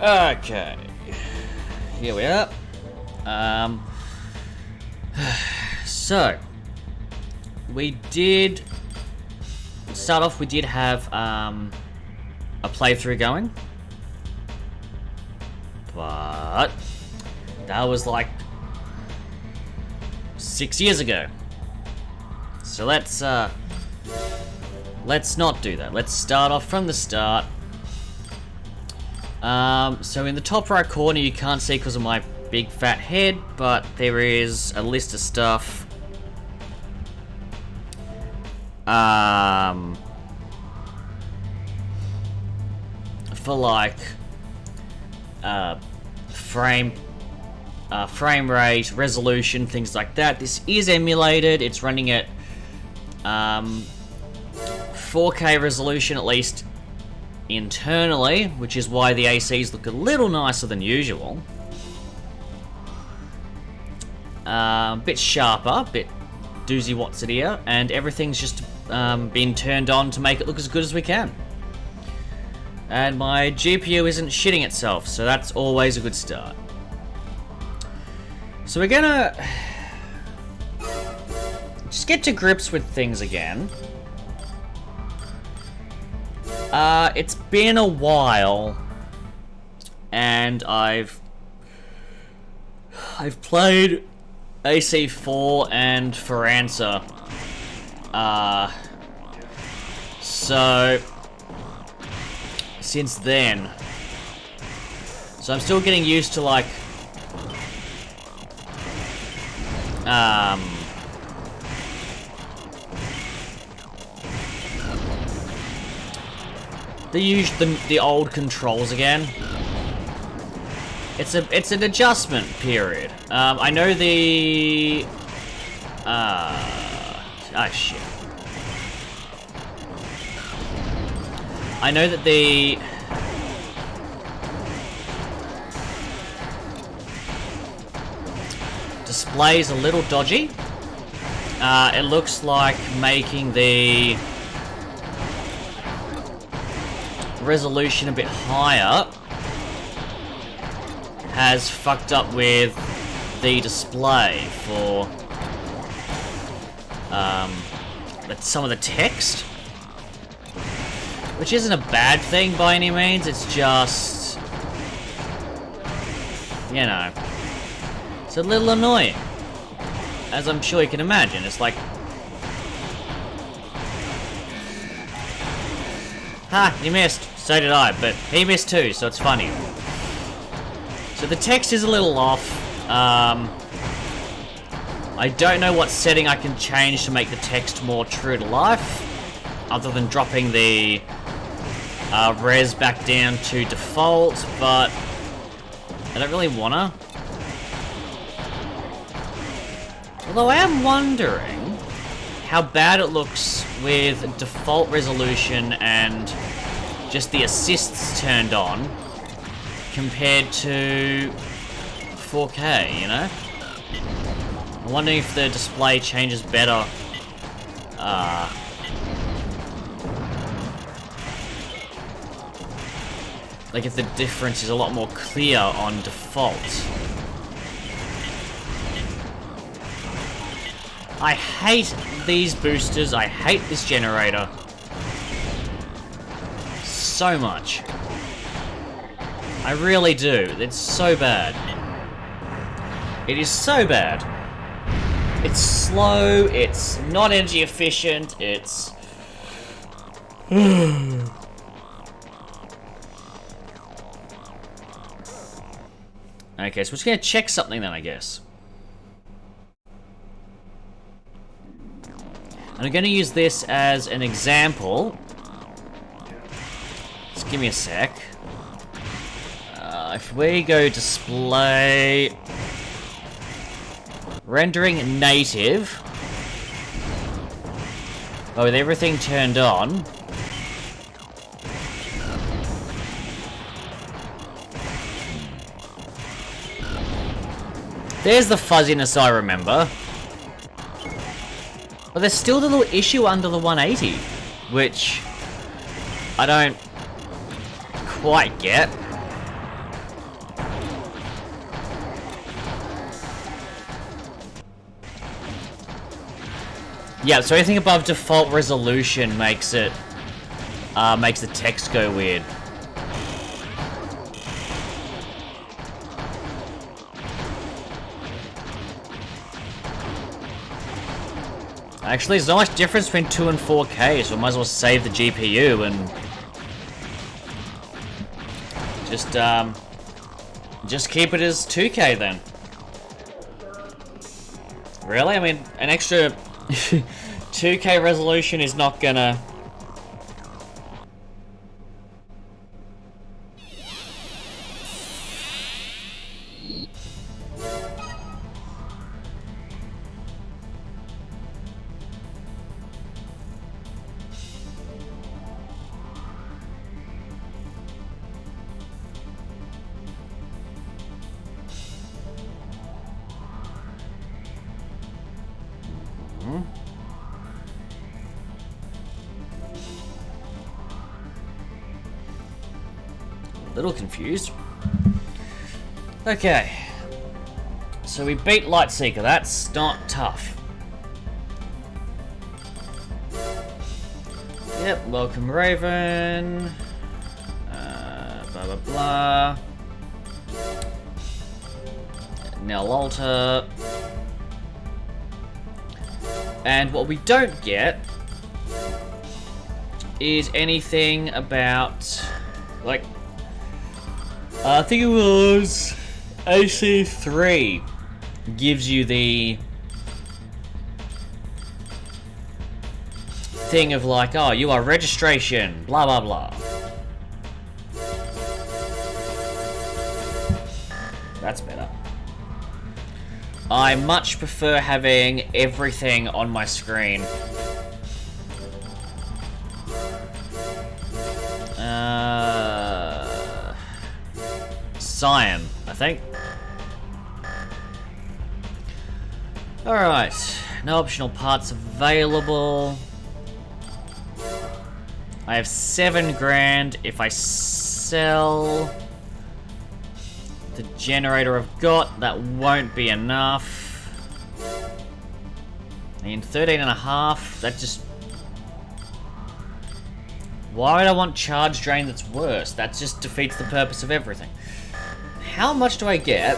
Okay. Here we are. So we did start off. We did have a playthrough going, but that was like 6 years ago. So let's not do that. Let's start off from the start. So in the top right corner, you can't see because of my big fat head, but there is a list of stuff. For like frame rate, resolution, things like that. This is emulated. It's running at 4K resolution, at least internally, which is why the ACs look a little nicer than usual. Bit sharper, bit doozy what's it here, and everything's just been turned on to make it look as good as we can. And my GPU isn't shitting itself, so that's always a good start. So we're gonna just get to grips with things again. It's been a while, and I've played AC4 and Faranza. So since then, so I'm still getting used to like the old controls again. It's an adjustment period. I know the shit. I know that the display's a little dodgy. It looks like making the resolution a bit higher has fucked up with the display for some of the text, which isn't a bad thing by any means. It's just, you know, it's a little annoying, as I'm sure you can imagine. It's like, ha, you missed. So did I, but he missed too, so it's funny. So the text is a little off. I don't know what setting I can change to make the text more true to life, other than dropping the res back down to default, but I don't really wanna. Although I am wondering how bad it looks with default resolution and just the assists turned on compared to 4K, you know? I'm wondering if the display changes better. Like if the difference is a lot more clear on default. I hate these boosters. I hate this generator so much. I really do. It's so bad. It is so bad. It's slow, it's not energy efficient, it's... Okay, so we're just gonna check something then, I guess. And I'm gonna use this as an example. Just give me a sec. If we go display... rendering native. Oh, with everything turned on. There's the fuzziness I remember. But there's still the little issue under the 180, which I don't quite get. Yeah, so anything above default resolution makes it makes the text go weird. Actually, there's not much difference between 2 and 4K, so I might as well save the GPU and just keep it as 2K then. Really? I mean, an extra 2K resolution is not gonna... A little confused. Okay. So we beat Lightseeker. That's not tough. Yep, welcome Raven. Blah blah blah. Nell Alter. And what we don't get is anything about, like, I think it was AC3 gives you the thing of like, oh, you are registration, blah blah blah. That's better. I much prefer having everything on my screen. Cyan, I think. Alright, no optional parts available. I have 7 grand. If I sell the generator I've got, that won't be enough. I mean, 13.5, that just... Why would I want charge drain that's worse? That just defeats the purpose of everything. How much do I get?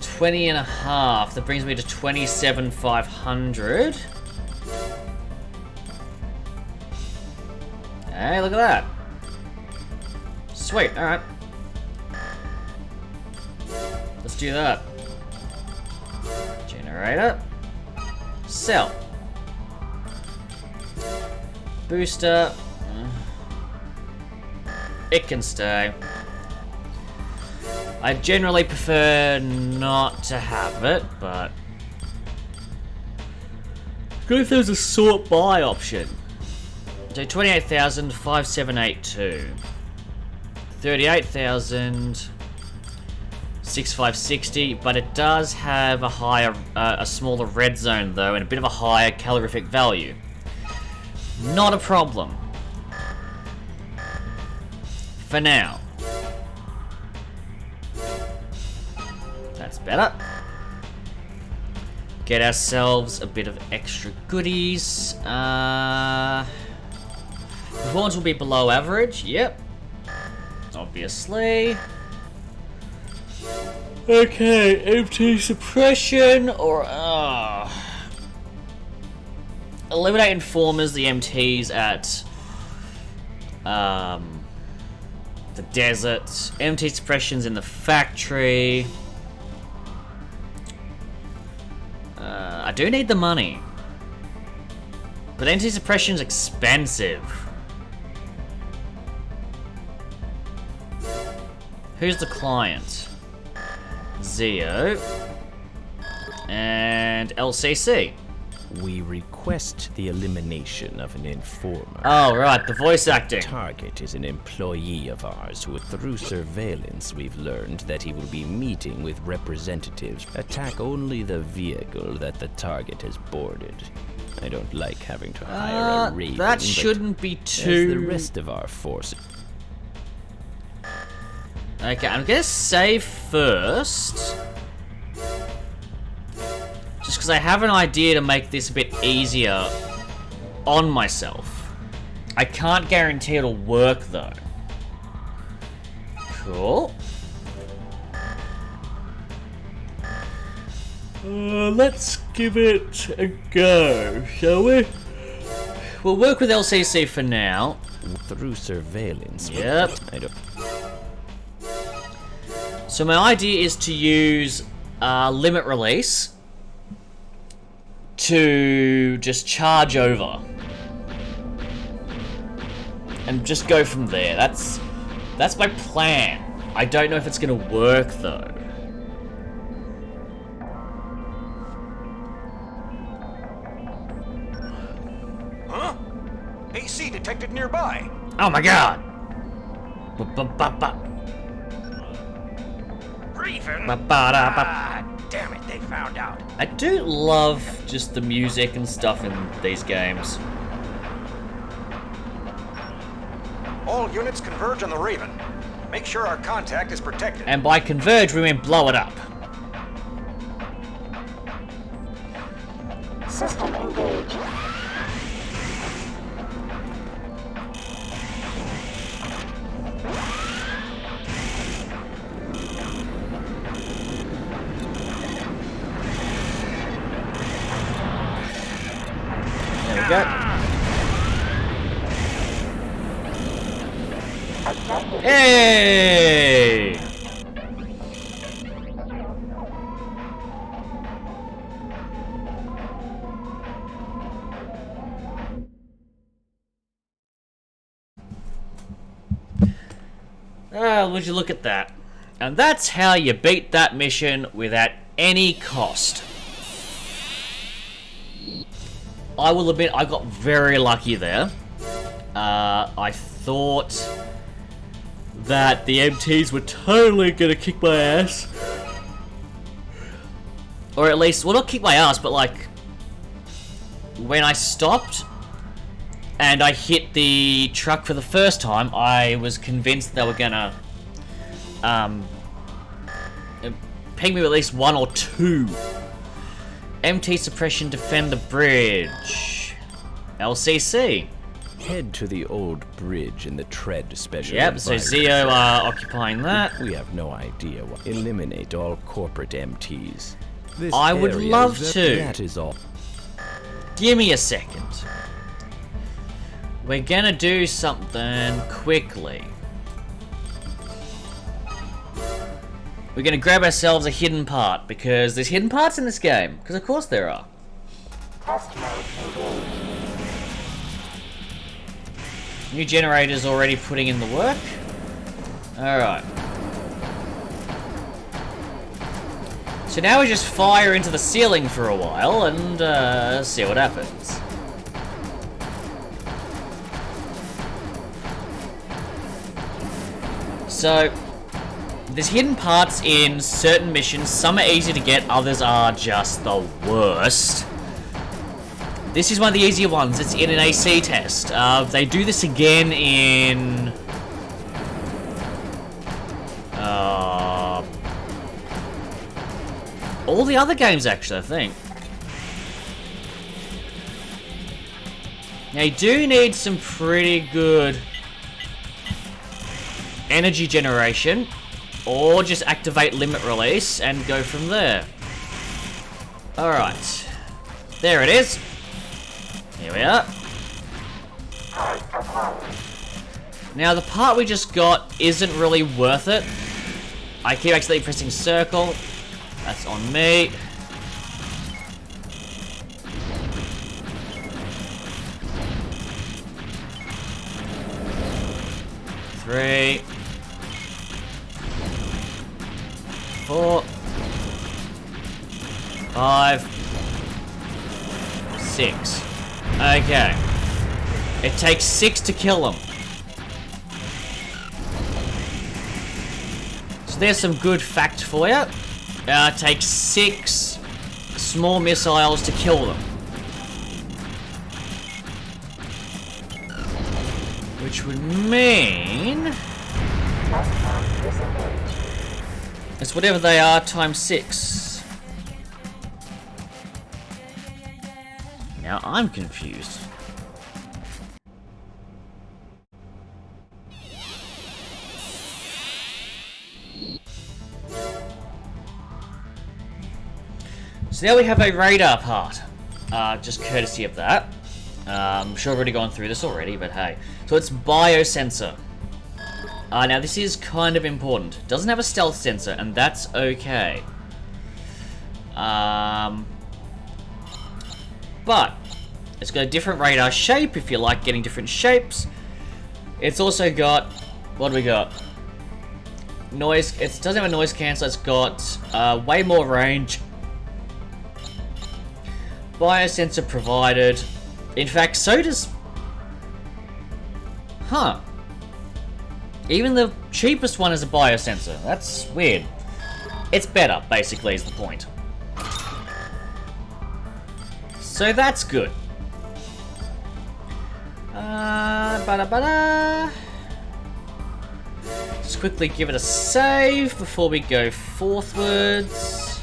$20.5. That brings me to 27,500. Hey, look at that. Sweet, alright. Let's do that. Generator. Sell. Booster. It can stay. I generally prefer not to have it, but... Good if there was a sort by option. So 28,5782. 38,6560, but it does have a higher, a smaller red zone though, and a bit of a higher calorific value. Not a problem. For now. That's better. Get ourselves a bit of extra goodies. Performance will be below average. Yep. Obviously. Okay, MT suppression or eliminate informers, the MTs at the desert. MT suppressions in the factory. I do need the money. But MT suppression's expensive. Who's the client? Zio. And LCC. We request the elimination of an informer. Oh, right, the voice acting. Target is an employee of ours who, through surveillance, we've learned that he will be meeting with representatives. Attack only the vehicle that the target has boarded. I don't like having to hire a raven, that shouldn't be too... As the rest of our forces... Okay, I'm gonna save first. Just because I have an idea to make this a bit easier on myself. I can't guarantee it'll work though. Cool. Let's give it a go, shall we? We'll work with LCC for now. Through surveillance. Yep. I don't... So my idea is to use limit release to just charge over and just go from there. That's my plan. I don't know if it's gonna work though. Huh? AC detected nearby. Oh my god! Raven. Damn it, they found out. I do love just the music and stuff in these games. All units converge on the Raven. Make sure our contact is protected. And by converge, we mean blow it up. System engaged. There we go. Hey! Would you look at that? And that's how you beat that mission without any cost. I will admit, I got very lucky there. I thought that the MTs were totally gonna kick my ass. Or at least, well, not kick my ass, but like, when I stopped and I hit the truck for the first time, I was convinced they were gonna ping me with at least one or two. MT suppression, defend the bridge. LCC. Head to the old bridge in the Tread special. Yep, so environment. Zeo are occupying that. We have no idea what. Eliminate all corporate MTs. This I would area love is to. That is all. Give me a second. We're gonna do something quickly. We're gonna grab ourselves a hidden part, because there's hidden parts in this game. Because of course there are. Test mode engaged. New generator's already putting in the work. Alright. So now we just fire into the ceiling for a while and see what happens. So, there's hidden parts in certain missions. Some are easy to get, others are just the worst. This is one of the easier ones. It's in an AC test. They do this again in... all the other games, actually, I think. Now, you do need some pretty good energy generation, or just activate limit release and go from there. Alright. There it is. Here we are. Now, the part we just got isn't really worth it. I keep accidentally pressing circle. That's on me. Three. 4. 5. 6. Okay. It takes 6 to kill them. So there's some good fact for you. It takes 6 small missiles to kill them. Which would mean Test mode disengaged. It's whatever they are times 6. Now I'm confused. So now we have a radar part, just courtesy of that. I'm sure I've already gone through this already, but hey. So it's biosensor. Now this is kind of important. It doesn't have a stealth sensor, and that's okay. But it's got a different radar shape if you like getting different shapes. It's also got, what do we got? Noise, it doesn't have a noise cancel, it's got way more range. Biosensor provided. In fact, so does... Huh. Even the cheapest one is a biosensor. That's weird. It's better, basically, is the point. So that's good. Just quickly give it a save before we go forthwards.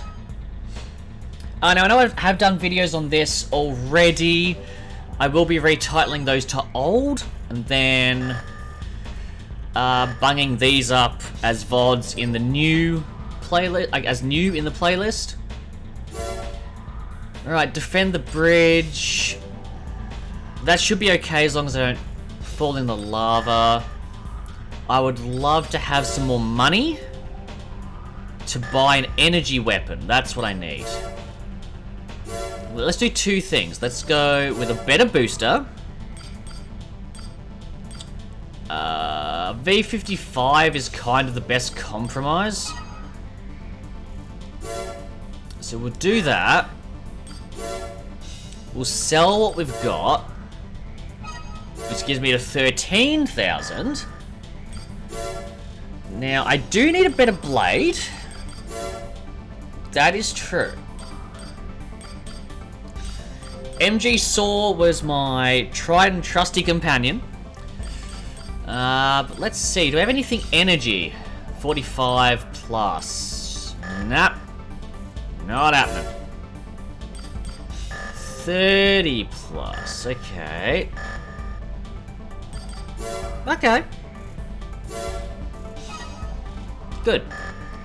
Now, I know I have done videos on this already. I will be retitling those to old, and then bunging these up as VODs in the new playlist, as new in the playlist. Alright, defend the bridge. That should be okay as long as I don't fall in the lava. I would love to have some more money to buy an energy weapon. That's what I need. Let's do two things. Let's go with a better booster. V55 is kind of the best compromise. So we'll do that. We'll sell what we've got, which gives me to 13,000. Now, I do need a better blade. That is true. MG Saw was my tried and trusty companion. But let's see, do I have anything energy? 45 plus. Nah. Not happening. 30 plus, okay. Okay. Good.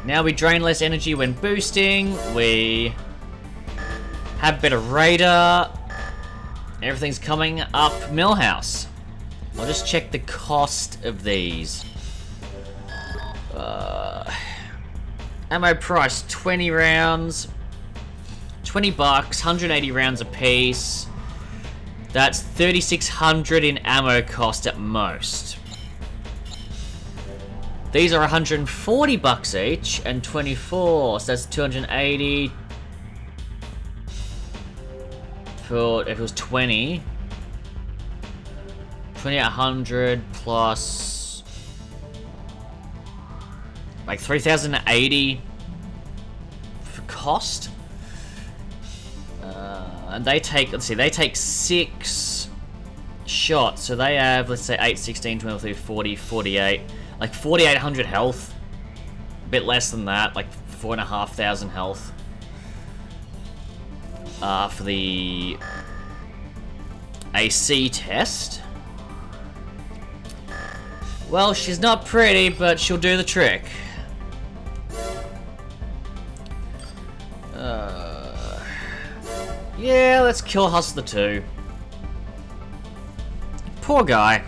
Now we drain less energy when boosting. We have better radar. Everything's coming up Millhouse. I'll just check the cost of these. Ammo price, 20 rounds. 20 bucks, 180 rounds a piece. That's 3,600 in ammo cost at most. These are 140 bucks each and 24, so that's 280. For if it was 20, 2,800 plus like 3,080 for cost. And they take, let's see, they take 6 shots, so they have, let's say, 8, 16, 23, 40, 48, like 4,800 health. A bit less than that, like 4,500 health. For the AC test. Well, she's not pretty, but she'll do the trick. Yeah, let's kill Hustler 2. Poor guy.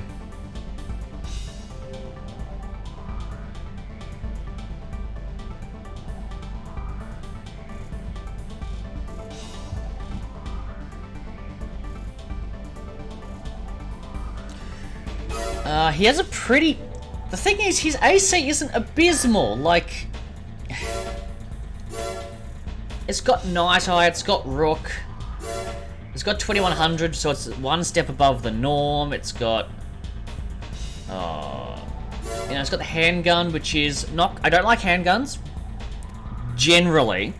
He has a pretty... The thing is, his AC isn't abysmal, like... It's got Night Eye, it's got Rook. It's got 2100, so it's one step above the norm. It's got... it's got the handgun, which is not... I don't like handguns. Generally.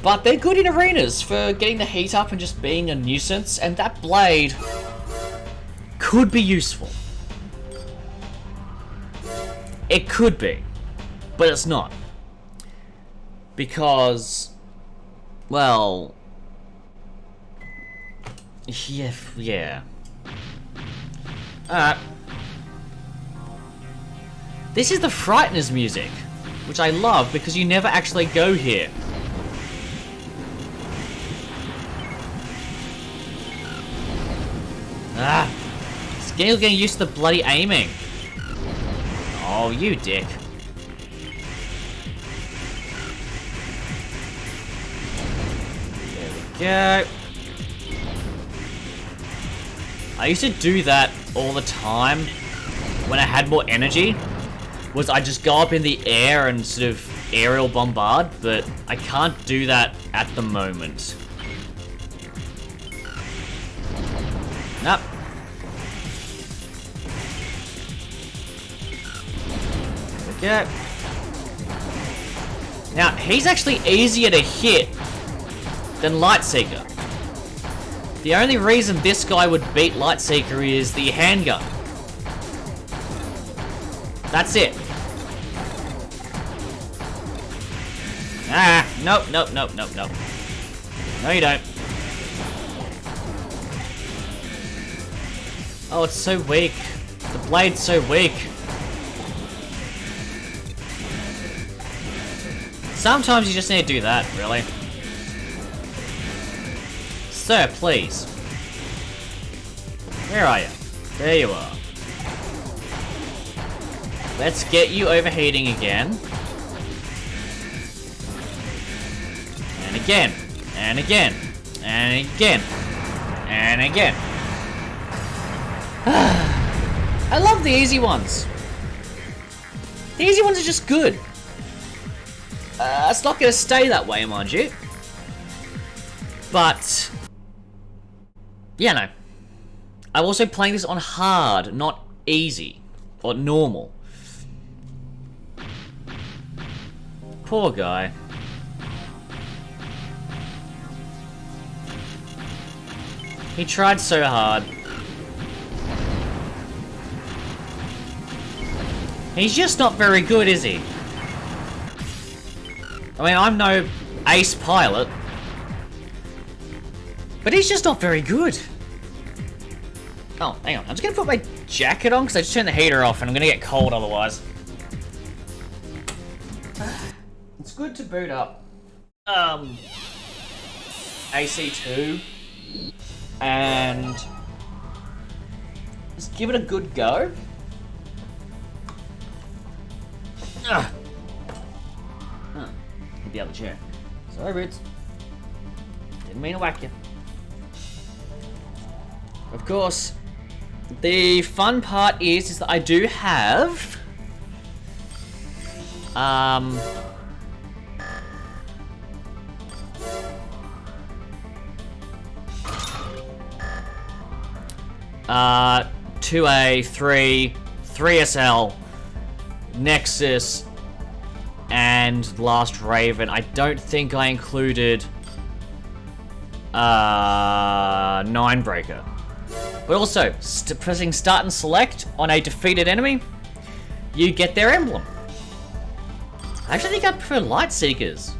But they're good in arenas for getting the heat up and just being a nuisance. And that blade could be useful. It could be, but it's not. Because, well, yeah. Alright. This is the Frighteners music, which I love because you never actually go here. Ah! Still getting used to the bloody aiming. Oh, you dick. There we go. I used to do that all the time when I had more energy. Was I just go up in the air and sort of aerial bombard, but I can't do that at the moment. Nope. There we go. Now, he's actually easier to hit than Lightseeker. The only reason this guy would beat Lightseeker is the handgun. That's it. Ah, nope. No, you don't. Oh, it's so weak. The blade's so weak. Sometimes you just need to do that, really. Sir, please. Where are you? There you are. Let's get you overheating again. And again. And again. And again. And again. I love the easy ones. The easy ones are just good. It's not going to stay that way, mind you. But yeah, no. I'm also playing this on hard, not easy. Or normal. Poor guy. He tried so hard. He's just not very good, is he? I mean, I'm no ace pilot. But he's just not very good. Oh, hang on. I'm just going to put my jacket on because I just turned the heater off and I'm going to get cold otherwise. It's good to boot up AC2 and just give it a good go. Hit the other chair. Sorry, Boots. Didn't mean to whack you. Of course, the fun part is that I do have two A, 3SL, Nexus, and Last Raven. I don't think I included Ninebreaker. But also, pressing start and select on a defeated enemy, you get their emblem. I actually think I prefer Lightseekers.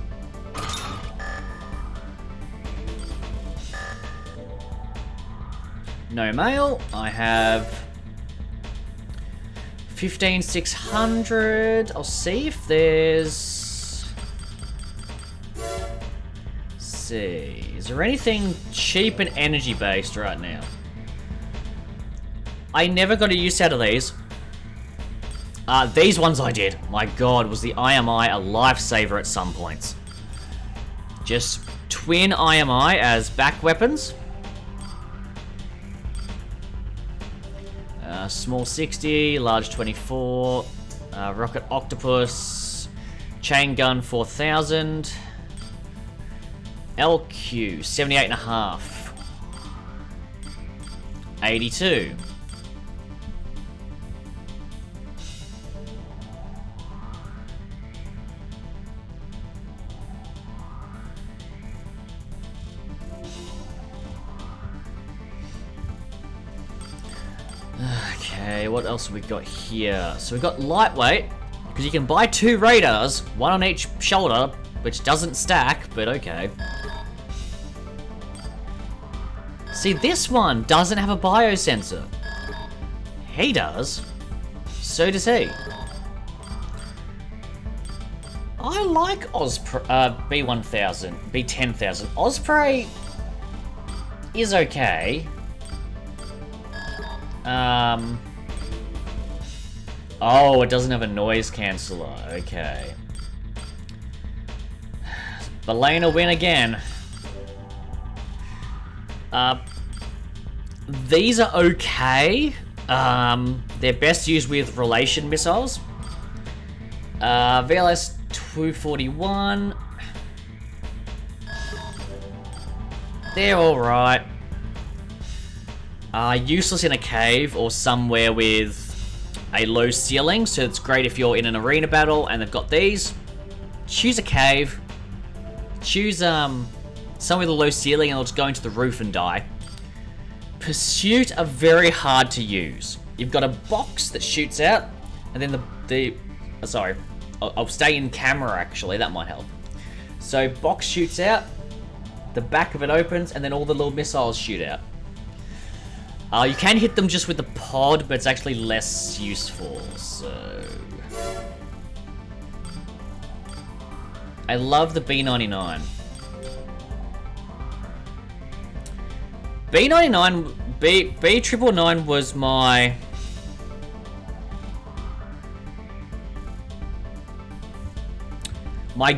No mail. I have 15,600. I'll see if there's... Let's see. Is there anything cheap and energy based right now? I never got a use out of these. These ones I did. My god, was the IMI a lifesaver at some points. Just twin IMI as back weapons. Small 60, large 24, rocket octopus, chain gun 4000, LQ 78.5, 82. Okay. Okay, what else have we got here? So we've got lightweight, because you can buy 2 radars, 1 on each shoulder, which doesn't stack, but okay. See, this one doesn't have a biosensor. He does. So does he. I like B1000, B10000. Osprey is okay. Oh, it doesn't have a noise canceller. Okay. Belena win again. These are okay. They're best used with relation missiles. VLS 241. They're alright. Useless in a cave or somewhere with a low ceiling, so it's great if you're in an arena battle and they've got these. Choose a cave. Choose somewhere with a low ceiling and it'll just go into the roof and die. Pursuit are very hard to use. You've got a box that shoots out, and then sorry, I'll stay in camera actually, that might help. So box shoots out, the back of it opens, and then all the little missiles shoot out. You can hit them just with the pod, but it's actually less useful, so... I love the B99. B999 was my...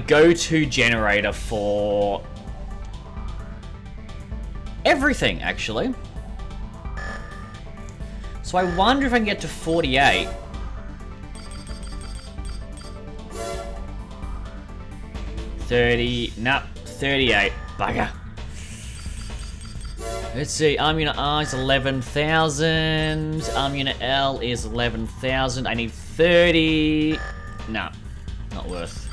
go-to generator for... everything, actually. So I wonder if I can get to 48. Nope, 38. Bugger. Let's see, Arm Unit R is 11,000. Arm Unit L is 11,000. I need 30. No, not worth.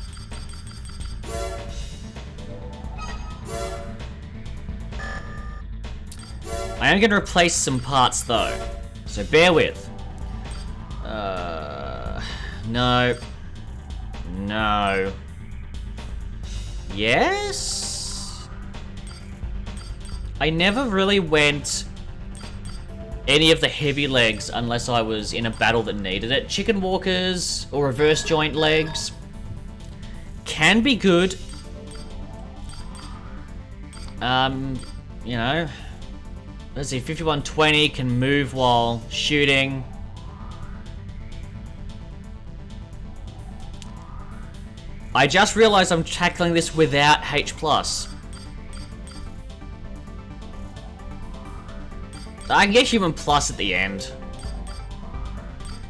I am going to replace some parts though. So bear with. No. No. Yes? I never really went any of the heavy legs unless I was in a battle that needed it. Chicken walkers or reverse joint legs can be good. You know, let's see, 5120 can move while shooting. I just realized I'm tackling this without H+. I can get Human Plus at the end.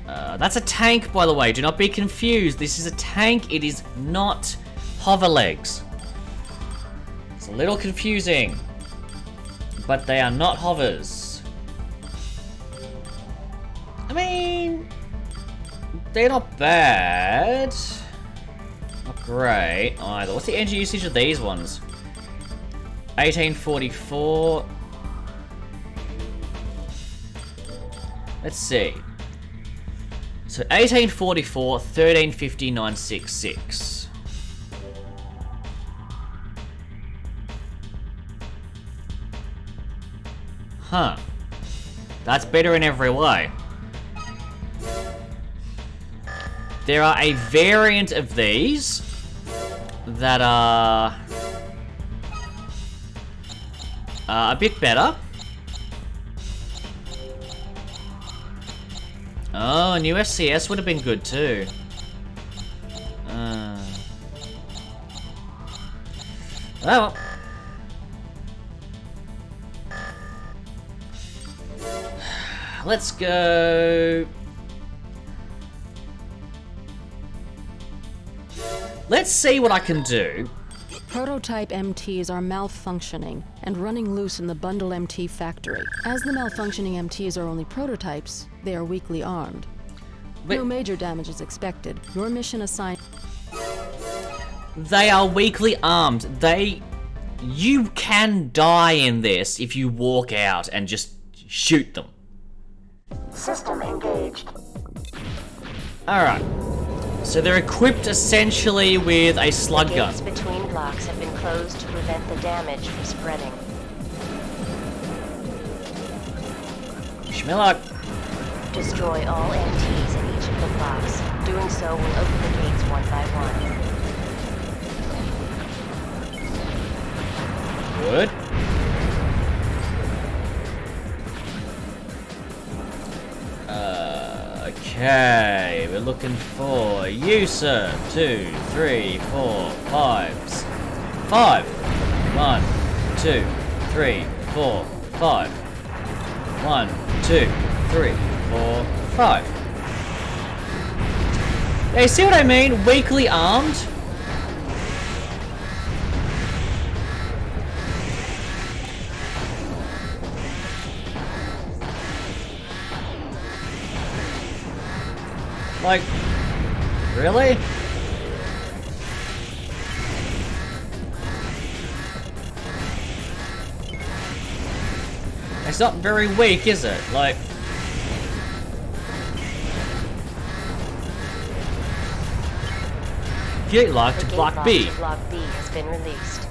That's a tank, by the way. Do not be confused. This is a tank. It is not hover legs. It's a little confusing. But they are not hovers. I mean, they're not bad. Not great either. What's the energy usage of these ones? 1844. Let's see. So 1844, 1350, 966. Huh. That's better in every way. There are a variant of these that are a bit better. Oh, a new FCS would have been good too. Oh well. Let's go. Let's see what I can do. Prototype MTs are malfunctioning and running loose in the Bundle MT factory. As the malfunctioning MTs are only prototypes, they are weakly armed. But no major damage is expected. Your mission assigned... They are weakly armed. You can die in this if you walk out and just shoot them. System engaged. Alright. So they're equipped essentially with a slug gun. Gates between blocks have been closed to prevent the damage from spreading. Schmillock. Destroy all MTs in each of the blocks. Doing so will open the gates one by one. Good. Okay, we're looking for you, sir. 2, 3, 4, 5. 5. 1, 2, 3, 4, 5. 1, 2, 3, 4, 5. Hey, see what I mean? Weakly armed. Like, really? It's not very weak, is it? Like... Get locked to The Block gate B. box to Block B has been released.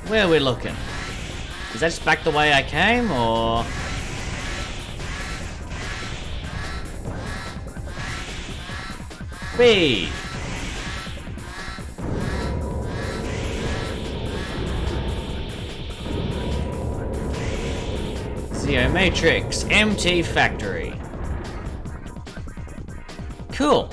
Where are we looking? Is that just back the way I came, or...? B. Zeo Matrix, MT Factory. Cool.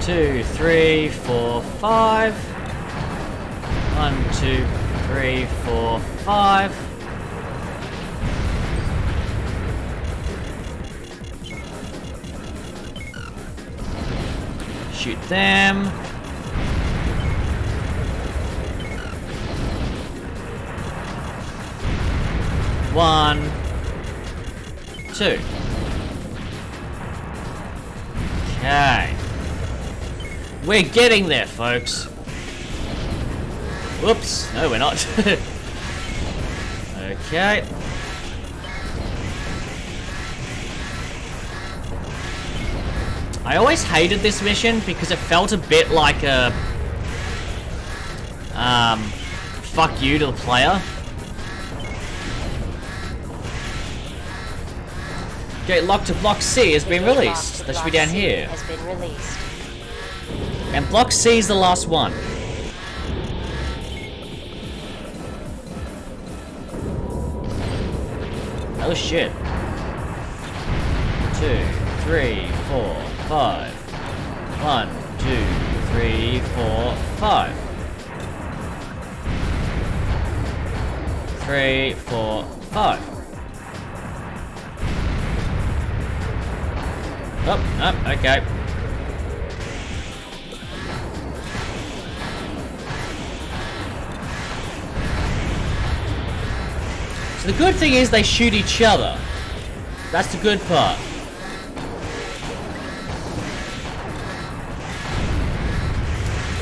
Two, three, four, 5. 1, 2, 3, 4, 5. Shoot them. 1, 2. Okay. We're getting there, folks. Whoops. No, we're not. Okay. I always hated this mission because it felt a bit like a... fuck you to the player. Gate lock to Block C has been released. That should be down here. Has been released. And Block C is the last one. Oh shit. 2, 3, 4, 5. 1, 2, 3, 4, 5. 3, 4, 5. Oh, okay. So the good thing is they shoot each other. That's the good part.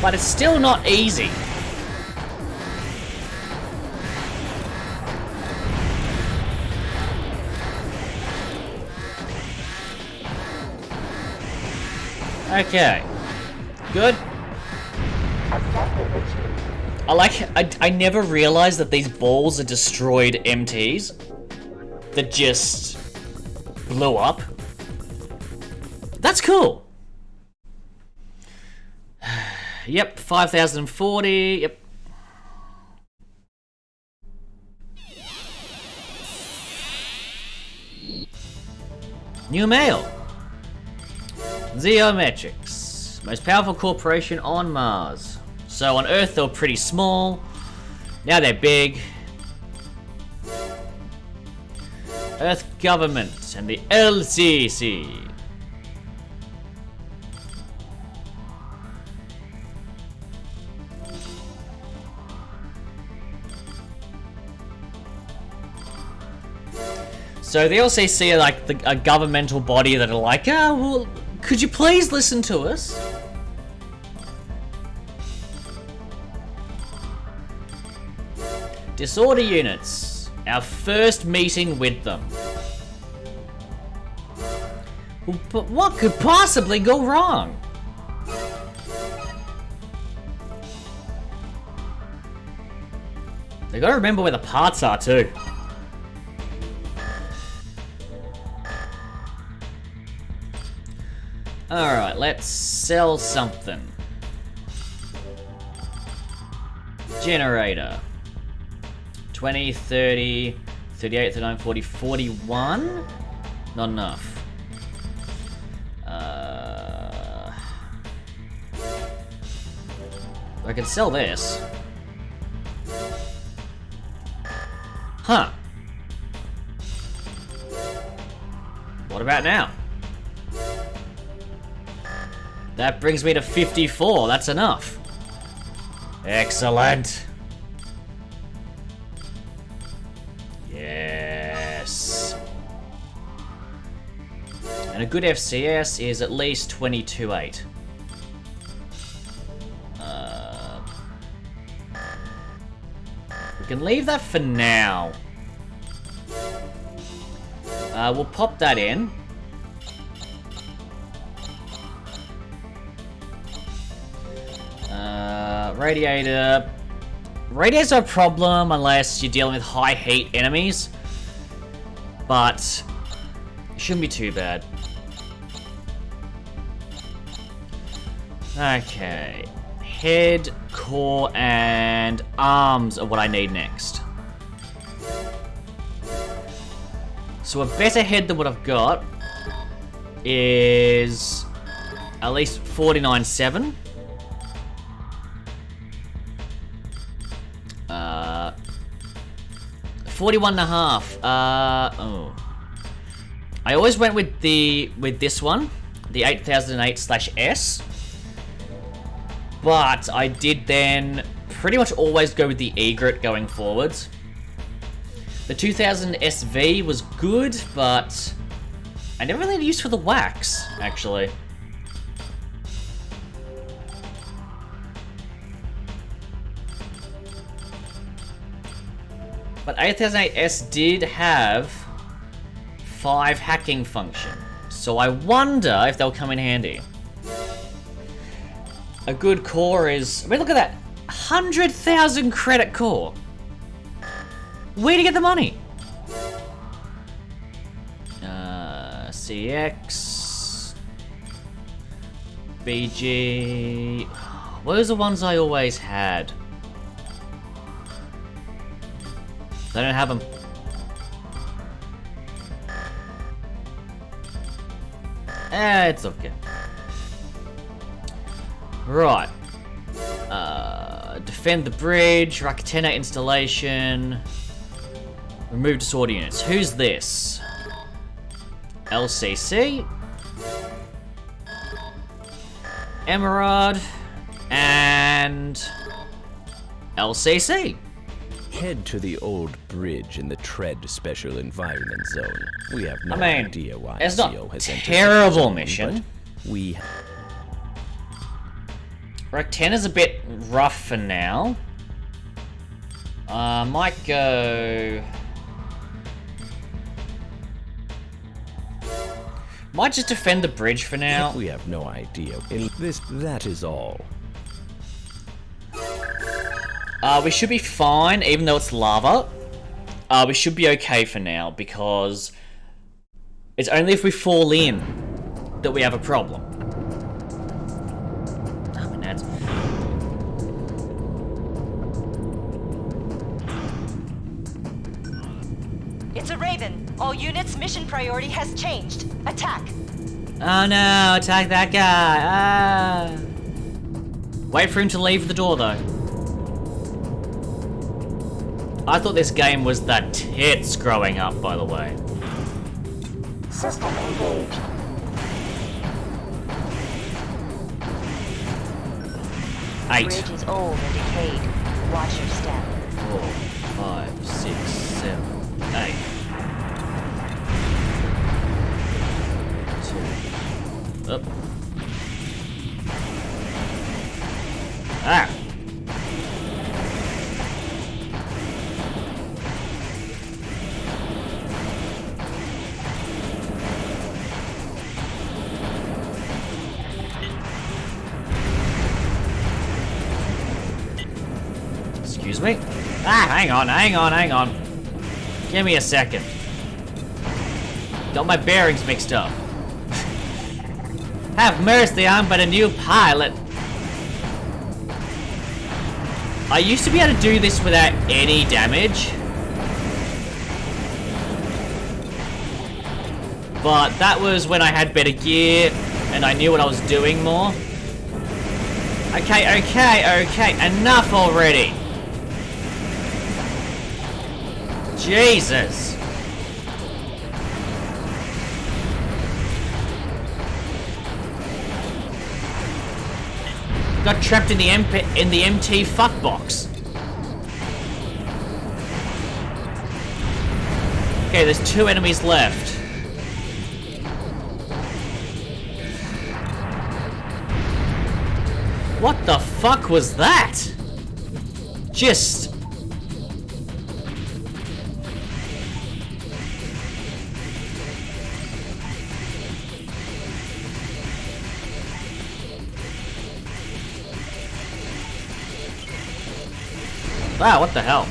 But it's still not easy. Okay. Good. Objective achieved. I never realized that these balls are destroyed MTs that just blew up. That's cool. Yep, 5040. Yep. New mail. Zeometrics, most powerful corporation on Mars. So on Earth they were pretty small, now they're big. Earth government and the LCC. So the LCC are like a governmental body that are like, well, could you please listen to us? Disorder units. Our first meeting with them. But what could possibly go wrong? They gotta remember where the parts are too. Alright, let's sell something. Generator. 20, 30, 38, 39, 40, 41? Not enough. I can sell this. Huh. What about now? That brings me to 54. That's enough. Excellent. Yes. And a good FCS is at least 22.8. We can leave that for now. We'll pop that in. Radiator. Radiators are a problem unless you're dealing with high heat enemies. But it shouldn't be too bad. Okay. Head, core, and arms are what I need next. So a better head than what I've got is at least 49.7. 41.5. Oh. I always went with this one, the 8008/S. But I did then pretty much always go with the egret going forwards. The 2000 SV was good, but I never really had use for the wax, actually. But 8008S did have 5 hacking function, so I wonder if they'll come in handy. A good core is... I mean, look at that! 100,000 credit core! Where do you get the money? CX... BG... What are the ones I always had? I don't have them. It's okay. Right. Defend the bridge, Raketena installation, remove disorder units. Who's this? LCC, Emerald, and LCC. Head to the old bridge in the Tread Special Environment Zone. We have no idea why it's not CO a has entered terrible the zone, mission. but we... Raketena's a bit rough for now. Might go... Might just defend the bridge for now. We have no idea. That is all. We should be fine, even though it's lava. We should be okay for now, because it's only if we fall in that we have a problem. Oh, my nads. It's a Raven. All units, mission priority has changed. Attack. Oh no, attack that guy. Ah. Wait for him to leave the door, though. I thought this game was the tits growing up, by the way. System engaged. Bridge is old and decayed. Watch your step. 4, 5, 6, 7, 8. Up. Ah! Excuse me? Ah, hang on. Give me a second. Got my bearings mixed up. Have mercy, I'm but a new pilot. I used to be able to do this without any damage. But that was when I had better gear and I knew what I was doing more. Okay, enough already. Jesus. Got trapped in the MT fuck box. Okay, there's 2 enemies left. What the fuck was that? Just... Wow, what the hell?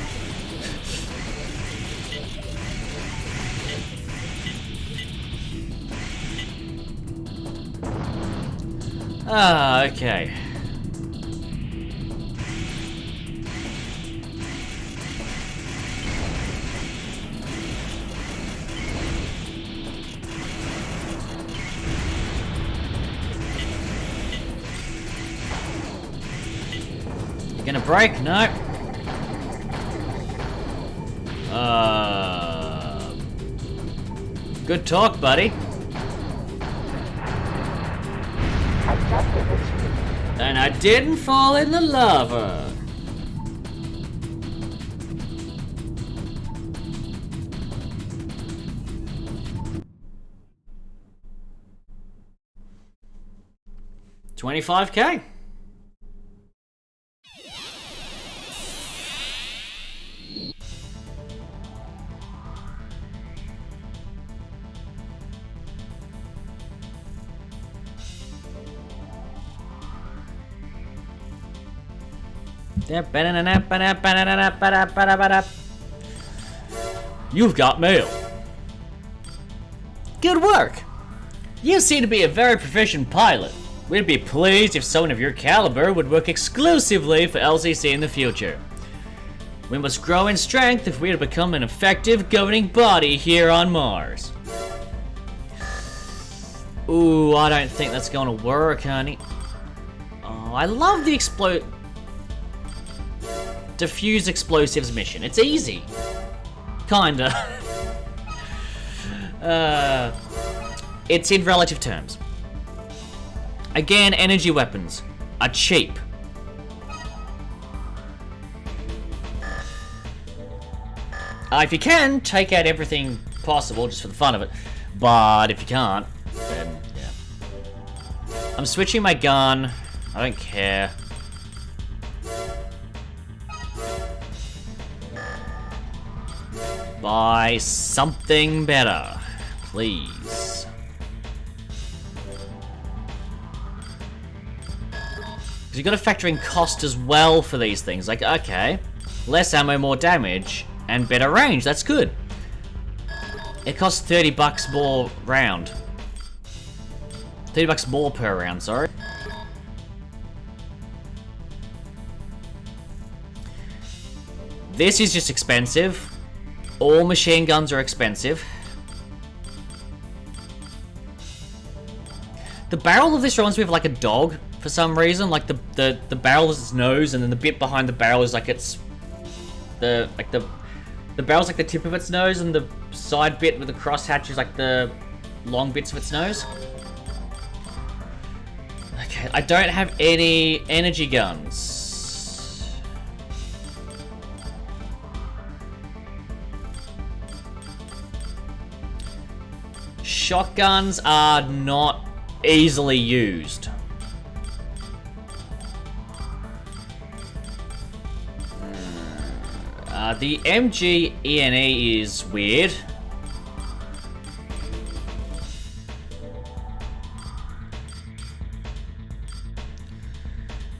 Ah, okay. You gonna break? No. Good talk, buddy. And I didn't fall in the lava. $25K. You've got mail. Good work. You seem to be a very proficient pilot. We'd be pleased if someone of your caliber would work exclusively for LCC in the future. We must grow in strength if we are to become an effective governing body here on Mars. Ooh, I don't think that's gonna work, honey. Oh, I love the diffuse explosives mission. It's easy. Kinda. It's in relative terms. Again, energy weapons are cheap. If you can, take out everything possible just for the fun of it. But if you can't, then yeah. I'm switching my gun. I don't care. Buy something better, please. Because you got to factor in cost as well for these things. Like, okay, less ammo, more damage, and better range. That's good. It costs $30 more round. $30 more per round, sorry. This is just expensive. All machine guns are expensive. The barrel of this reminds me of like a dog for some reason. Like the barrel is its nose, and then the bit behind the barrel is like its the barrel's like the tip of its nose, and the side bit with the crosshatch is like the long bits of its nose. Okay, I don't have any energy guns. Shotguns are not easily used. The MG ENE is weird.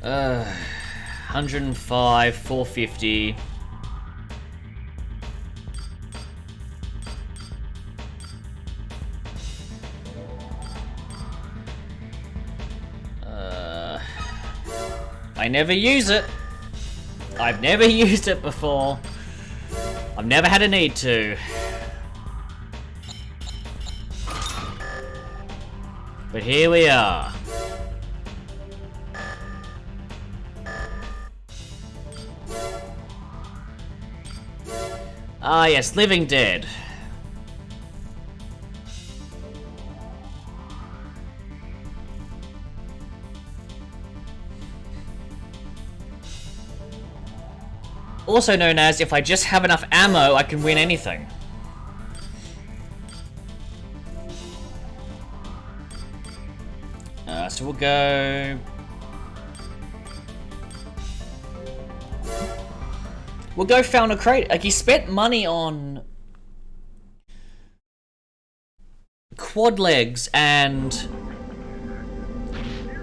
Uh, 105, 450. I never use it. I've never used it before. I've never had a need to. But here we are. Ah yes, Living Dead. Also known as, if I just have enough ammo, I can win anything. So we'll go... We'll go found a crate. Like, he spent money on... quad legs and...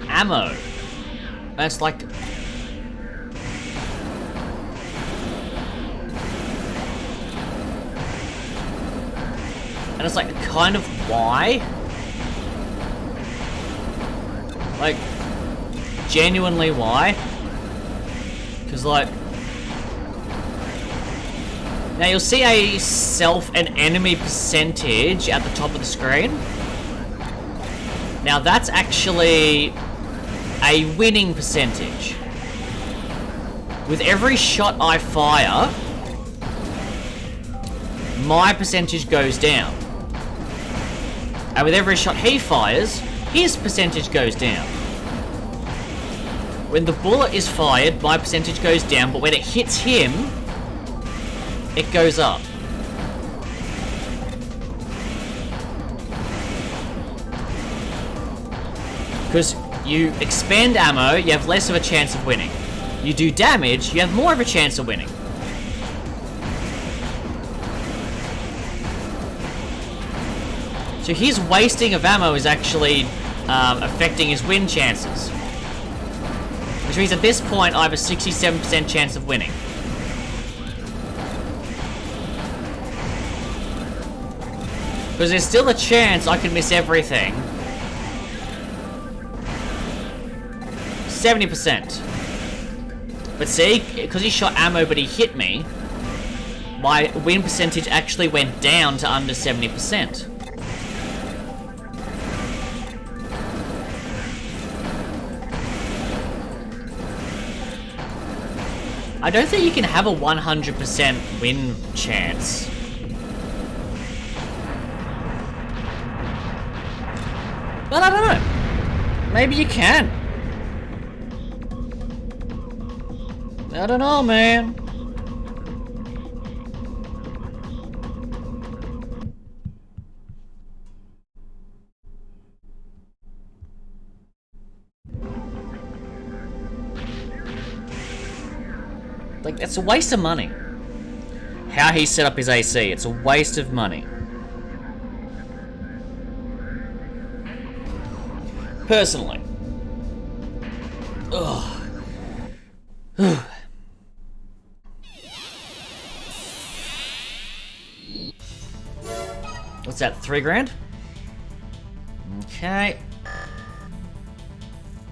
ammo. That's like... And it's like, kind of why? Like, genuinely why? Because like... Now you'll see a self and enemy percentage at the top of the screen. Now that's actually a winning percentage. With every shot I fire, my percentage goes down. And with every shot he fires, his percentage goes down. When the bullet is fired, my percentage goes down, but when it hits him, it goes up. Because you expend ammo, you have less of a chance of winning. You do damage, you have more of a chance of winning. So his wasting of ammo is actually affecting his win chances. Which means at this point I have a 67% chance of winning. Because there's still a chance I can miss everything. 70%. But see, because he shot ammo but he hit me, my win percentage actually went down to under 70%. I don't think you can have a 100% win chance. But I don't know. Maybe you can. I don't know, man. Like, it's a waste of money. How he set up his AC, it's a waste of money. Personally. Ugh. What's that, 3 grand? Okay.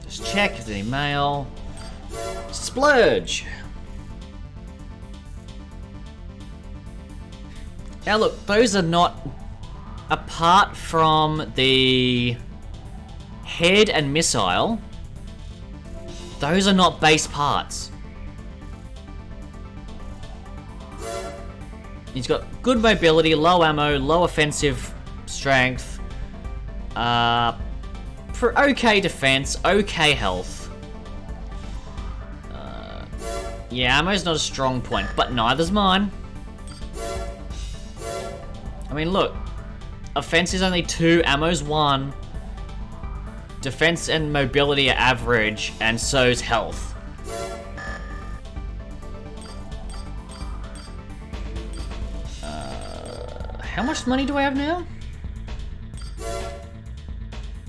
Just check if there's any mail. Splurge! Now look, those are not... Apart from the head and missile, those are not base parts. He's got good mobility, low ammo, low offensive strength, for okay defense, okay health. Yeah, ammo's not a strong point, but neither's mine. I mean, look, offense is only 2, ammo's 1. Defense and mobility are average, and so's health. How much money do I have now?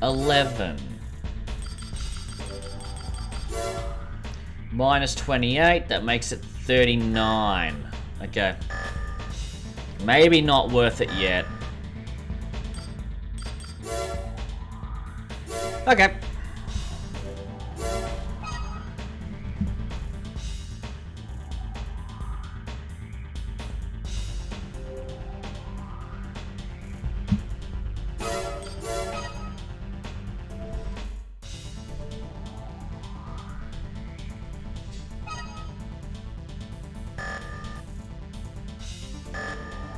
11. Minus 28, that makes it 39. Okay. Maybe not worth it yet. Okay.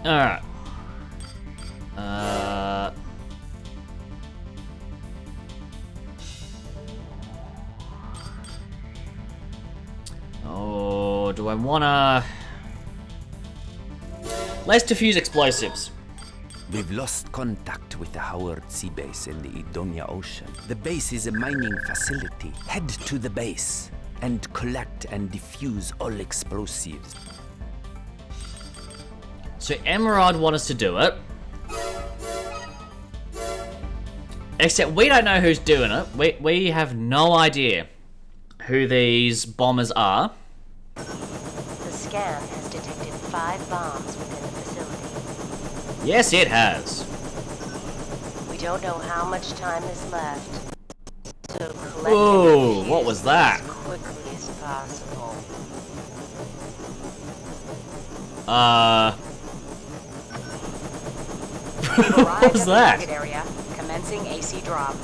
Alright. Oh, do I wanna... Let's defuse explosives. We've lost contact with the Howard Sea Base in the Edonia Ocean. The base is a mining facility. Head to the base and collect and defuse all explosives. So Emerald want us to do it. Except we don't know who's doing it. We have no idea who these bombers are. The scan has detected 5 bombs within the facility. Yes, it has. We don't know how much time is left. So collect Whoa, and what defuse was that? as quickly as possible. What was that? Area, commencing AC drop.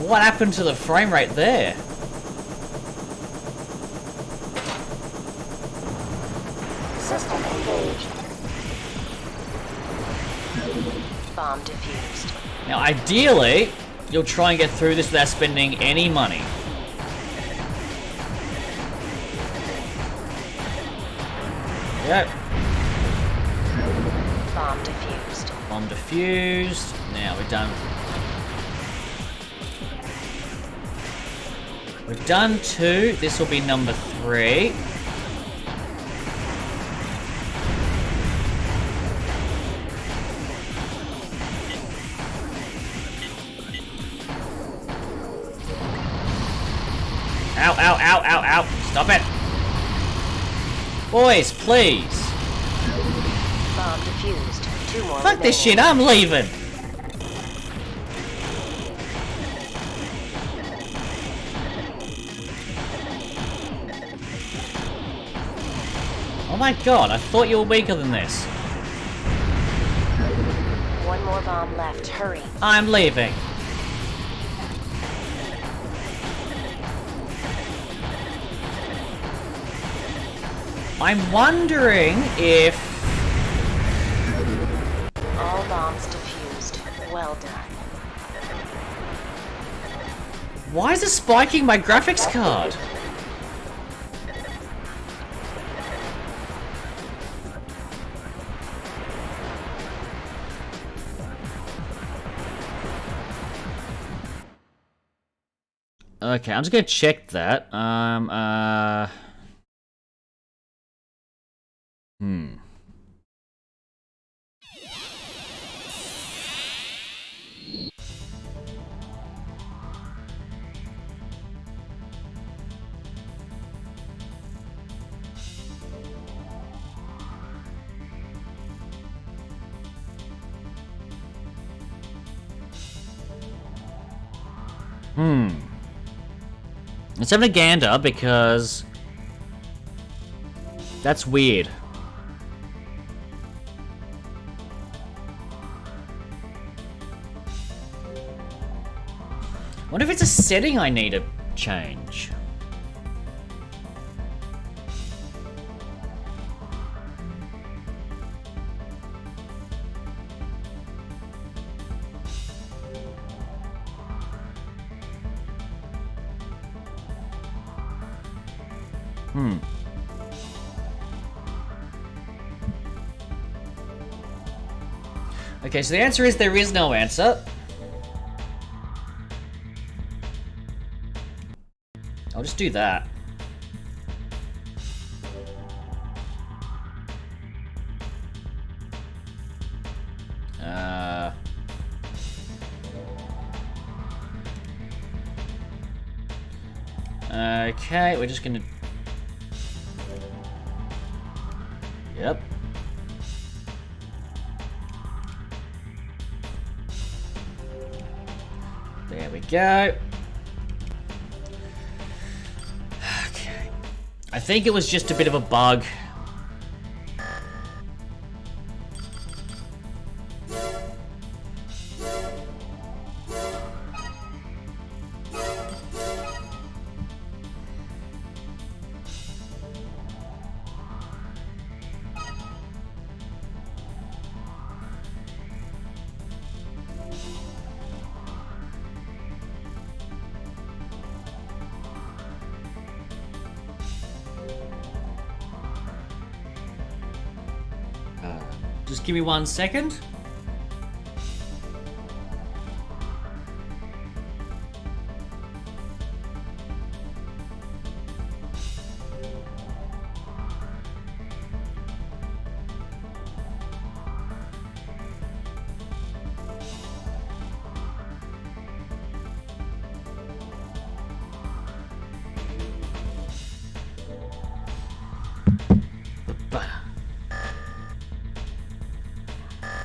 What happened to the frame rate there? System engaged. Bomb defused. Now, ideally, you'll try and get through this without spending any money. Yep. Bomb defused. Bomb defused. Now we're done. We've done 2. This will be number 3. Ow, ow, ow, ow, ow. Stop it. Boys, please. Bomb defused. 2 more Fuck this shit, remaining. I'm leaving. Oh my god, I thought you were weaker than this. 1 more bomb left. Hurry. I'm leaving. I'm wondering if... All bombs defused. Well done. Why is it spiking my graphics card? Okay, I'm just gonna check that. Let's have a gander because that's weird. What if it's a setting I need to change? Okay, so the answer is there is no answer. I'll just do that. Okay, we're just gonna... Yep. There we go. Okay. I think it was just a bit of a bug. Just give me 1 second.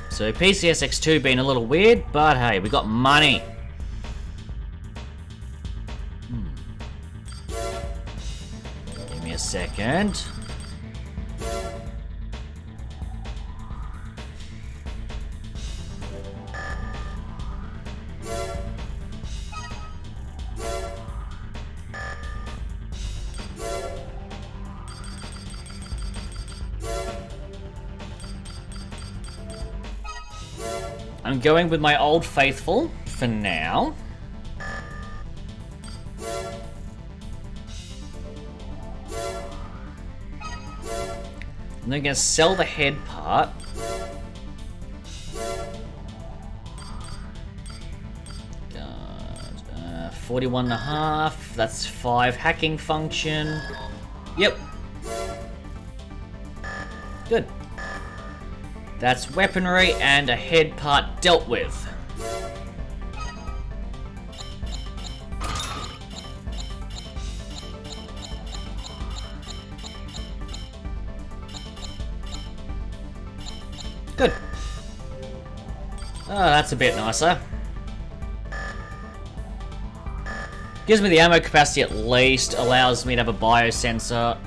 So PCSX2 being a little weird, but hey, we got money. Give me a second. I'm going with my old faithful for now. I'm then going to sell the head part. 41.5. That's 5 hacking function. Yep. Good. That's weaponry and a head part dealt with. Good. Oh, that's a bit nicer. Gives me the ammo capacity at least, allows me to have a biosensor.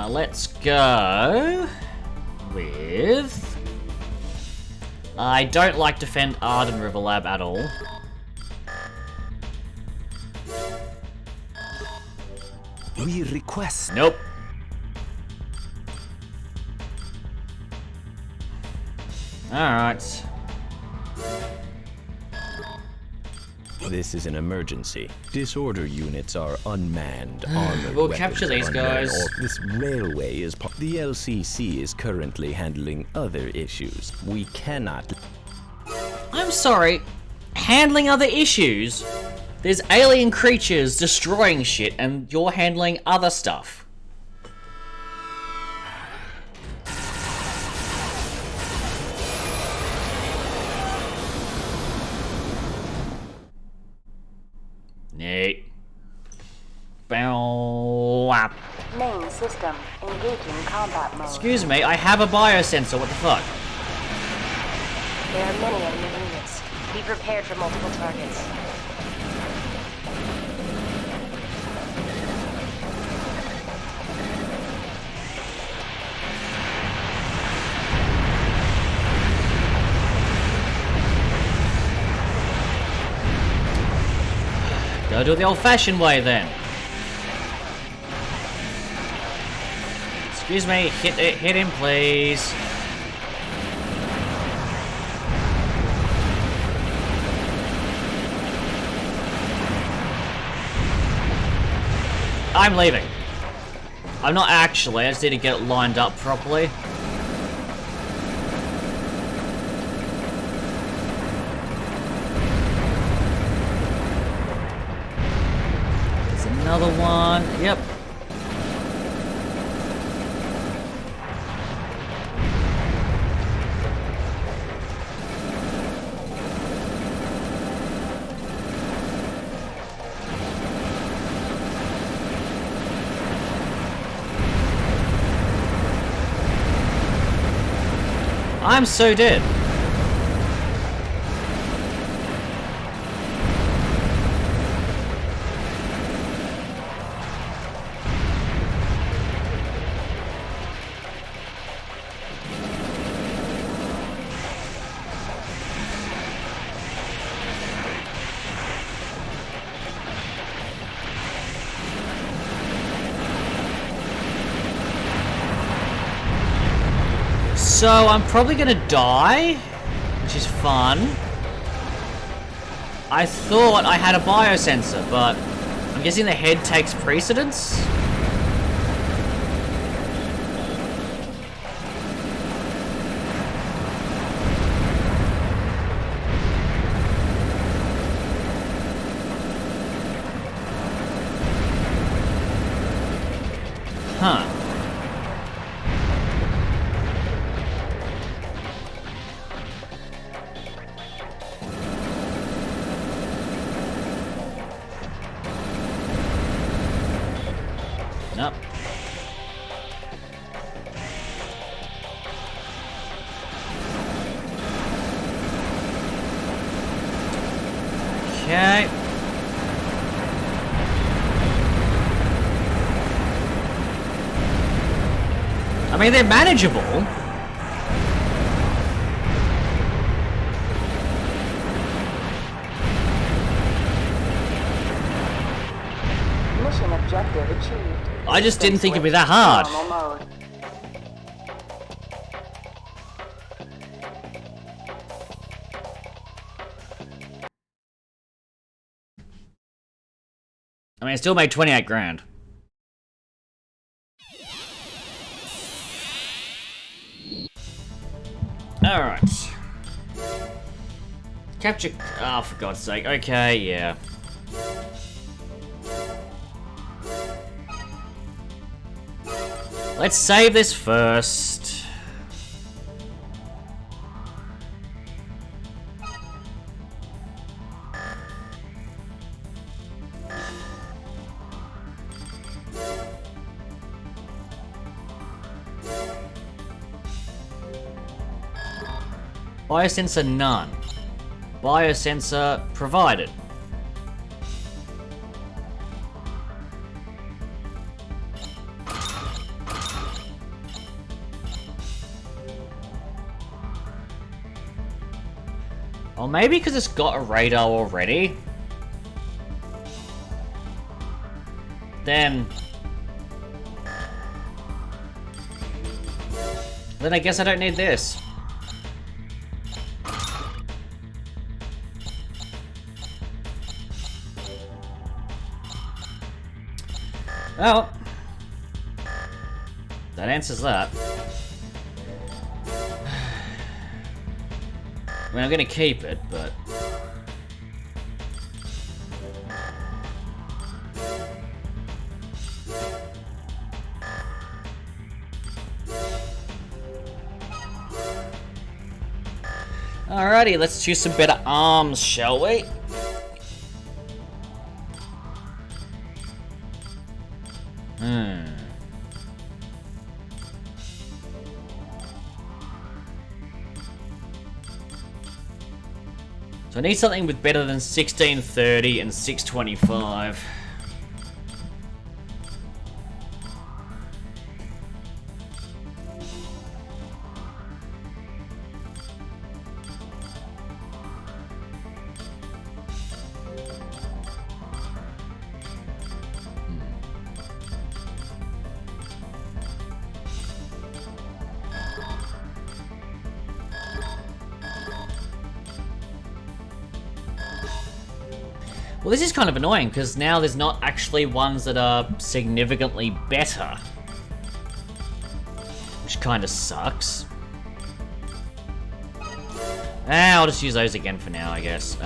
Let's go with... I don't like Defend Arden River Lab at all. We request. Nope. Alright. This is an emergency. Disorder units are unmanned. Armored We'll weapons capture these are unknown, guys. or this railway is... The LCC is currently handling other issues. We cannot... I'm sorry. Handling other issues? There's alien creatures destroying shit and you're handling other stuff. Neat. Bow. Main system engaging combat mode. Excuse me, I have a biosensor, what the fuck? There are many enemy units. Be prepared for multiple targets. Go do it the old-fashioned way then. Excuse me, hit him, please. I'm leaving. I'm not actually, I just need to get it lined up properly. There's Another one. Yep. I'm so dead. So I'm probably gonna die, which is fun. I thought I had a biosensor, but I'm guessing the head takes precedence. Huh. Nope. Okay. I mean, they're manageable. Mission objective achieved. I just didn't think it'd be that hard. Normal mode. I mean, I still made 28 grand. Alright. Capture... Oh, for God's sake. Okay, yeah. Let's save this first. Biosensor none. Biosensor provided. Or maybe because it's got a radar already. Then I guess I don't need this. Well, that answers that. I mean, I'm gonna keep it, but... Alrighty, let's choose some better arms, shall we? So I need something with better than 1630 and 625. Well, this is kind of annoying, because now there's not actually ones that are significantly better. Which kind of sucks. I'll just use those again for now, I guess.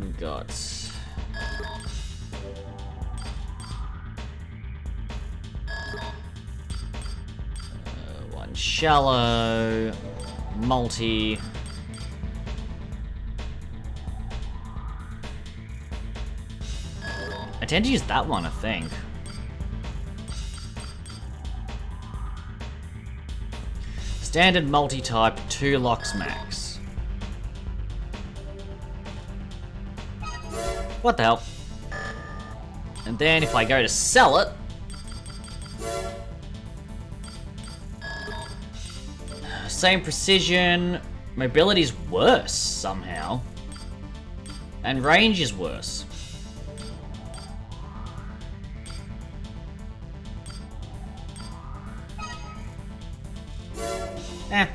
What we got? One shallow, multi. I tend to use that one, I think. Standard multi-type, 2 locks max. What the hell? And then if I go to sell it, same precision, mobility's worse somehow, and range is worse. Eh.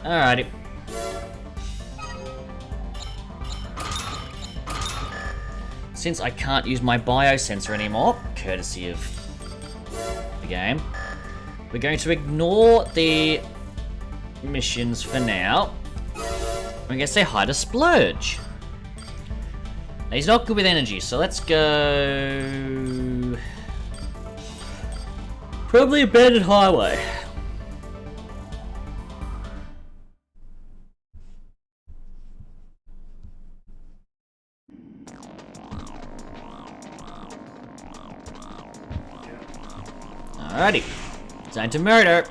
Alrighty. Since I can't use my biosensor anymore, courtesy of the game, we're going to ignore the missions for now. We're going to say hi to Splurge. Now, he's not good with energy, so let's go... Probably abandoned highway. Alrighty. Time to murder.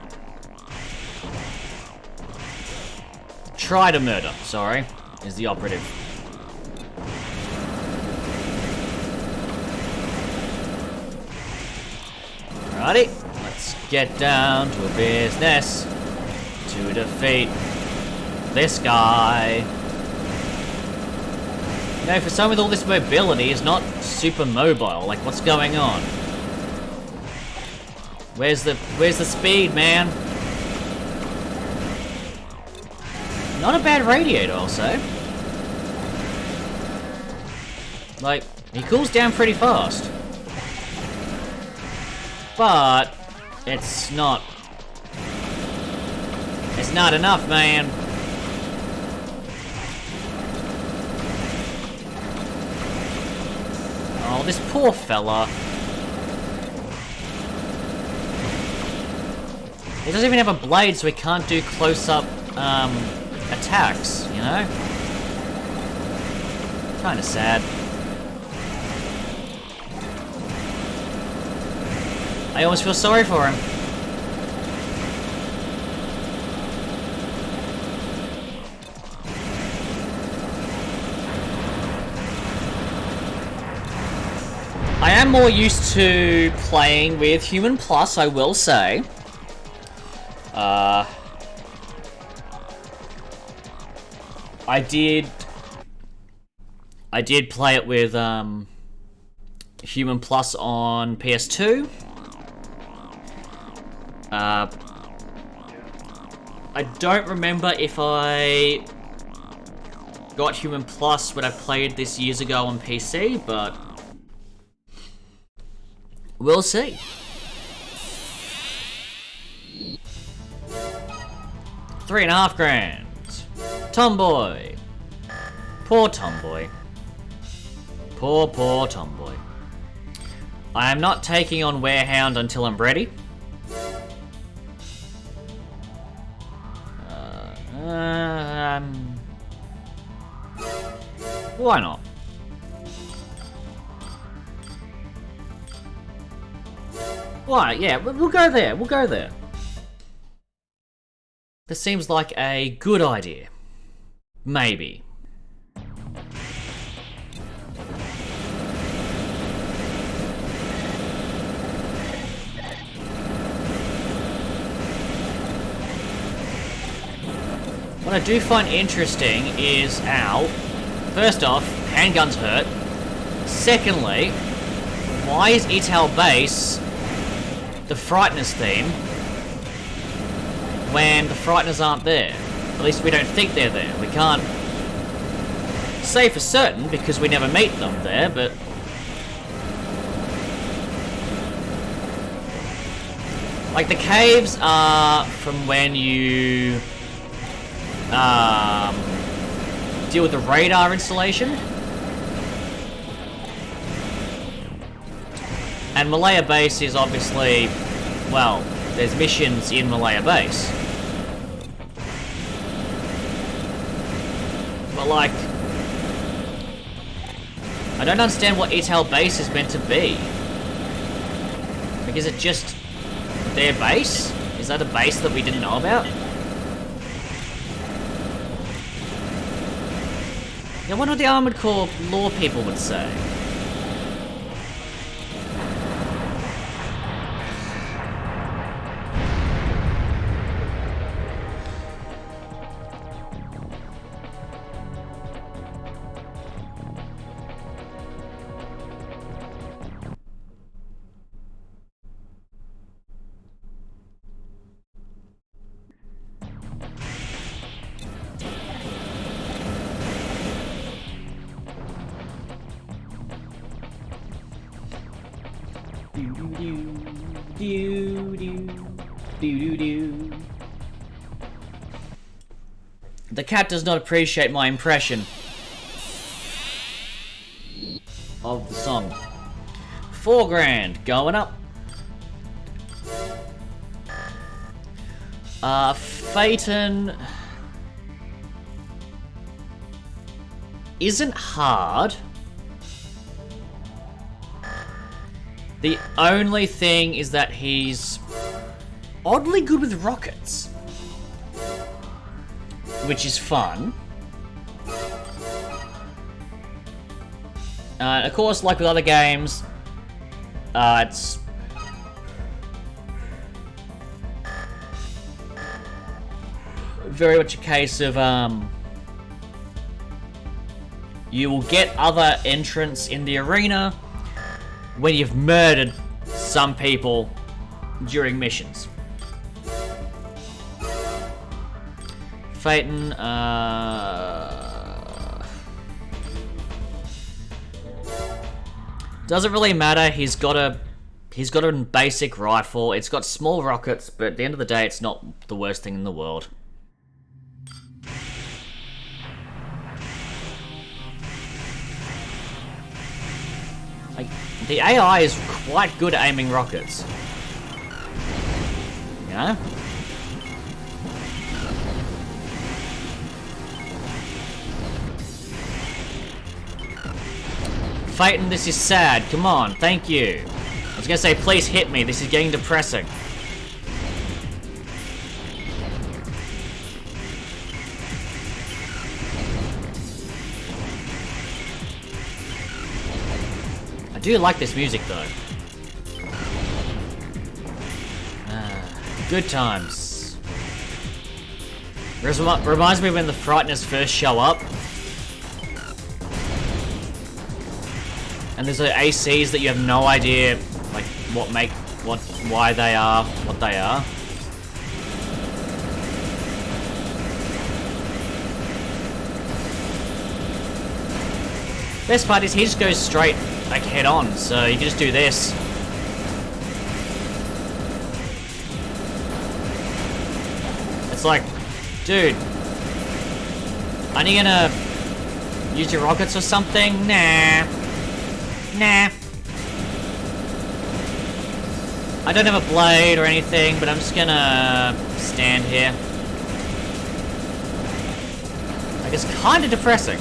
Try to murder, sorry, is the operative. Alrighty. Let's get down to business to defeat this guy. You know, for someone with all this mobility, is not super mobile. Like, what's going on? Where's the speed, man? Not a bad radiator, also. Like, he cools down pretty fast. But it's not enough, man. Oh, this poor fella. He doesn't even have a blade, so he can't do close-up attacks, you know? Kinda sad. I almost feel sorry for him. I am more used to playing with Human Plus, I will say. I did play it with Human Plus on PS2. I don't remember if I got Human Plus when I played this years ago on PC, but we'll see. $3.5 grand. Tomboy. Poor Tomboy. Poor Tomboy. I am not taking on Warehound until I'm ready. Why not? Why? Yeah, we'll go there. We'll go there. This seems like a good idea. Maybe. What I do find interesting is, ow, first off, handguns hurt. Secondly, why is Ital Base the Frighteners theme when the Frighteners aren't there? At least we don't think they're there. We can't say for certain because we never meet them there, but... Like, the caves are from when you deal with the radar installation. And Malaya Base is obviously, well, there's missions in Malaya Base. But like, I don't understand what Ital Base is meant to be. Like, is it just their base? Is that a base that we didn't know about? I wonder what the Armored Corps lore people would say. The cat does not appreciate my impression of the song. 4 grand going up. Phaeton isn't hard. The only thing is that he's oddly good with rockets, which is fun. Of course, like with other games, it's very much a case of you will get other entrants in the arena when you've murdered some people during missions. Phaeton, doesn't really matter. He's got a basic rifle. It's got small rockets, but at the end of the day, it's not the worst thing in the world. Like, the AI is quite good at aiming rockets. You know? Phaeton, this is sad. Come on, thank you. I was gonna say, please hit me. This is getting depressing. I do like this music, though. Good times. Reminds me when the Frighteners first show up. And there's like ACs that you have no idea, like, why they are, what they are. Best part is he just goes straight, like, head on, so you can just do this. It's like, dude, aren't you gonna use your rockets or something? Nah. Nah. I don't have a blade or anything, but I'm just gonna stand here. Like, it's kinda depressing.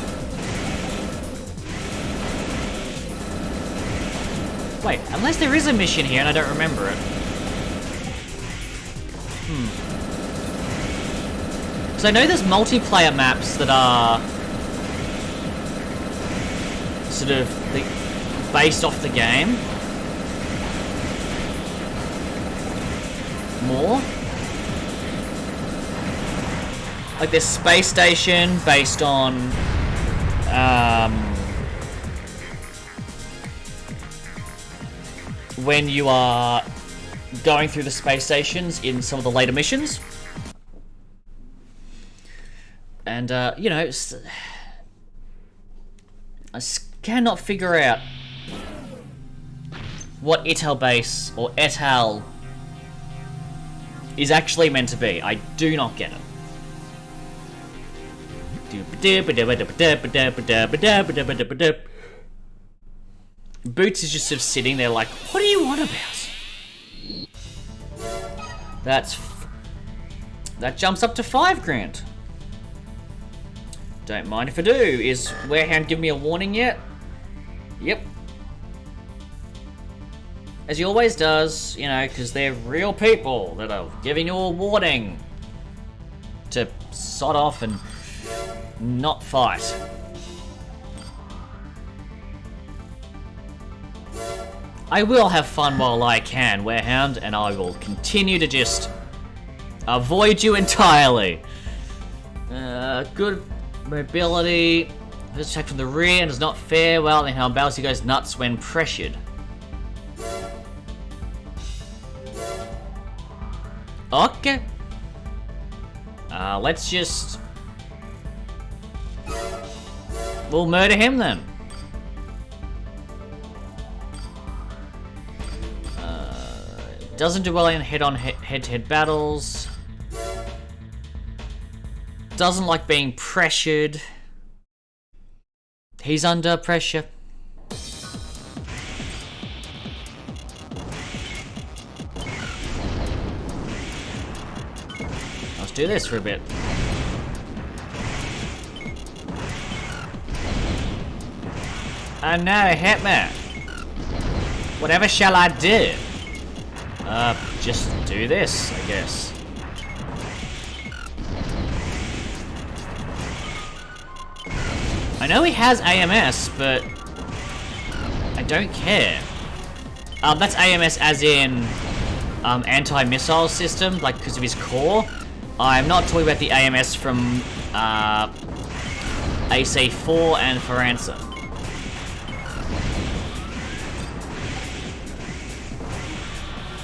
Wait, unless there is a mission here and I don't remember it. So I know there's multiplayer maps that are sort of based off the game more. Like there's Space Station based on when you are going through the space stations in some of the later missions. And you know, I cannot figure out what Ital Base or Etal is actually meant to be. I do not get it. Boots is just sort of sitting there like, what do you want about? That jumps up to 5 grand. Don't mind if I do. Is Warehound giving me a warning yet? Yep. As he always does, you know, because they're real people that are giving you a warning to sod off and not fight. I will have fun while I can, Warehound, and I will continue to just avoid you entirely. Good mobility. This attack from the rear and does not fare well, and how Bowsy goes nuts when pressured. Okay. Let's just... We'll murder him then. Doesn't do well in head-to-head battles. Doesn't like being pressured. He's under pressure. Let's do this for a bit. Oh no, hit me. Whatever shall I do? Just do this, I guess. I know he has AMS, but I don't care. That's AMS as in anti-missile system, like because of his core. I'm not talking about the AMS from AC4 and Faransa.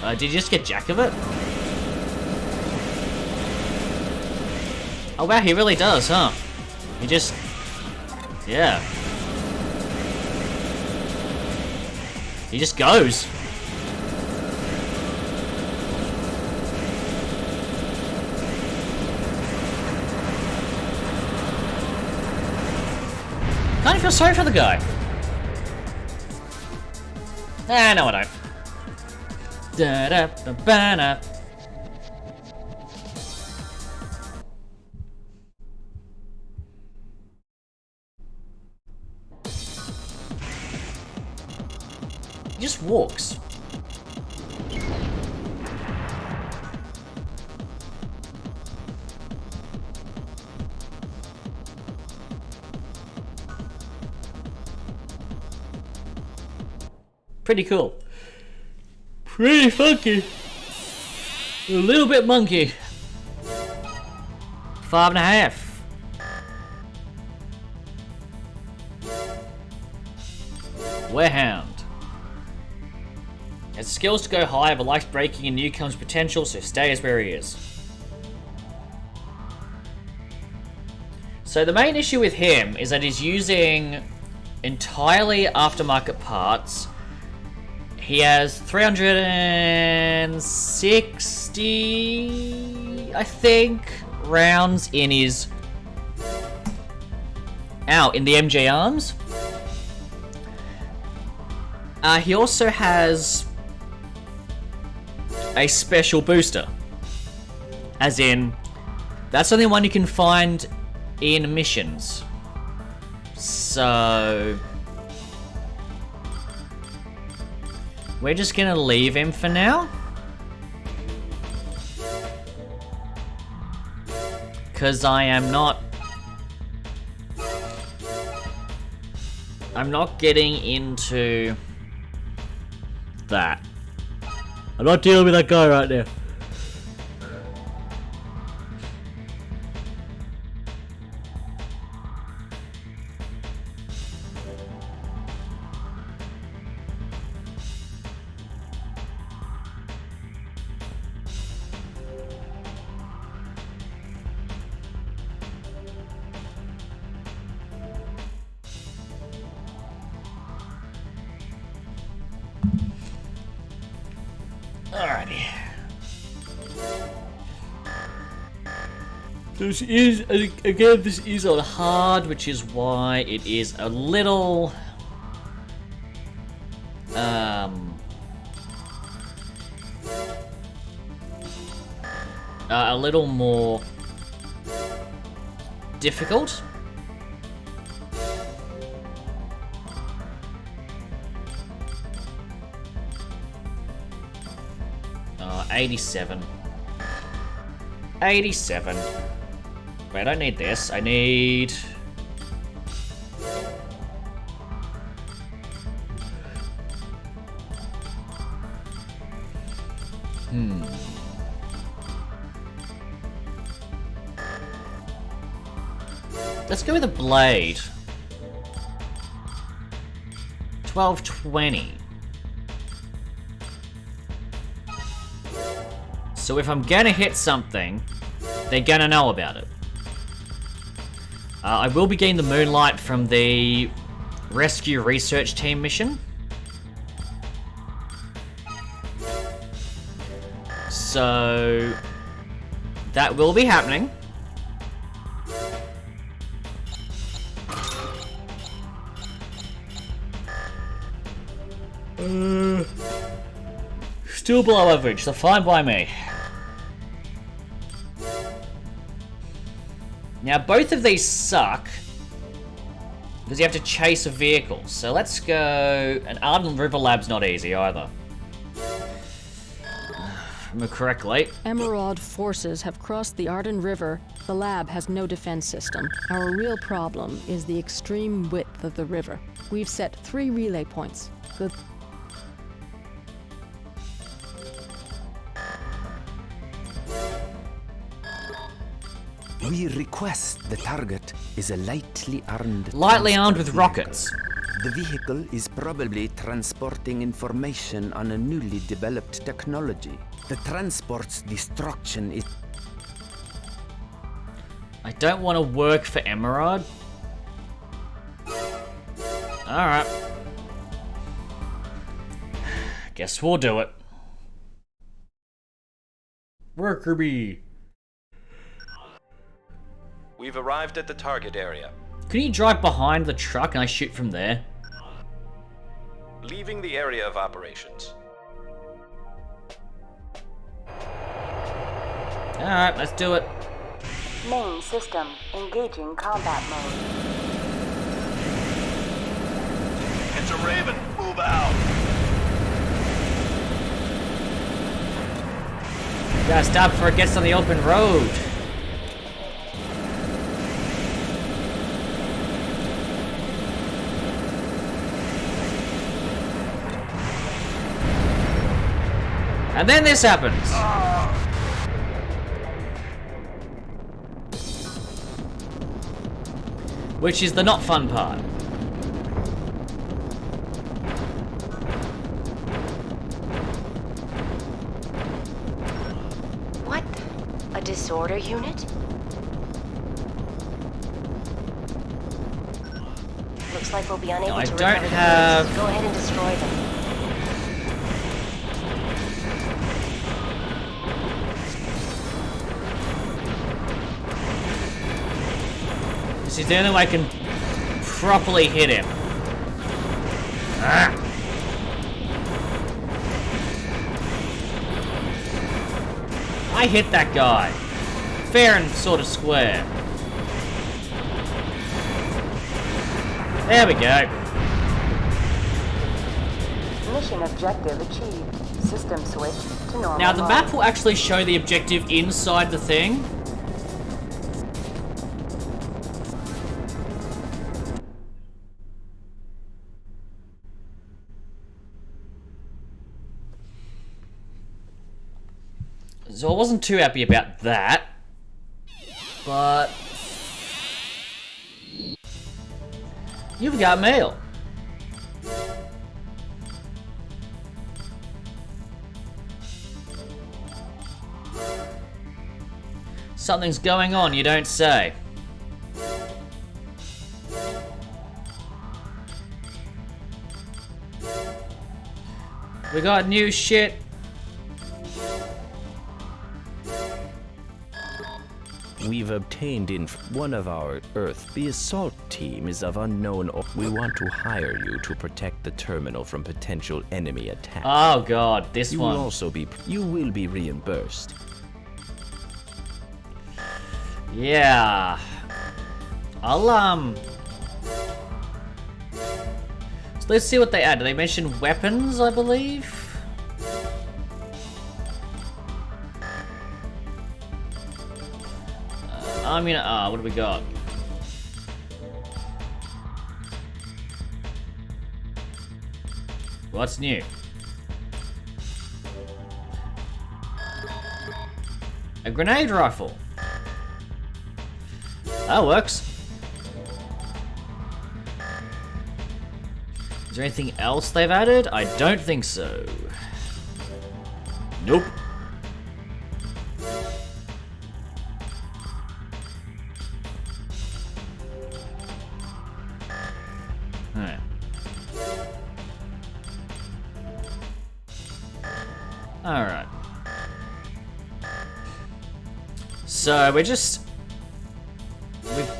Did you just get jack of it? Oh wow, he really does, huh? He just... yeah. He just goes. Kind of feel sorry for the guy. Ah, no I don't. Da da da ba da. He just walks. Pretty cool. Pretty funky. A little bit monkey. 5.5. Warehound. Has skills to go high, but likes breaking in newcomers' potential, so stays where he is. So the main issue with him is that he's using entirely aftermarket parts. He has 360, I think, rounds in his... ow, in the MJ arms. He also has a special booster. As in, that's the only one you can find in missions. So... we're just gonna leave him for now. Cause I'm not getting into that. I'm not dealing with that guy right now. Alrighty. This is, again, this is on hard, which is why it is a little... a little more difficult. 87. 87. Wait, I don't need this. I need... Let's go with a blade. 1220. So if I'm gonna hit something, they're gonna know about it. I will be getting the Moonlight from the Rescue Research Team mission. So that will be happening. Still below average, so fine by me. Now, both of these suck because you have to chase a vehicle. So let's go... And Arden River Lab's not easy either. Remember correctly. Emerald forces have crossed the Arden River. The lab has no defense system. Our real problem is the extreme width of the river. We've set 3 relay points. Good. We request the target is a lightly armed... Lightly armed with vehicle. rockets. The vehicle is probably transporting information on a newly developed technology. The transport's destruction is... I don't want to work for Emerald. Alright. Guess we'll do it. Worker bee. We've arrived at the target area. Can you drive behind the truck and I shoot from there? Leaving the area of operations. Alright, let's do it. Main system engaging combat mode. It's a Raven. Move out. Gotta stop before it gets on the open road. And then this happens. Which is the not fun part. What? A disorder unit? Looks like we'll be unable No, I to don't recover the have- goods. Go ahead and destroy them. This is the only way I can properly hit him. Ah. I hit that guy. Fair and sort of square. There we go. Mission objective achieved. System switch to normal Now the mode. map will actually show the objective inside the thing. So I wasn't too happy about that, but you've got mail. Something's going on, you don't say. We got new shit. We've obtained one of our Earth. The assault team is of unknown. We want to hire you to protect the terminal from potential enemy attack. Oh god, this You one. you will be reimbursed. Yeah. I'll So let's see what they add. They mentioned weapons, I believe. What do we got? What's new? A grenade rifle. That works. Is there anything else they've added? I don't think so. Nope. Alright. Alright. So we've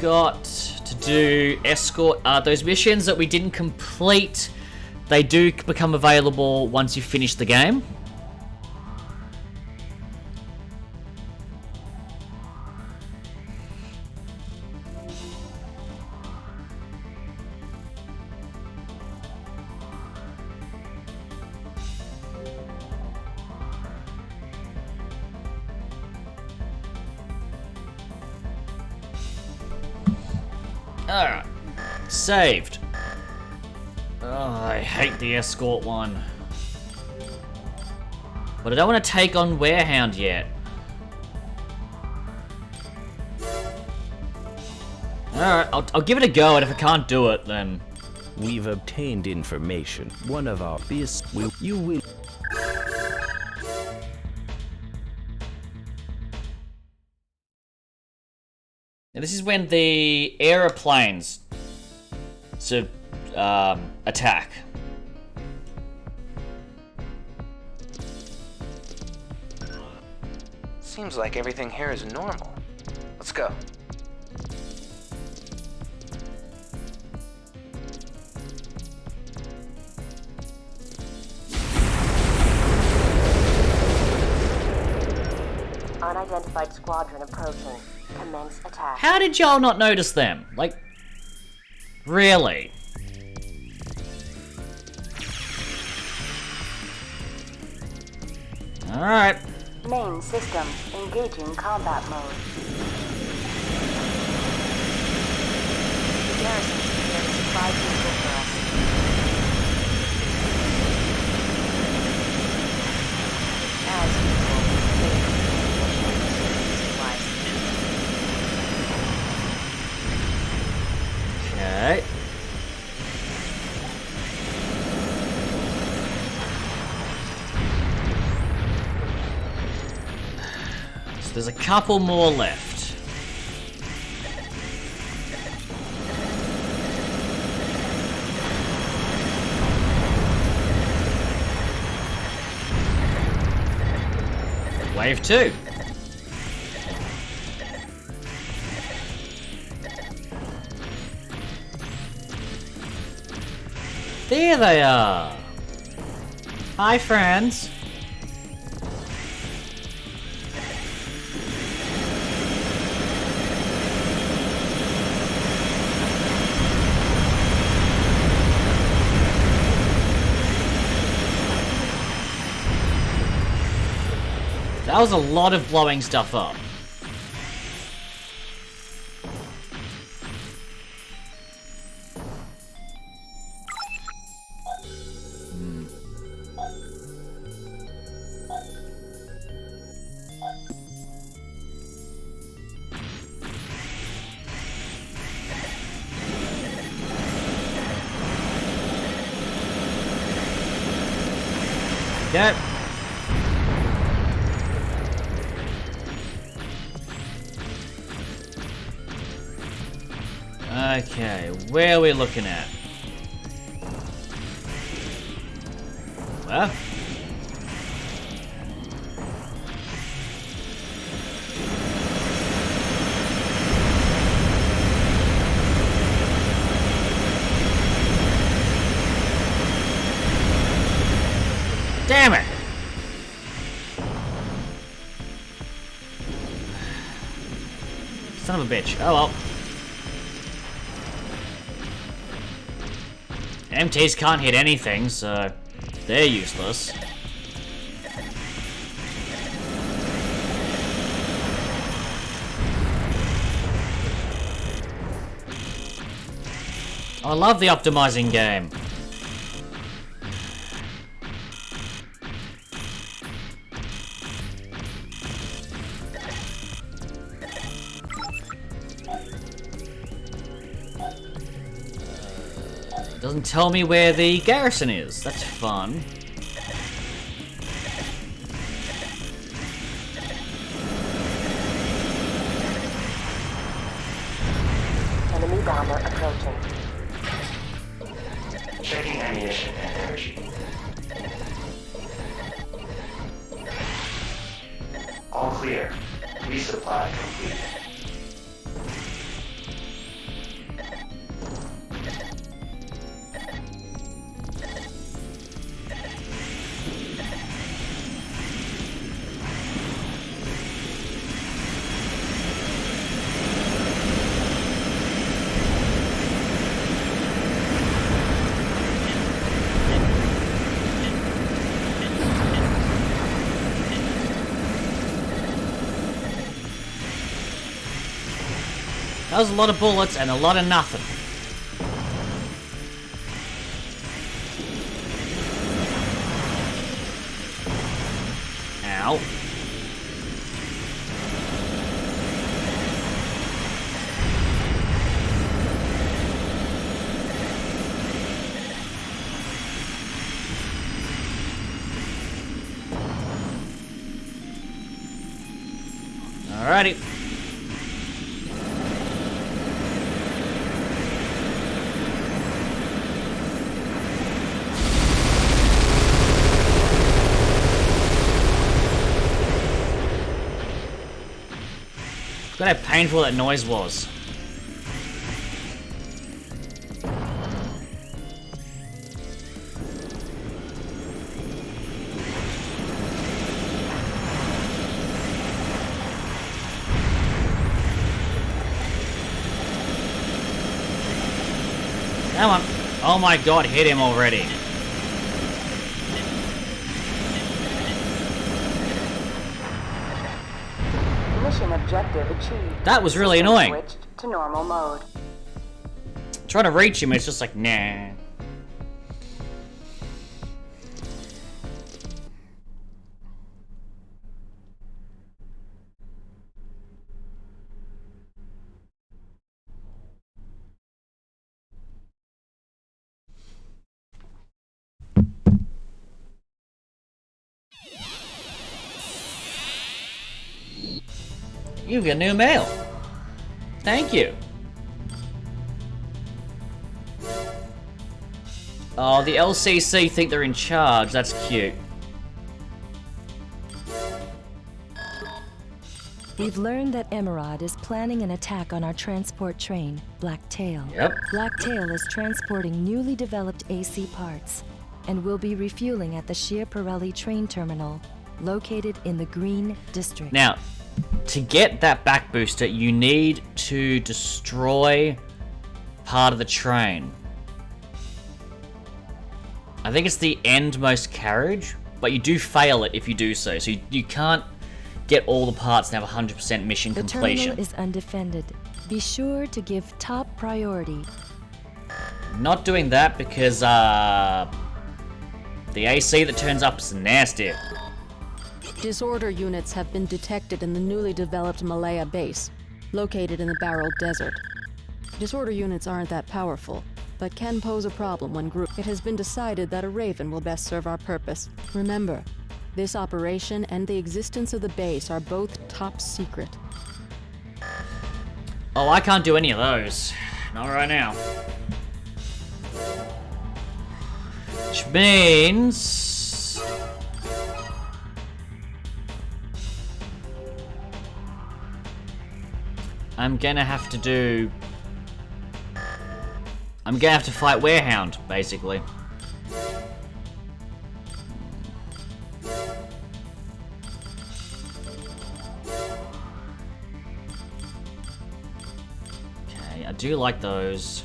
got to do escort, those missions that we didn't complete, they do become available once you finish the game. Alright. Saved. Oh, I hate the escort one. But I don't want to take on Warehound yet. Alright, I'll give it a go, and if I can't do it, then... We've obtained information. One of our... You will... Now, this is when the aeroplanes attack. Seems like everything here is normal. Let's go. Unidentified squadron approaching. Commence attack. How did y'all not notice them? Like, really? Alright. Main system engaging combat mode. The garrison security supply vehicle for us. As usual, Okay. So there's a couple more left. Wave 2. There they are! Hi, friends! That was a lot of blowing stuff up. Okay. Okay, where are we looking at? Well. Son of a bitch. Oh well. MTs can't hit anything, so they're useless. I love the optimizing game. Doesn't tell me where the garrison is. That's fun. Enemy bomber approaching. Checking ammunition and energy. All clear. Resupply complete. That was a lot of bullets and a lot of nothing. Ow. Alrighty. Look at how painful that noise was. Come on. Oh my god, hit him already. Mission objective achieved. That was really System annoying. Switched to normal mode. Trying to reach him, it's just like, nah. You get new mail. Thank you. Oh, the LCC think they're in charge. That's cute. We've learned that Emerald is planning an attack on our transport train, Blacktail. Yep. Blacktail is transporting newly developed AC parts and will be refueling at the Schiaparelli train terminal, located in the Green District. Now, to get that back booster, you need to destroy part of the train. I think it's the endmost carriage, but you do fail it if you do so. So you can't get all the parts and have 100% mission completion. The terminal is undefended. Be sure to give top priority. Not doing that because the AC that turns up is nasty. Disorder units have been detected in the newly developed Malaya base, located in the Barrel Desert. Disorder units aren't that powerful, but can pose a problem when grouped. It has been decided that a Raven will best serve our purpose. Remember, this operation and the existence of the base are both top secret. Oh, I can't do any of those. Not right now. Which means... I'm gonna have to fight Warehound, basically. do like those.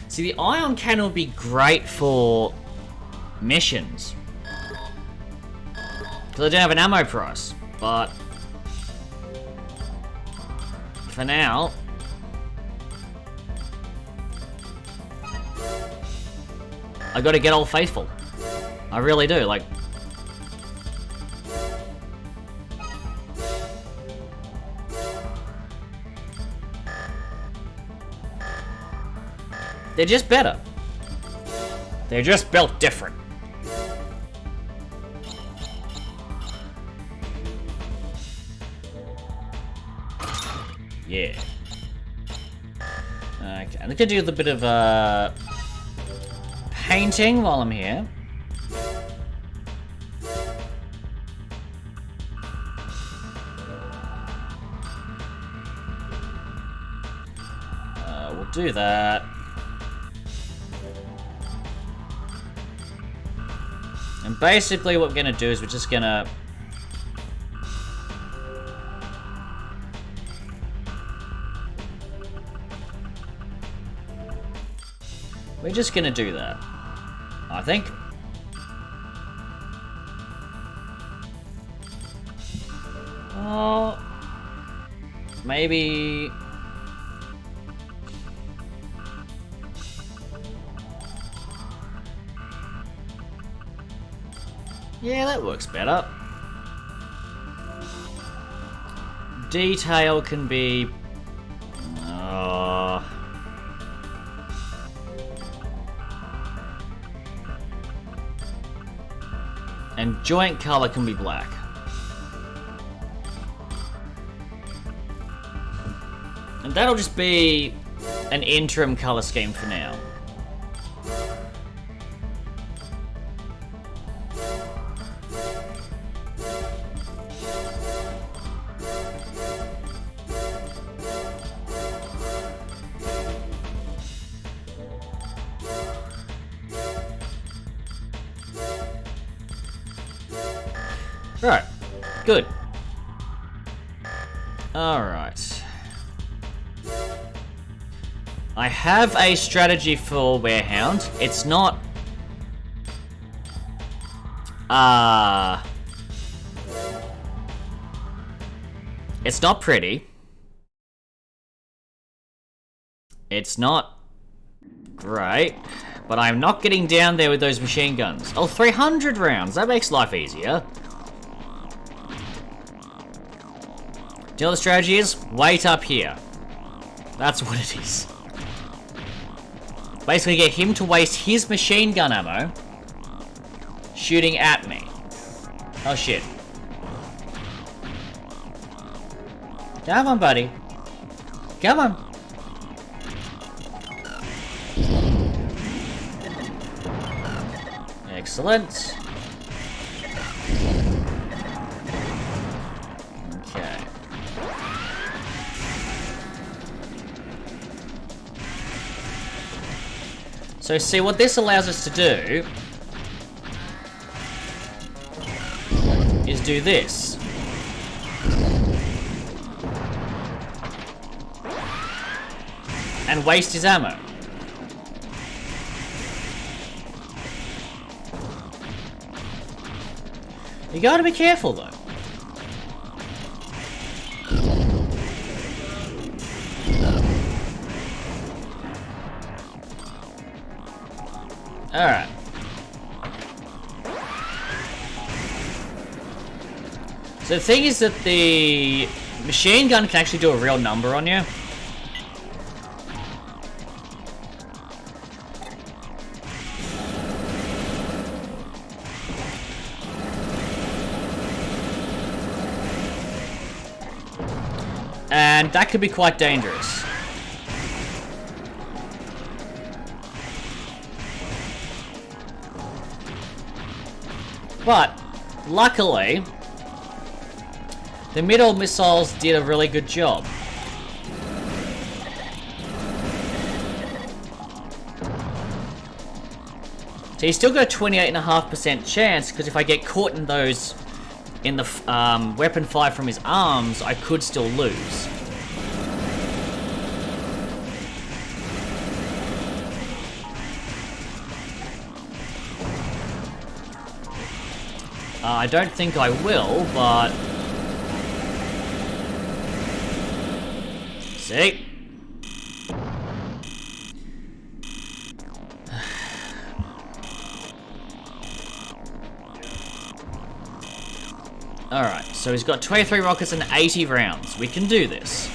See, the ion cannon would be great for missions. Because I don't have an ammo price, but for now, I gotta get Old Faithful. I really do, like... They're just better. They're just built different. Yeah. Okay, I'm gonna do a bit of painting while I'm here. We'll do that. And basically what we're gonna do is we're just gonna... We're just gonna do that, I think. Oh, maybe... Yeah, that works better. Detail can be... And joint color can be black. And that'll just be an interim color scheme for now. Right, good. Alright. I have a strategy for Werehound. It's not... It's not pretty. It's not great. But I'm not getting down there with those machine guns. Oh, 300 rounds. That makes life easier. Do you know what the strategy is? Wait up here. That's what it is. Basically get him to waste his machine gun ammo shooting at me. Oh shit. Come on, buddy. Come on. Excellent. Okay. So see, what this allows us to do is do this. And waste his ammo. You gotta be careful though. Alright. So the thing is that the machine gun can actually do a real number on you. And that could be quite dangerous. But, luckily, the middle missiles did a really good job. So you still got a 28.5% chance, because if I get caught in those in the weapon fire from his arms, I could still lose. I don't think I will, but... See? Alright, so he's got 23 rockets and 80 rounds. We can do this.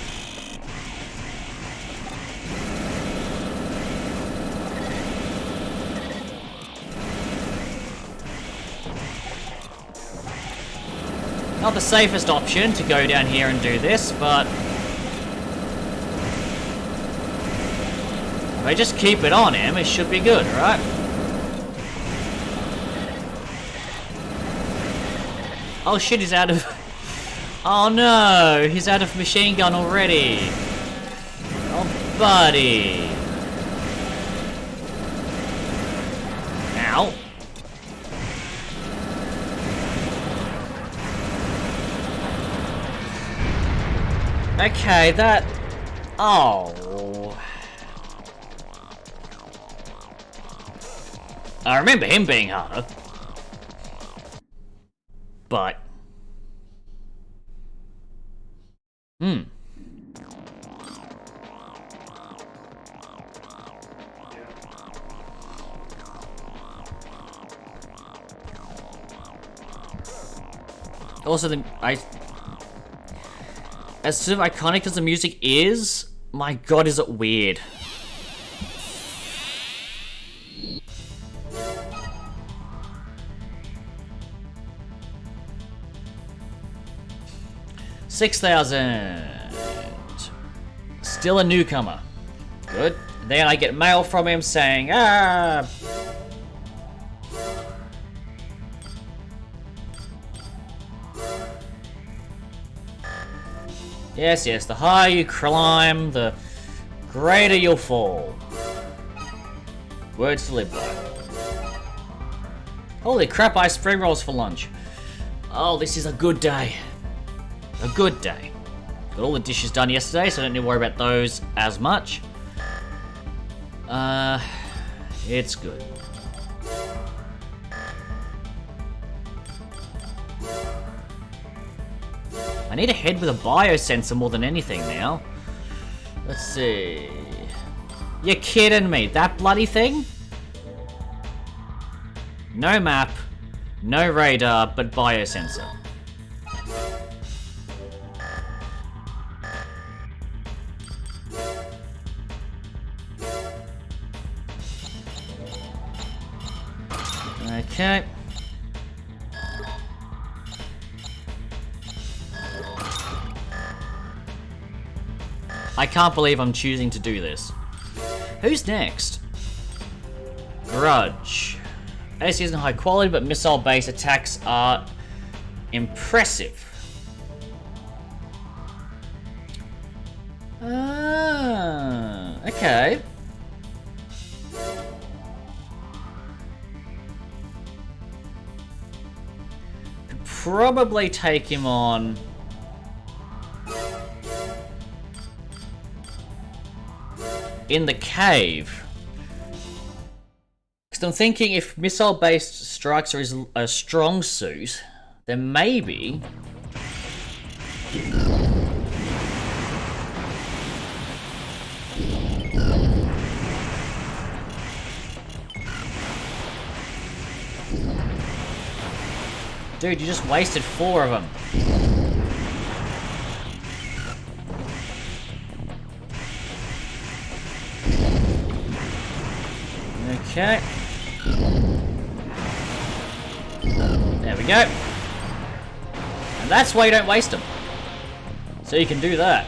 Not the safest option to go down here and do this, but... if I just keep it on him, it should be good, right? Oh shit, he's out of... oh no, he's out of machine gun already. Oh, buddy. Ow. Okay, that... oh. I remember him being harder. But... also, as sort of iconic as the music is, my god, is it weird. $6,000. Still a newcomer. Good. Then I get mail from him saying, ah. Yes, yes, the higher you climb, the greater you'll fall. Words to live by. Holy crap, I spring rolls for lunch. Oh, this is a good day. A good day. Got all the dishes done yesterday, so I don't need to worry about those as much. It's good. I need a head with a biosensor more than anything now. Let's see. You're kidding me, that bloody thing? No map, no radar, but biosensor. Okay. I can't believe I'm choosing to do this. Who's next? Grudge. AC isn't high quality, but missile-based attacks are impressive. Ah, okay. Could probably take him on. In the cave. Because I'm thinking if missile-based strikes are a strong suit, then maybe... Dude, you just wasted 4 of them. Okay. There we go. And that's why you don't waste them. So you can do that.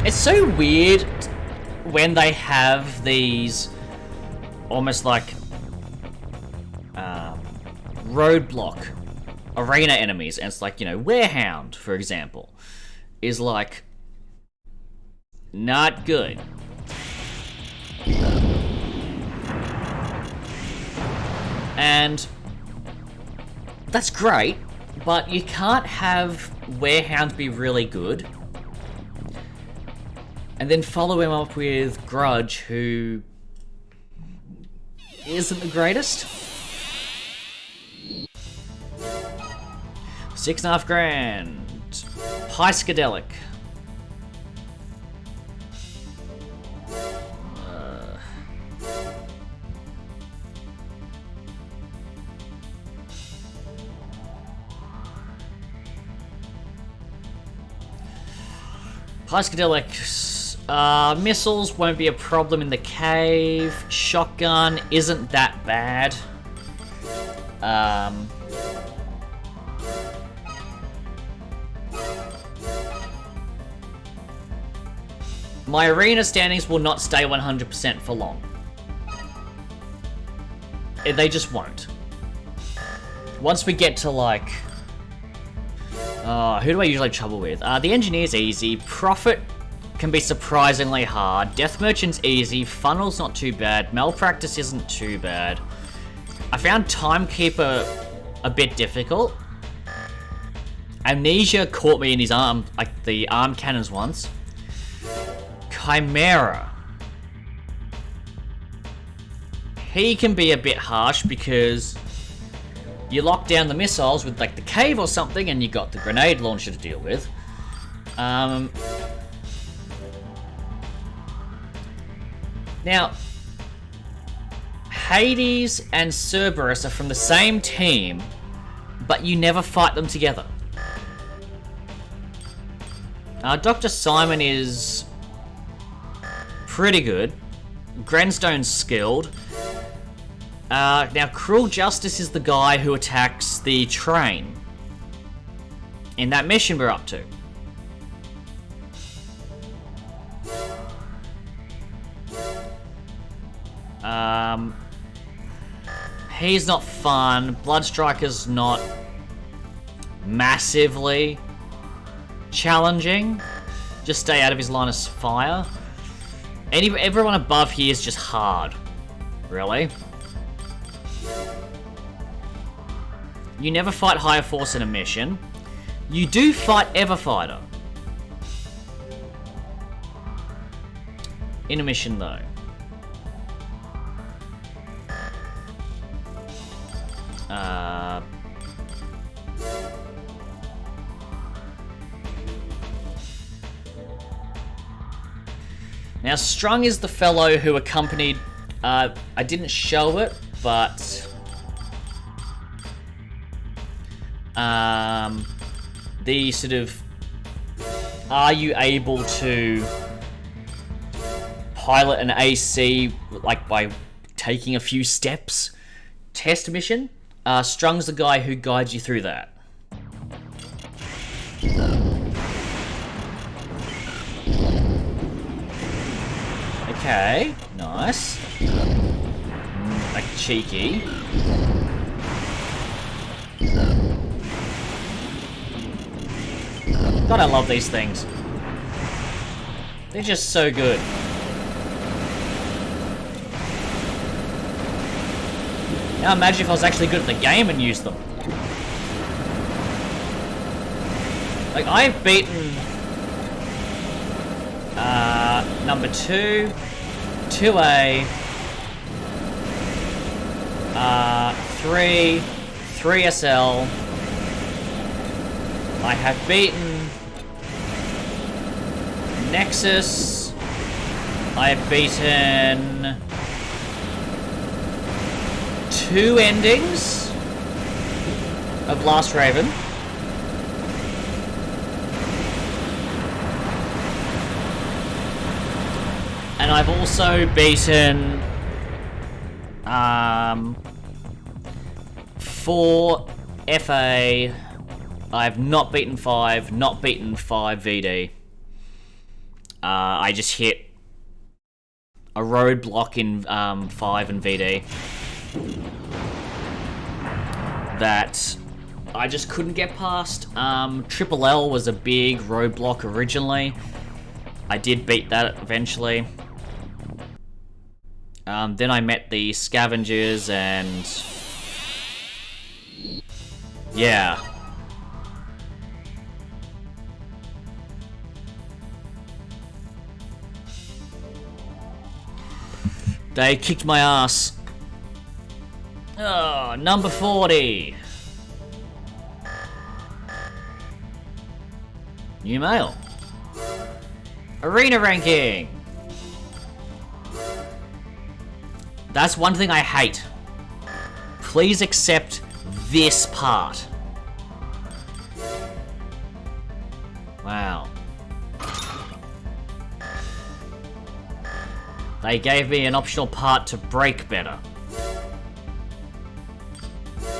It's so weird when they have these almost like roadblock arena enemies, and it's like, you know, Warehound, for example. is like not good. And that's great, but you can't have Warehound be really good and then follow him up with Grudge, who isn't the greatest. 6.5 grand. Psychedelic. Psychedelic. Missiles won't be a problem in the cave. Shotgun isn't that bad. My arena standings will not stay 100% for long. They just won't. Once we get to, like... who do I usually have trouble with? The Engineer's easy. Prophet can be surprisingly hard. Death Merchant's easy. Funnel's not too bad. Malpractice isn't too bad. I found Timekeeper a bit difficult. Amnesia caught me in his arm, like the arm cannons once. Chimera. He can be a bit harsh because you lock down the missiles with like the cave or something and you got the grenade launcher to deal with. Now, Hades and Cerberus are from the same team, but you never fight them together. Dr. Simon is pretty good. Grenstone's skilled. Now, Cruel Justice is the guy who attacks the train in that mission we're up to. He's not fun. Bloodstriker's not massively challenging. Just stay out of his line of fire. Everyone above here is just hard. Really? You never fight Higher Force in a mission. You do fight Everfighter. In a mission, though. Now, Strung is the fellow who accompanied... I didn't show it, but... the sort of... Are you able to pilot an AC, like, by taking a few steps test mission? Strung's the guy who guides you through that. Okay, nice. Like cheeky. God, I love these things. They're just so good. Now imagine if I was actually good at the game and used them. Like, I've beaten number 2, 2A, 3SL. I have beaten Nexus. I have beaten 2 endings of Last Raven. And I've also beaten 4 FA. I've not beaten 5, not beaten 5 VD. I just hit a roadblock in 5 and VD that I just couldn't get past. Triple L was a big roadblock originally. I did beat that eventually. Then I met the scavengers and... yeah. They kicked my ass. Oh, number 40. New mail. Arena ranking. That's one thing I hate. Please accept this part. Wow. They gave me an optional part to break better.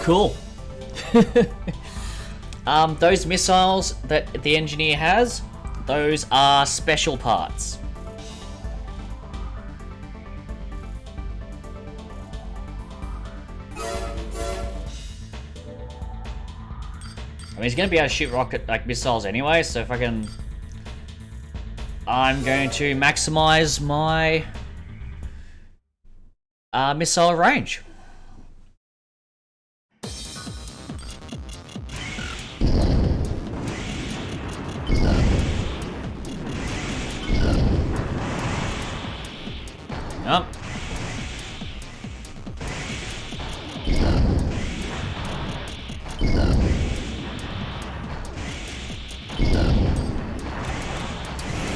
Cool. Those missiles that the engineer has, those are special parts. I mean, he's going to be able to shoot missiles anyway, so if I can... I'm going to maximize my missile range. Yep.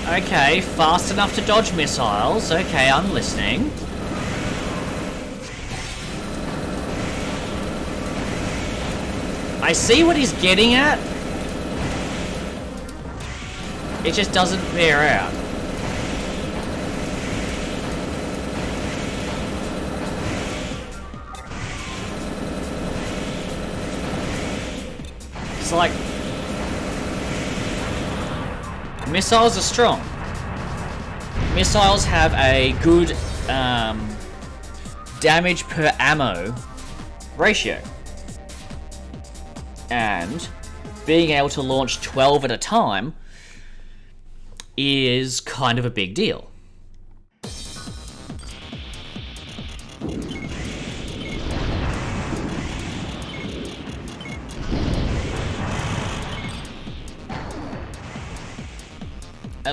Okay, fast enough to dodge missiles. Okay, I'm listening. I see what he's getting at. It just doesn't bear out. It's like... missiles are strong. Missiles have a good damage per ammo ratio. And being able to launch 12 at a time is kind of a big deal.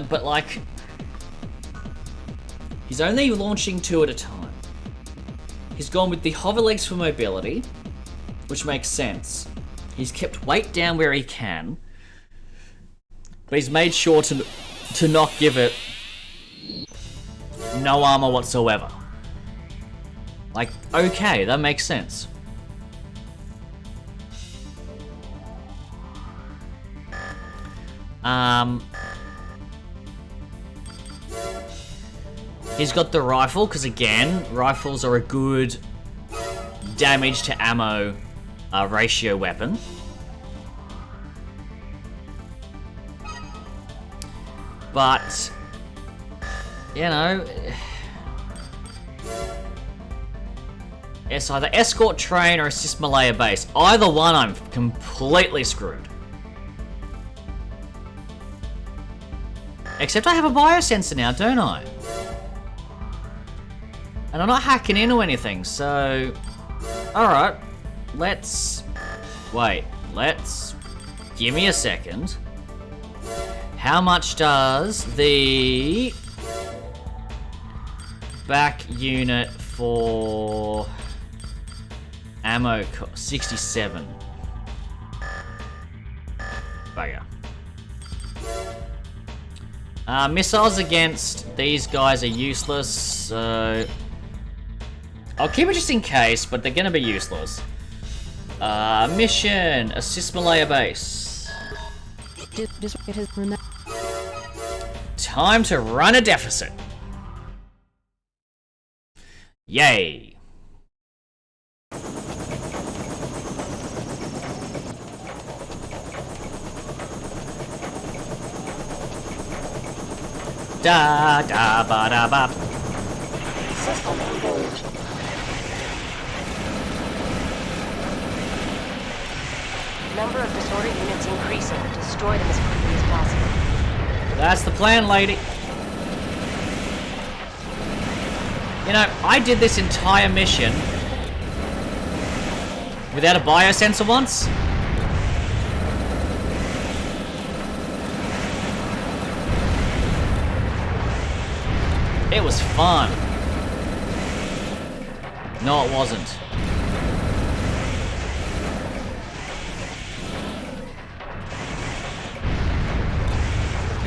But like, he's only launching 2 at a time. He's gone with the hover legs for mobility, which makes sense. He's kept weight down where he can, but he's made sure to not give it no armor whatsoever. Like, okay, that makes sense. He's got the rifle, because again, rifles are a good damage to ammo ratio weapon. But, you know, it's either escort train or assist Malaya base. Either one, I'm completely screwed. Except I have a biosensor now, don't I? And I'm not hacking into anything, so... Alright, let's... Wait, let's... Give me a second. How much does the... back unit for... ammo cost? 67. Bugger. Missiles against these guys are useless, so... I'll keep it just in case, but they're gonna be useless. Mission, assist Malaya base. Time to run a deficit. Yay. Da da ba da ba. System engaged. Number of disorder units increasing. Destroy them as quickly as possible. That's the plan, lady. You know, I did this entire mission without a biosensor once. It was fun. No, it wasn't.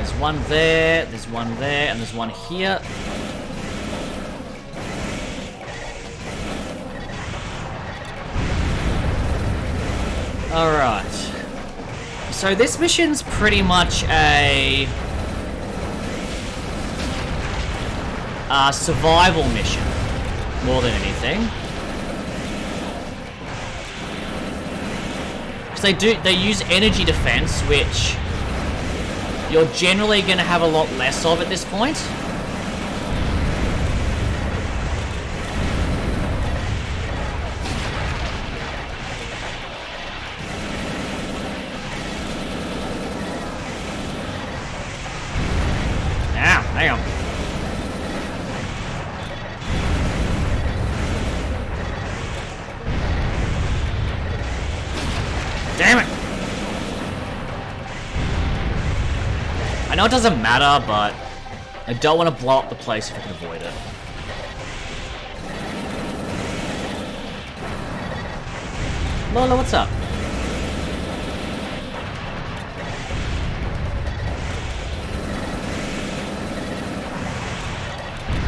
There's one there, and there's one here. Alright. So this mission's pretty much a survival mission, more than anything. Because they use energy defense, which you're generally going to have a lot less of at this point. Ah, hang on. Damn it! I know it doesn't matter, but I don't want to blow up the place if I can avoid it. Lola, what's up?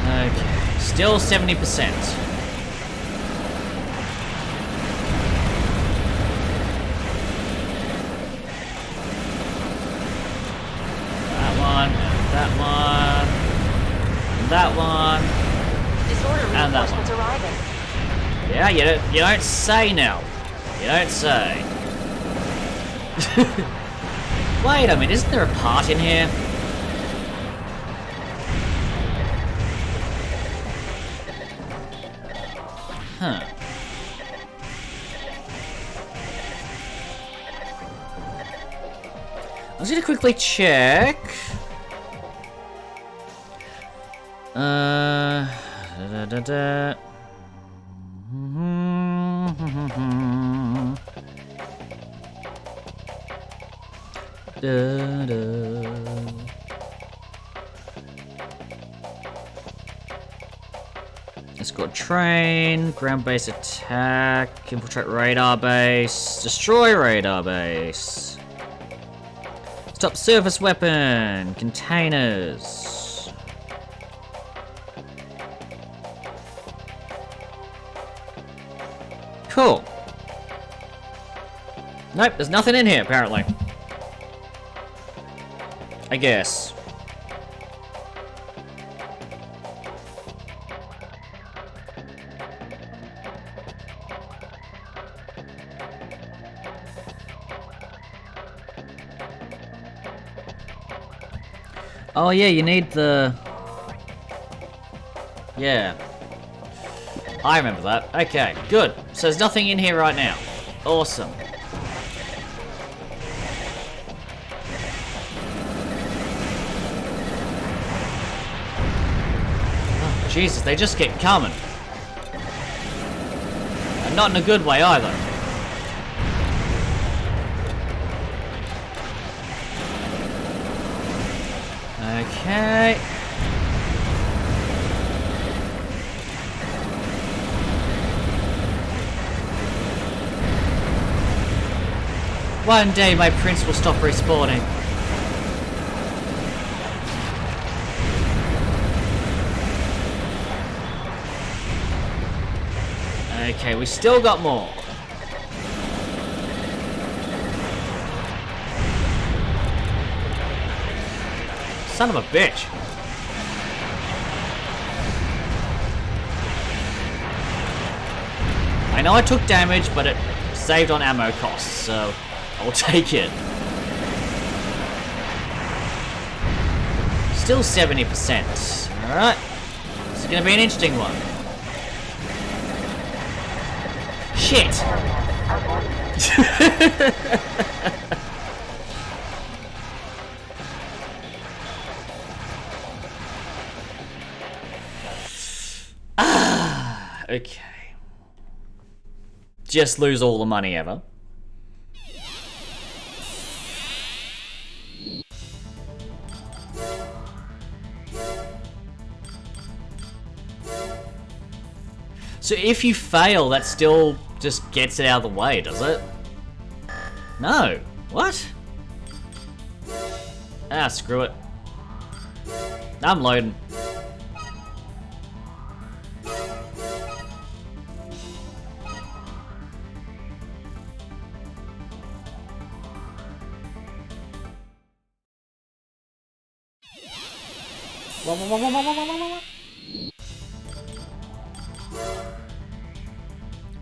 Okay, still 70%. That one, Disorder and that reinforcements one. arriving. Yeah, you don't say now. You don't say. Wait a minute, isn't there a part in here? Huh. I was gonna quickly check. Escort train, ground base attack, infiltrate radar base, destroy radar base. Stop surface weapon, containers. Cool. Nope, there's nothing in here, apparently. I guess. Oh yeah, you need the... Yeah. I remember that. Okay, good. So there's nothing in here right now. Awesome. Oh, Jesus, they just keep coming. And not in a good way either. Okay. One day my prince will stop respawning. Okay, we still got more. Son of a bitch. I know I took damage, but it saved on ammo costs, so I'll take it. Still 70%. Alright. This is gonna be an interesting one. Shit! Okay. Just lose all the money ever. So if you fail, that still just gets it out of the way, does it? No. What? Ah, screw it. I'm loading.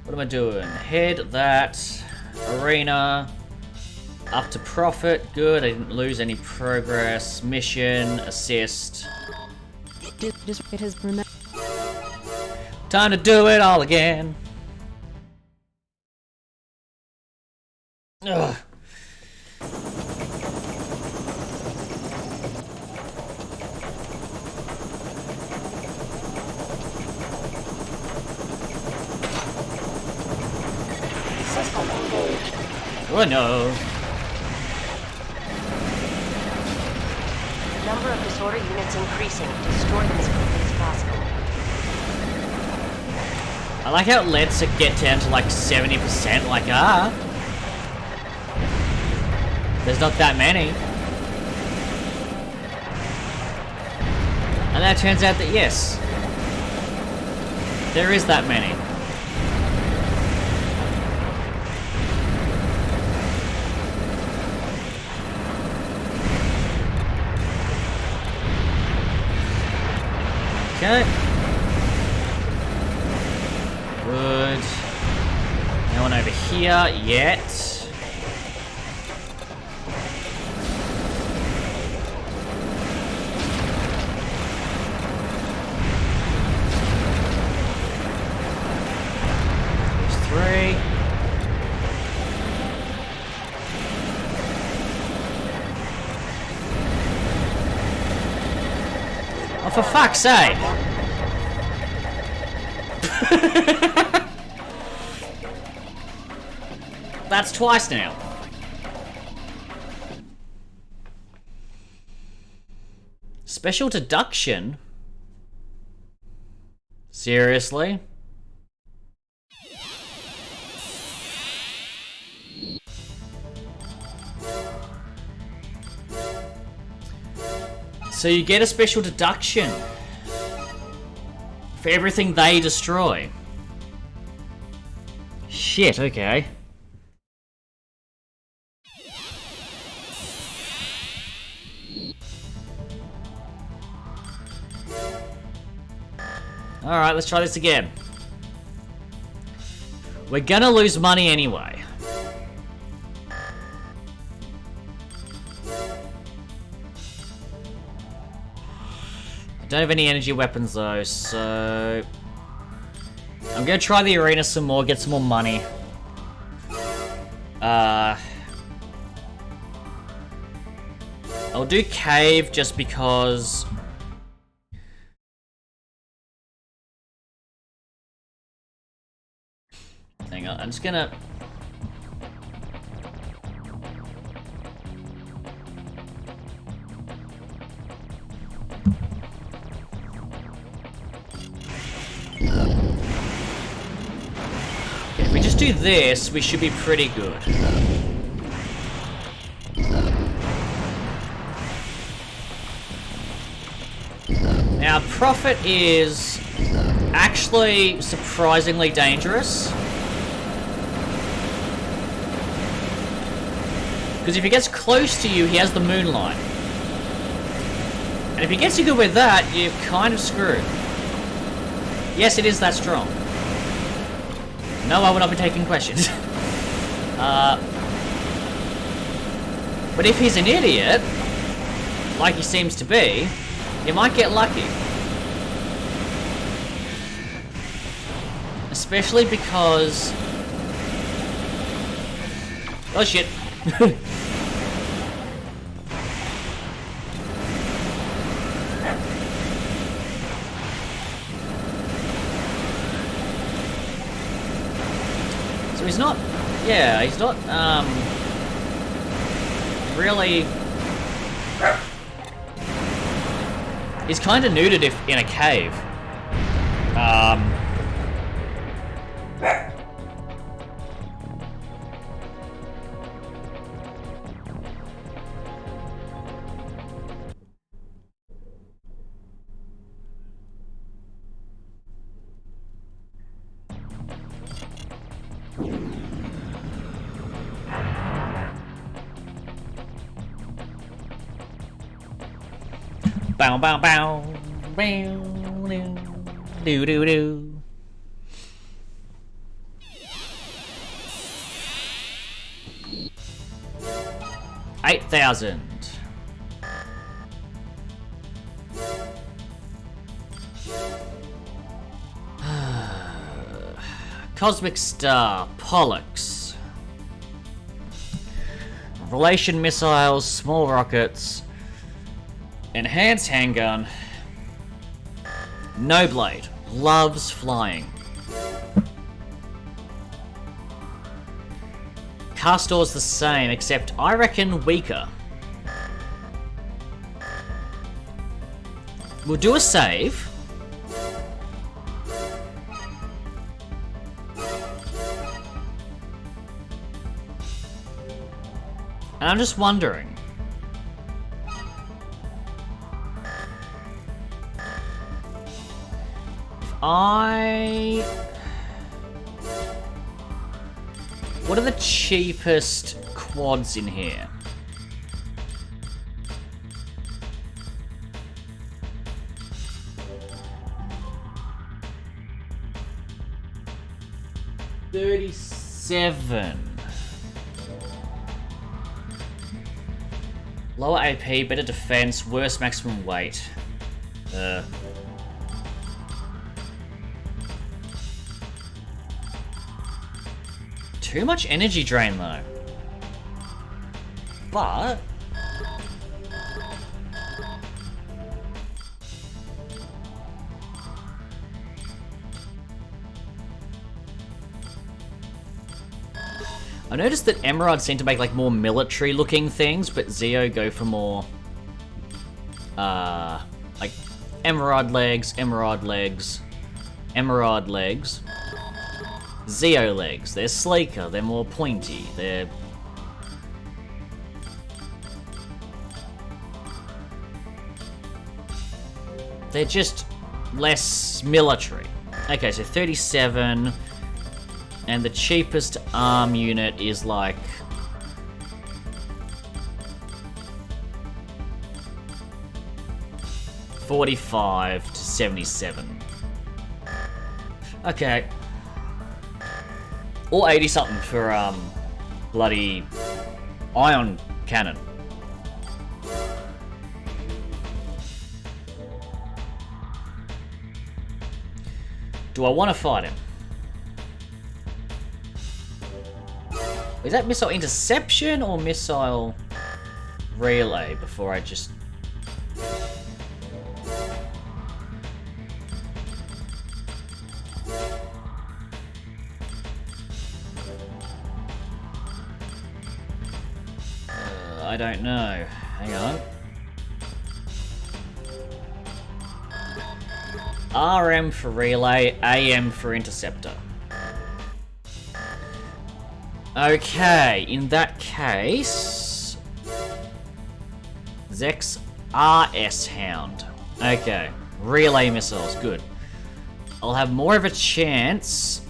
What am I doing? Head that arena up to profit. Good. I didn't lose any progress. Mission assist. It has Time to do it all again. Ugh. Oh no. Number of disorder units increasing. Destroy them as quickly as possible. I like how it lets it get down to like 70%, like, there's not that many. And then it turns out that yes, there is that many. Okay. Good. No one over here yet. There's 3. Oh, for fuck's sake! That's twice now. Special deduction? Seriously? So you get a special deduction for everything they destroy. Shit, okay. Alright, let's try this again. We're gonna lose money anyway. I don't have any energy weapons though, so... I'm gonna try the arena some more, get some more money. I'll do cave just because... Hang on, I'm just gonna... If we just do this, we should be pretty good. Now, profit is actually surprisingly dangerous. Because if he gets close to you, he has the moonlight. And if he gets you good with that, you're kind of screwed. Yes, it is that strong. No, I will not be taking questions. But if he's an idiot, like he seems to be, you might get lucky. Especially because Oh shit. So he's not, yeah, he's not, really, he's kind of neutered if in a cave. Bow bow bow, bow, do do do. $8,000. Cosmic Star, Pollux. Relation missiles, small rockets. Enhanced handgun. No blade. Loves flying. Castor's the same, except I reckon weaker. We'll do a save. And I'm just wondering. What are the cheapest quads in here? $37. Lower AP, better defense, worse maximum weight. Too much energy drain though. But I noticed that Emerald seem to make like more military looking things, but Zeo go for more like Emerald legs, Emerald legs, Emerald legs. Zeo legs. They're sleeker, they're more pointy, they're just less military. Okay, so 37, and the cheapest arm unit is like $45 to $77. Okay. Or 80 something for bloody ion cannon. Do I want to fight him? Is that missile interception or missile relay before I just... I don't know. Hang on. RM for relay, AM for interceptor. Okay, in that case... Zex RS Hound. Okay, relay missiles, good. I'll have more of a chance...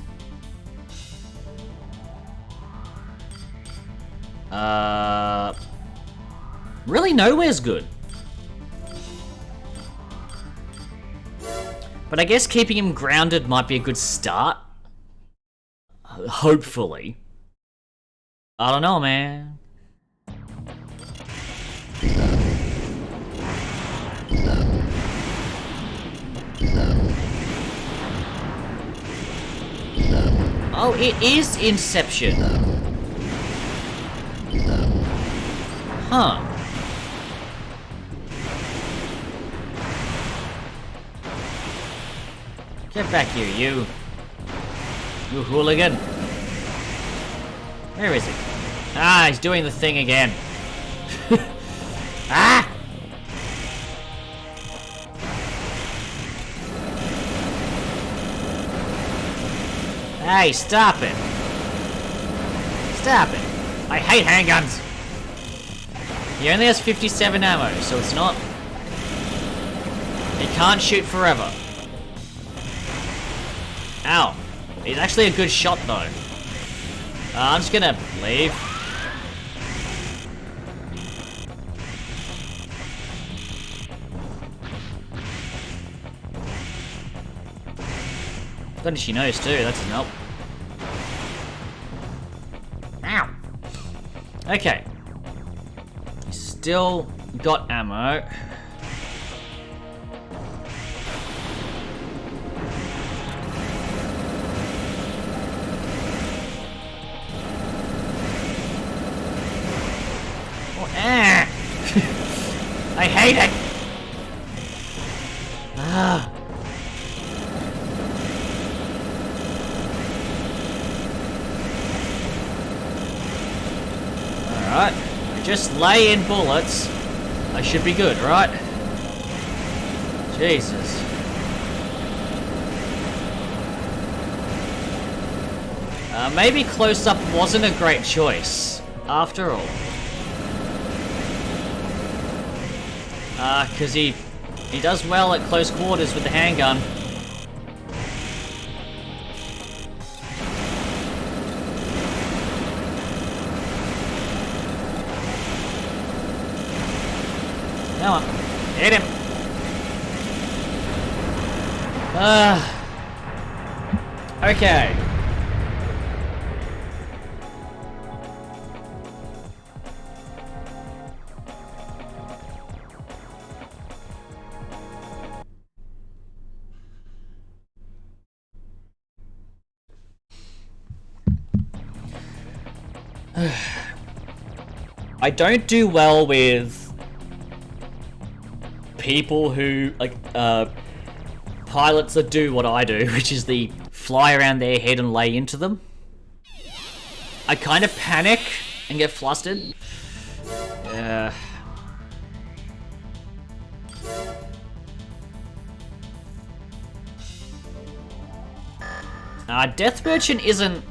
Really nowhere's good. But I guess keeping him grounded might be a good start. Hopefully. I don't know, man. Oh, it is Inception. Huh. Get back here, you. You hooligan. Where is he? Ah, he's doing the thing again. Ah! Hey, stop it. Stop it. I hate handguns. He only has 57 ammo, so it's not... He can't shoot forever. Ow. He's actually a good shot, though. I'm just gonna leave. Glad she knows, too. That's an help. Ow. Okay. Still got ammo. I hate it! Ah. Alright. Just lay in bullets. I should be good, right? Jesus. Maybe close up wasn't a great choice, after all. Cause he does well at close quarters with the handgun. Come on, hit him. Okay. I don't do well with people who, like, pilots that do what I do, which is the fly around their head and lay into them. I kind of panic and get flustered. Death Merchant isn't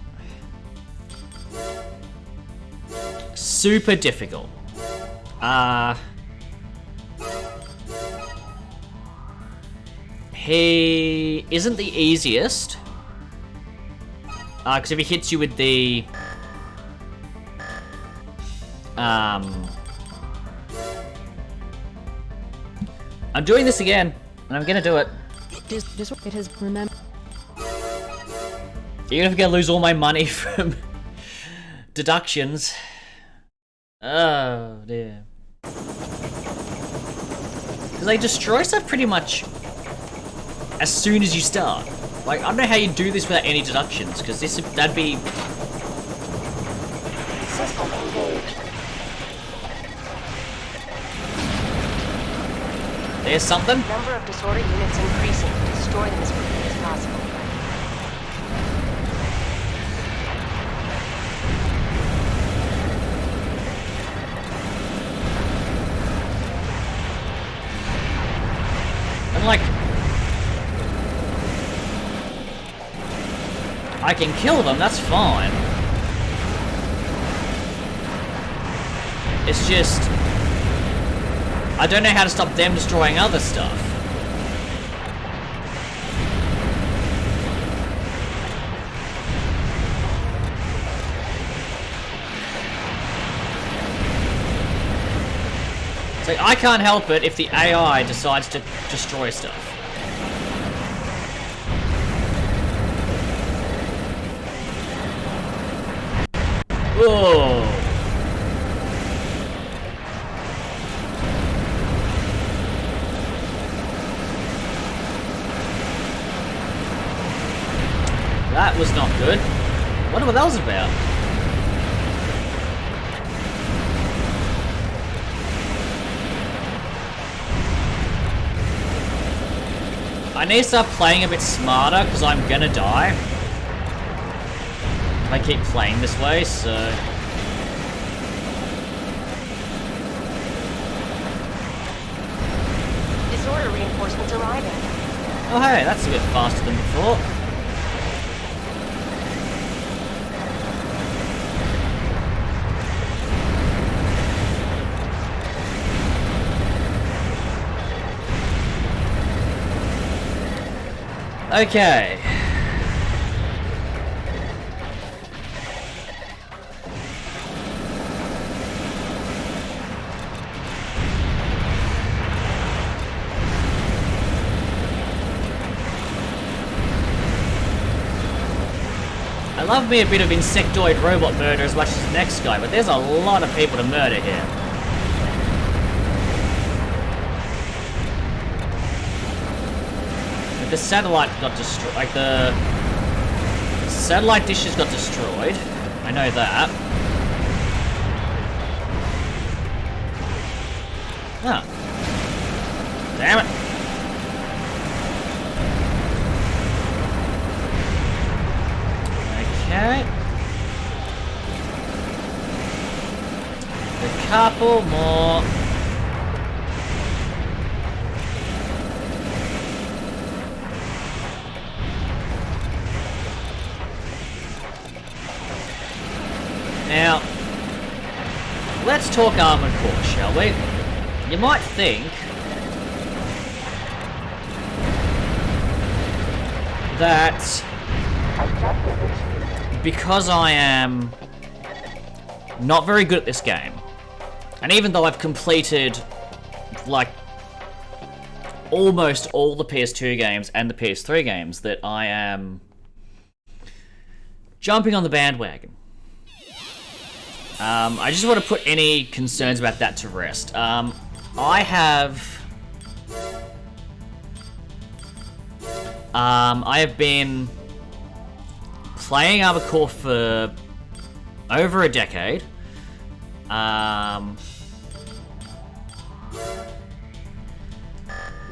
super difficult. He isn't the easiest. Because if he hits you with the... I'm doing this again, and I'm gonna do it. It has remembered. Even if I'm gonna lose all my money from deductions. Oh dear. Because they destroy stuff pretty much as soon as you start. Like, I don't know how you do this without any deductions, because that'd be... System engaged. There's something? Number of disorder units increasing. Destroy them as quickly as possible. I'm like... I can kill them, that's fine. It's just... I don't know how to stop them destroying other stuff. So I can't help it if the AI decides to destroy stuff. Whoa. That was not good. I wonder what that was about. I need to start playing a bit smarter because I'm gonna die if I keep playing this way, so... Disorder reinforcements arriving. Oh hey, that's a bit faster than before. Okay. I love me a bit of insectoid robot murder as much as the next guy, but there's a lot of people to murder here. The satellite got destroyed, like the satellite dishes got destroyed. I know that. Ah. Damn it. Okay. A couple more. Now, let's talk Armored Core, shall we? You might think that because I am not very good at this game, and even though I've completed like almost all the PS2 games and the PS3 games, that I am jumping on the bandwagon. I just want to put any concerns about that to rest. I have been playing Armored Core for over a decade.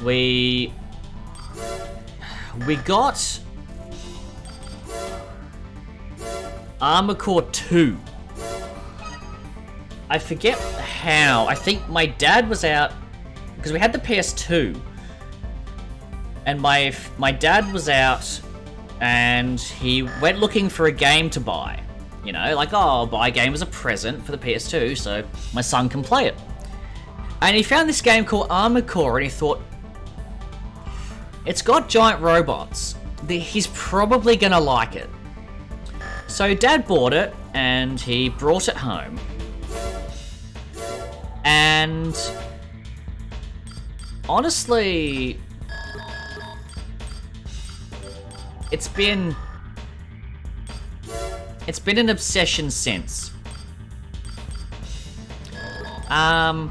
We got Armored Core 2. I forget how. I think my dad was out because we had the PS2, and my dad was out, and he went looking for a game to buy. You know, like, oh, I'll buy a game as a present for the PS2 so my son can play it. And he found this game called Armored Core, and he thought, it's got giant robots. He's probably gonna like it. So Dad bought it, and he brought it home. And honestly, it's been an obsession since. My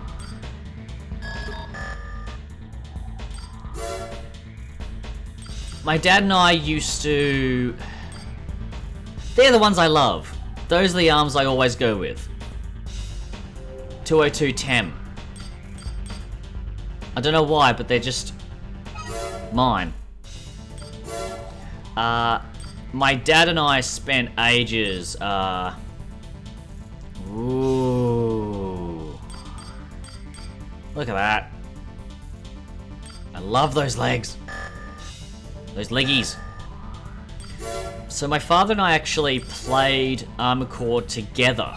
dad and I used to... They're the ones I love. Those are the arms I always go with. 202 TEM. I don't know why, but they're just mine. My dad and I spent ages, ooh. Look at that. I love those legs. Those leggies. So my father and I actually played Armored Core together.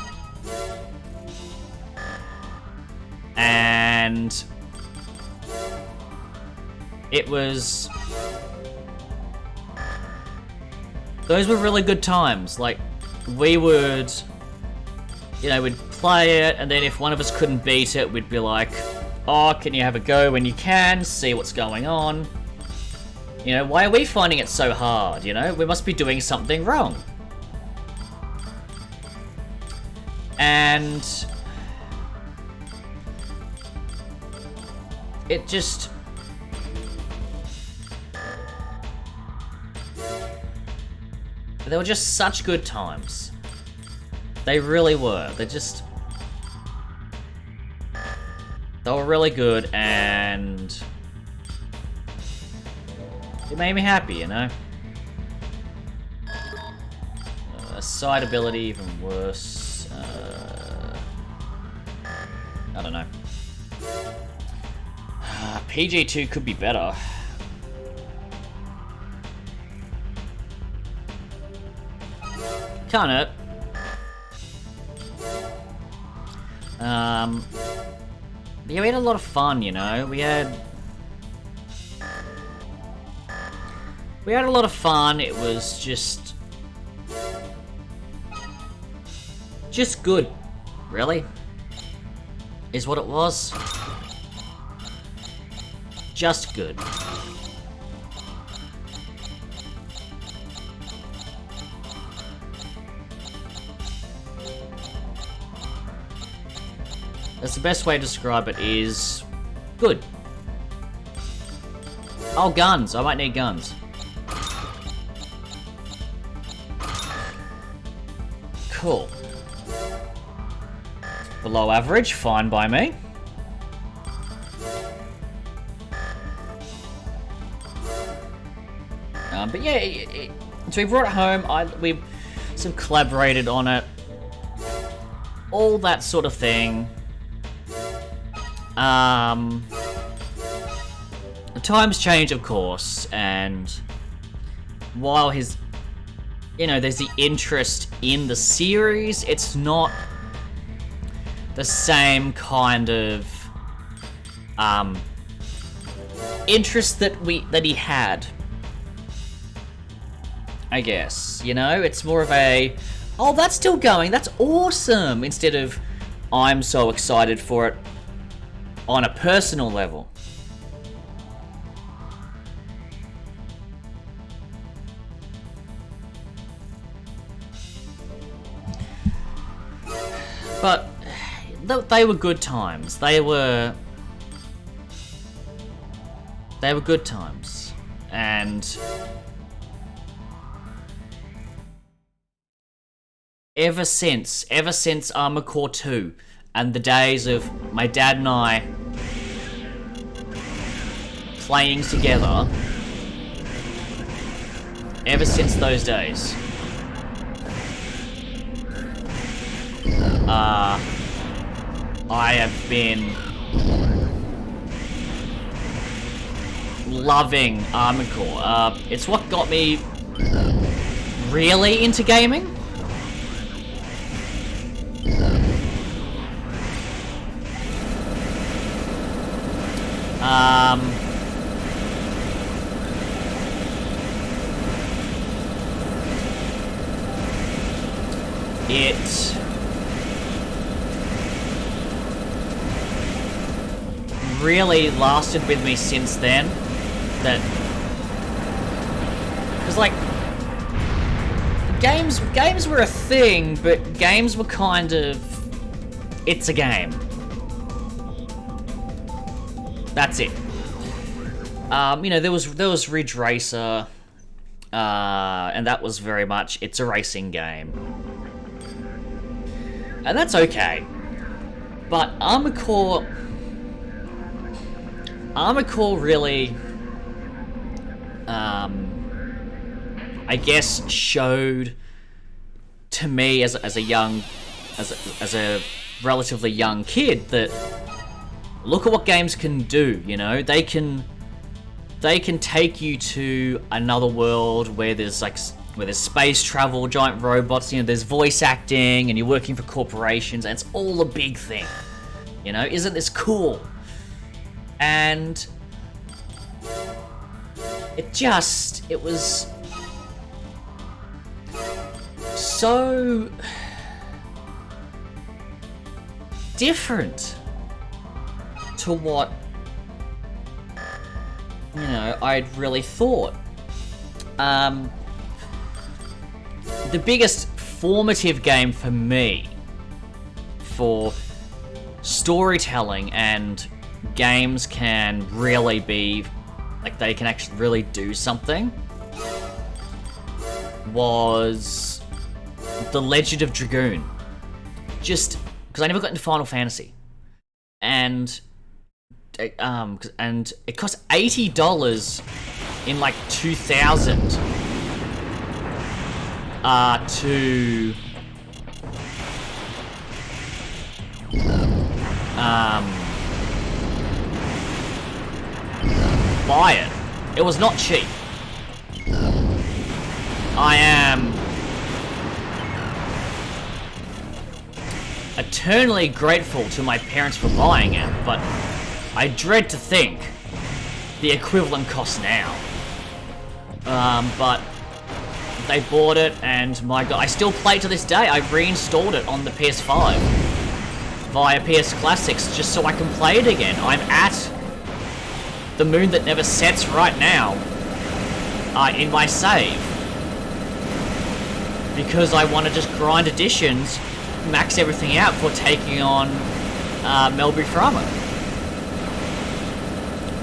And it was... Those were really good times. Like, we would, you know, we'd play it, and then if one of us couldn't beat it, we'd be like, oh, can you have a go when you can, see what's going on? You know, why are we finding it so hard, you know? We must be doing something wrong. And it just... They were just such good times. They really were. They were really good, and It made me happy, you know? Side ability, even worse. I don't know. PG2 could be better. Can't hurt. Yeah, we had a lot of fun, you know. We had a lot of fun. It was just good, really, is what it was. Just good. That's the best way to describe it, is good. Oh, guns. I might need guns. Cool. Below average, fine by me. But yeah, so we brought it home. We sort of collaborated on it. All that sort of thing. The times change, of course, and while there's the interest in the series, it's not the same kind of interest that he had, I guess. You know, it's more of a, oh, that's still going, that's awesome, instead of, I'm so excited for it on a personal level. But they were good times. They were good times. And ever since Armored Core 2 and the days of my dad and I playing together, ever since those days, I have been loving Armored Core. It's what got me really into gaming. It really lasted with me since then. Because like games were a thing, but games were kind of, it's a game. That's it. There was Ridge Racer, and that was very much, it's a racing game. And that's okay. But Armored Core really, I guess, showed to me as a relatively young kid that, look at what games can do, you know? They can take you to another world where there's space travel, giant robots, there's voice acting, and you're working for corporations, and it's all a big thing. You know, isn't this cool? And it was so different to what, I'd really thought. The biggest formative game for me for storytelling, and games can really be, like, they can actually really do something, was The Legend of Dragoon. Just because I never got into Final Fantasy. And it cost $80 in like 2000 to buy it. It was not cheap. I am eternally grateful to my parents for buying it, but I dread to think the equivalent cost now. But they bought it, and my god, I still play it to this day. I reinstalled it on the PS5 via PS Classics just so I can play it again. I'm at the moon that never sets right now in my save because I want to just grind additions, max everything out before taking on Melbu Frama.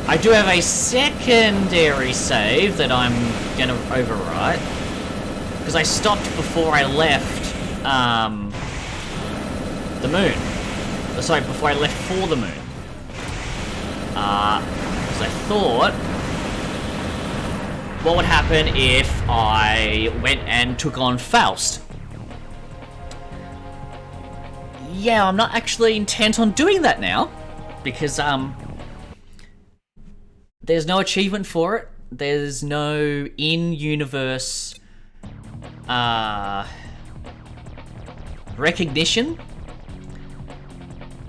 I do have a secondary save that I'm gonna overwrite because I stopped before I left the moon. Sorry, before I left for the moon. Because I thought, what would happen if I went and took on Faust? Yeah, I'm not actually intent on doing that now because there's no achievement for it. There's no in-universe recognition.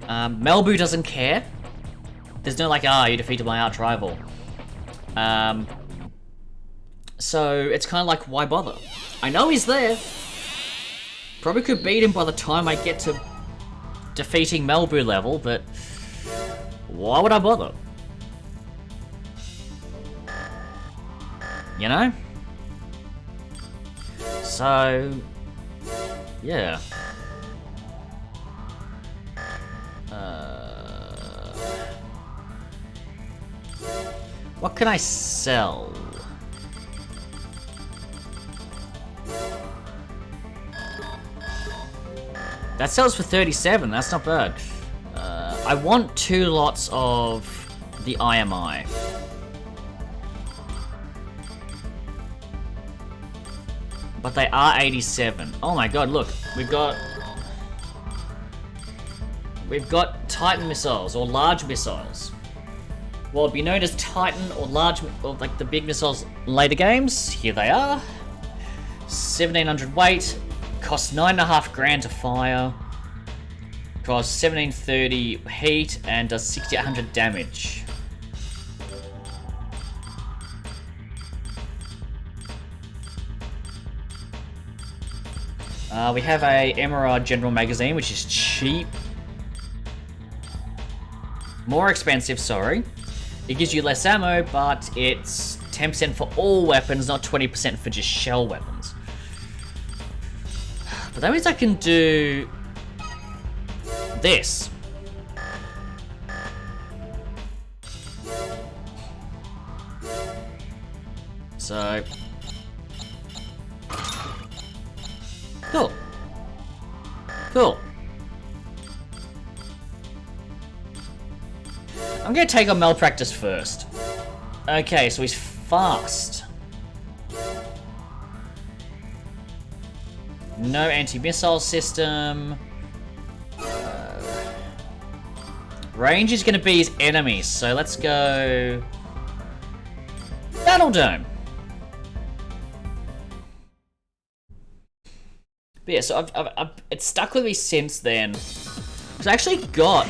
Melbu doesn't care. There's no like, you defeated my arch rival. So it's kind of like, why bother? I know he's there. Probably could beat him by the time I get to defeating Melbu level, but why would I bother? You know? So, yeah. What can I sell? That sells for 37, that's not bad. I want 2 lots of the IMI. But they are 87. Oh my god, look, we've got Titan missiles, or large missiles. Well, it'd be known as Titan or large, or like the big missiles in later games. Here they are. 1700 weight, cost 9.5 grand to fire, costs 1730 heat, and does 6800 damage. We have a Emerald General Magazine, which is cheap. More expensive, sorry. It gives you less ammo, but it's 10% for all weapons, not 20% for just shell weapons. But that means I can do this. So... cool. Cool. I'm gonna take on Malpractice first. Okay, so he's fast. No anti-missile system. Range is gonna be his enemies, so let's go... Battle Dome. But yeah, so it's stuck with me since then. Because I actually got...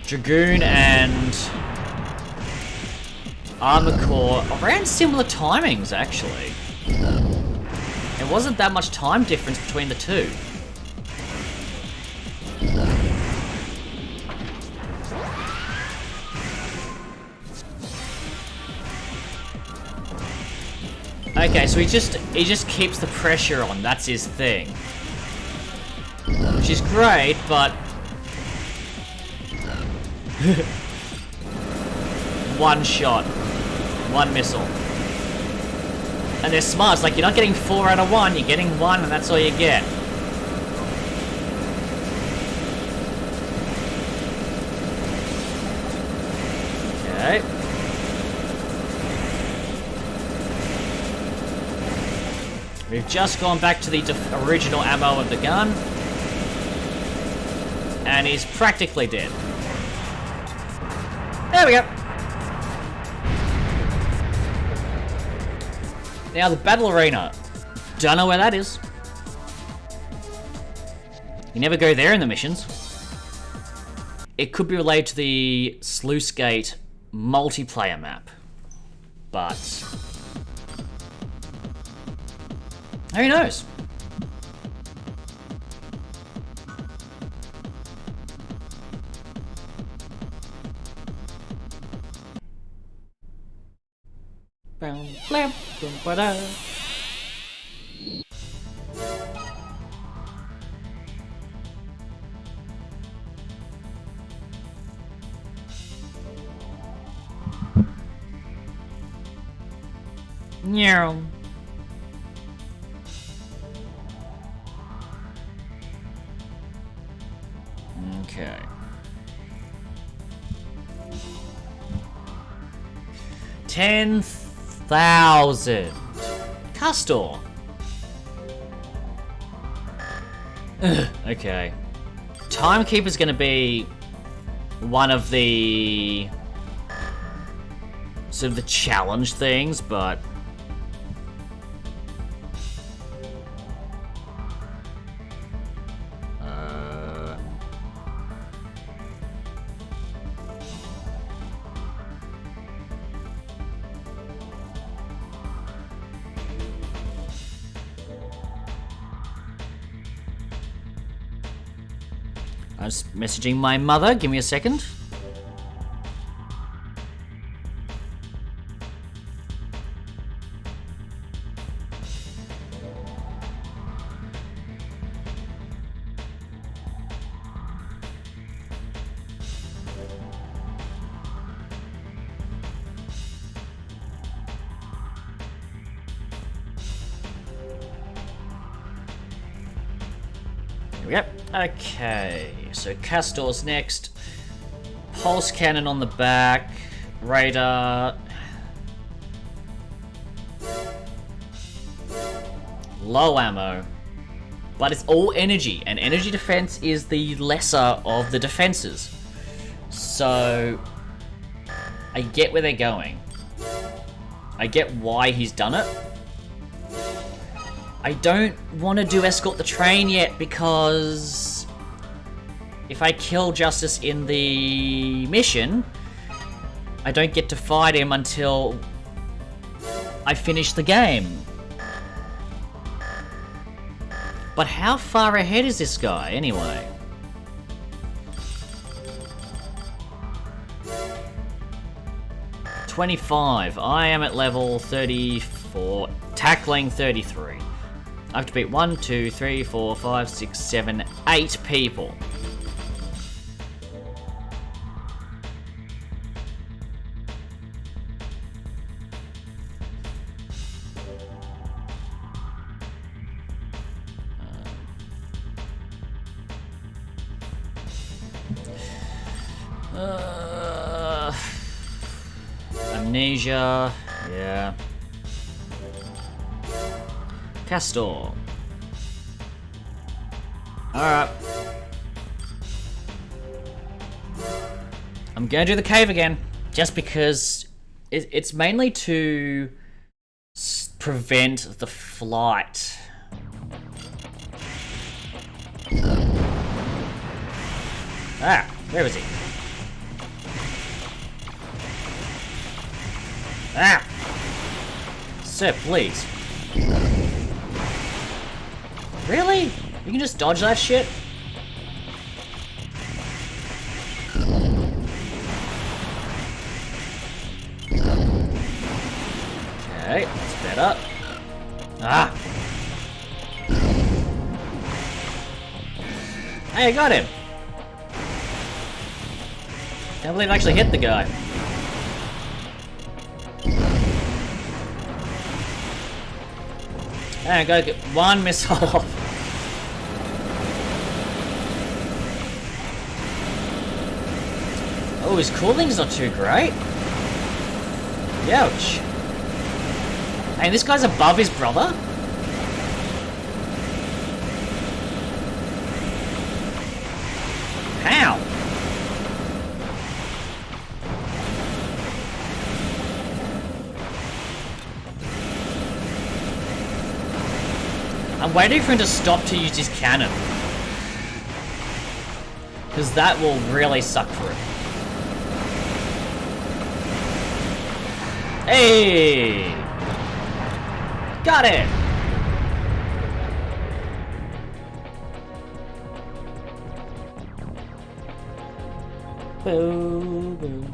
Dragoon and Armor Core around similar timings, actually. It wasn't that much time difference between the two. Okay, so he just keeps the pressure on, that's his thing. Which is great, but... one shot. One missile. And they're smart, it's like you're not getting 4 out of 1, you're getting 1 and that's all you get. Okay. We've just gone back to the original ammo of the gun. And he's practically dead. There we go. Now the battle arena. Don't know where that is. You never go there in the missions. It could be related to the Sluice Gate multiplayer map. But who knows? Meow. Okay. $10,000. Castor. Okay. Timekeeper's gonna be one of the sort of the challenge things, but I'm just messaging my mother. Give me a second. Here we go. Okay, so Castor's next. Pulse cannon on the back. Radar. Low ammo. But it's all energy, and energy defense is the lesser of the defenses. So I get where they're going. I get why he's done it. I don't want to do escort the train yet because if I kill Justice in the mission, I don't get to fight him until I finish the game. But how far ahead is this guy anyway? $25. I am at level 34, tackling 33. I have to beat 1, 2, 3, 4, 5, 6, 7, 8 people. Amnesia, yeah. Castor. Alright. I'm gonna do the cave again, just because it's mainly to prevent the flight. Ah, where is he? Ah! Sir, please. Really? You can just dodge that shit? Okay, that's better. Ah! Hey, I got him! Can't believe I actually hit the guy. Hey, I gotta get one missile off. Oh, his cooling's not too great. Ouch. Hey, this guy's above his brother? How? I'm waiting for him to stop to use his cannon. Because that will really suck for him. Hey! Got it! Boo boo.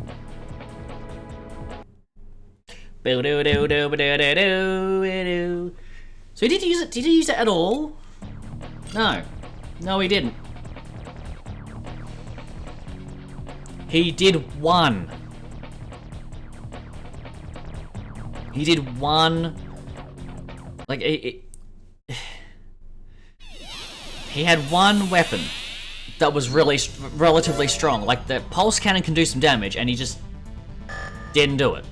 Boo doo doo doo doo doo doo doo. So he did use it. Did he use it at all? No. No, he didn't. He did one. He did one. Like, he had one weapon that was relatively strong. Like, the pulse cannon can do some damage, and he just didn't do it.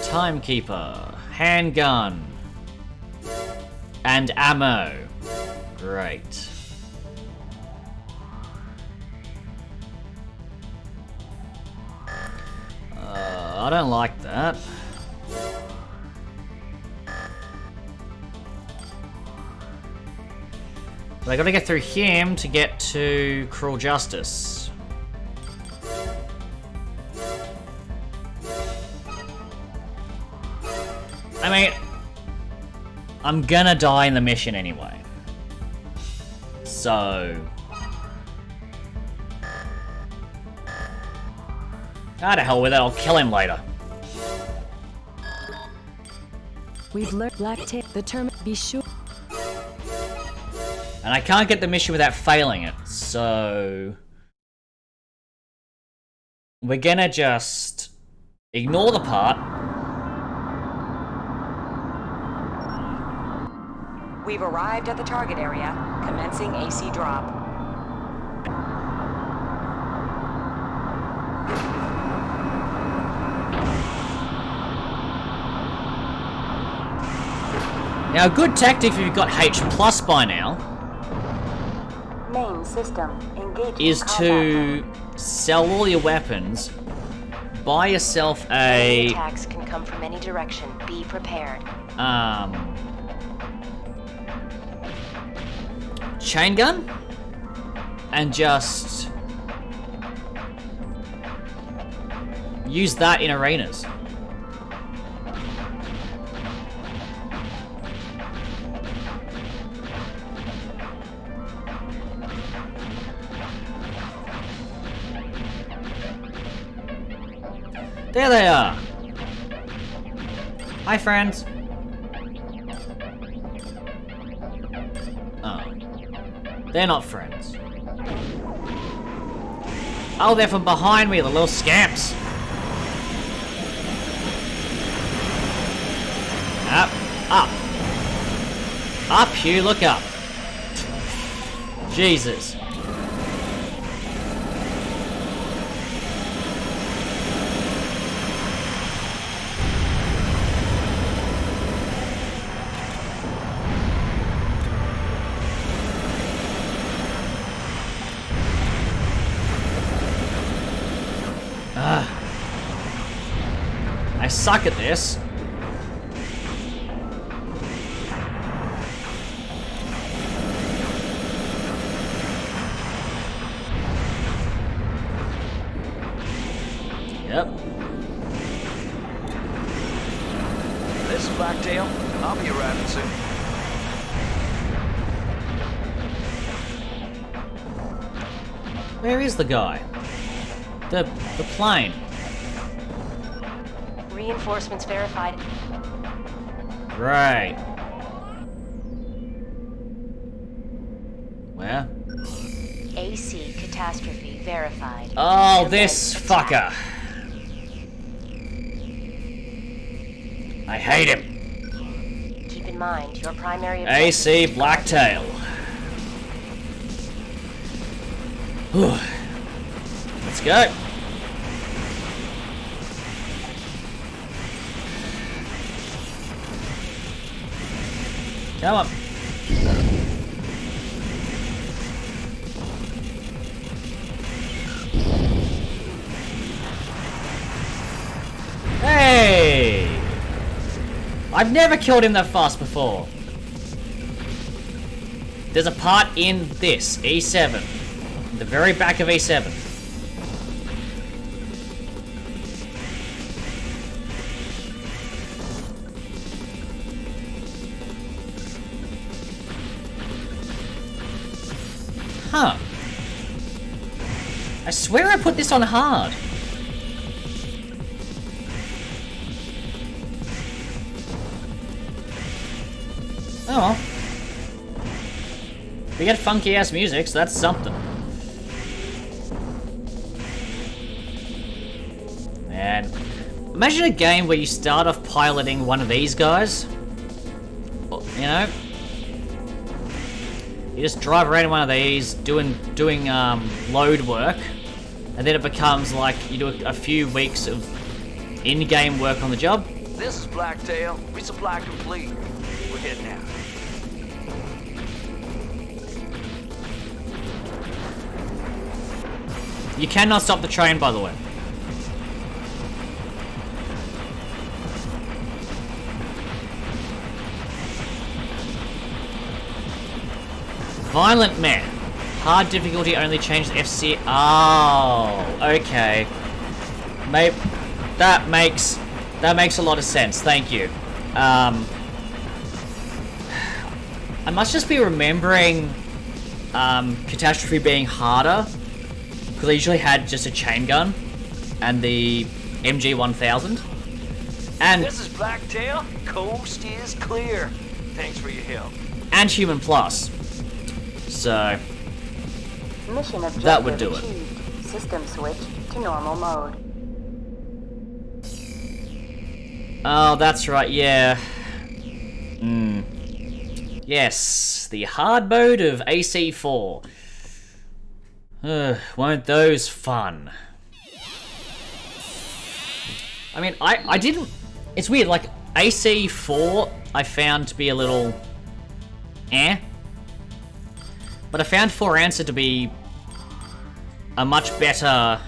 Timekeeper, handgun, and ammo. Great. I don't like that. But I gotta get through him to get to Cruel Justice. I mean, I'm gonna die in the mission anyway. So... ah, to hell with it, I'll kill him later. We've learned Blacktail, the term, be sure. And I can't get the mission without failing it, so... we're gonna just ignore the part. We've arrived at the target area, commencing AC drop. Now, a good tactic if you've got H+ by now Main system engaged is to sell all your weapons, buy yourself Enemy a attacks can come from any direction. Be prepared. chain gun, and just use that in arenas. There they are! Hi, friends! Oh. They're not friends. Oh, they're from behind me, the little scamps! Up, up! Up, you look up! Jesus. I suck at this. Yep. This is Blacktail. I'll be arriving soon. Where is the guy? The plane. Reinforcements verified. Right. Where? AC catastrophe verified. Oh, this fucker. I hate him. Keep in mind, your primary objective AC is Blacktail. Whew. Let's go. Come on. Hey! I've never killed him that fast before. There's a part in this, E7. The very back of E7. Huh. I swear I put this on hard. Oh well. We get funky ass music, so that's something. Man. Imagine a game where you start off piloting one of these guys. You know? You just drive around in one of these, doing load work, and then it becomes like you do a few weeks of in-game work on the job. This is Blacktail. Resupply complete. We're heading out. You cannot stop the train, by the way. Violent Man. Hard difficulty only changed FC. Oh, okay. Maybe that makes a lot of sense. Thank you. I must just be remembering Catastrophe being harder because I usually had just a chain gun and the MG1000. And this is Blacktail. Coast is clear. Thanks for your help. And Human Plus. So Mission objective that would do achieved. System switch to normal mode. Oh, that's right, yeah. Yes, the hard mode of AC4. Weren't those fun? I mean, I didn't... It's weird, like, AC4 I found to be a little... But I found For Answer to be a much better...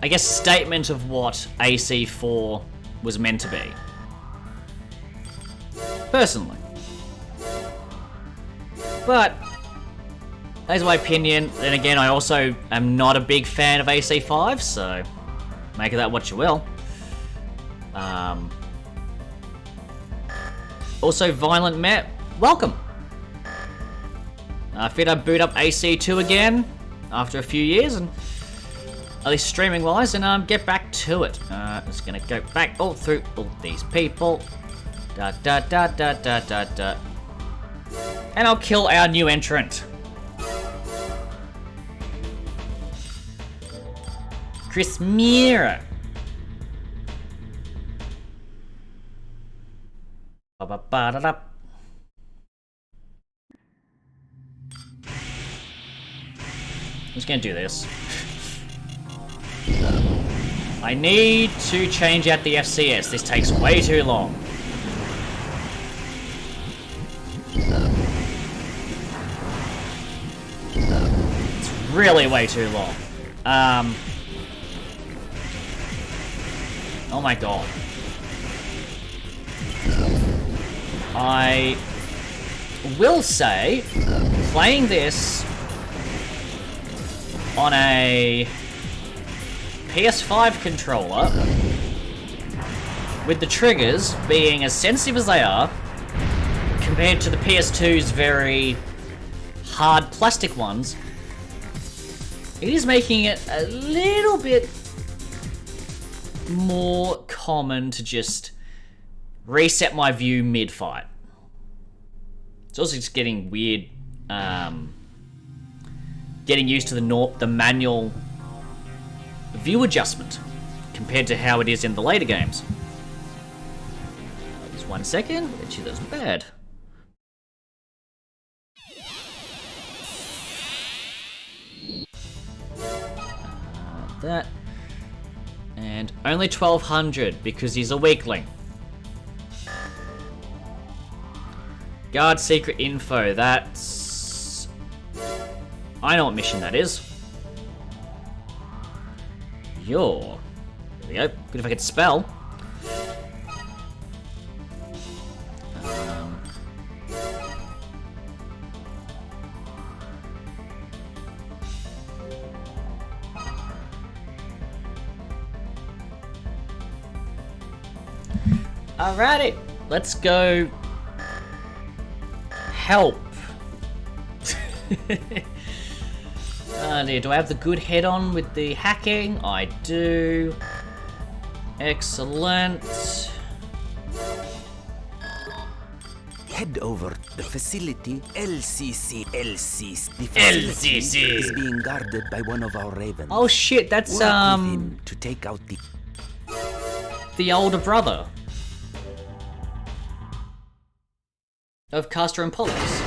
I guess statement of what AC4 was meant to be. Personally. But, that's my opinion. Then again, I also am not a big fan of AC5, so make of that what you will. Also, Violent Met, welcome. I figured I'd boot up AC2 again after a few years, and at least streaming-wise, and get back to it. Just gonna go back all through all these people. And I'll kill our new entrant. Chris Mira. Ba-ba-ba-da-da. I'm just gonna do this. I need to change out the FCS. This takes way too long. It's really way too long. Oh my god. I will say, playing this on a PS5 controller, with the triggers being as sensitive as they are, compared to the PS2's very hard plastic ones, it is making it a little bit more common to just reset my view mid-fight. It's also just getting weird, getting used to the manual view adjustment compared to how it is in the later games. Just 1 second. Actually, that's bad. That. And only 1200 because he's a weakling. Guard secret info, that's... I know what mission that is. There we go. Good if I could spell. Alrighty, let's go help. Oh dear, do I have the good head on with the hacking? I do. Excellent. Head over the facility LCC. The facility is being guarded by one of our ravens. Oh shit, that's Work with him to take out the older brother of Castor and Pollux.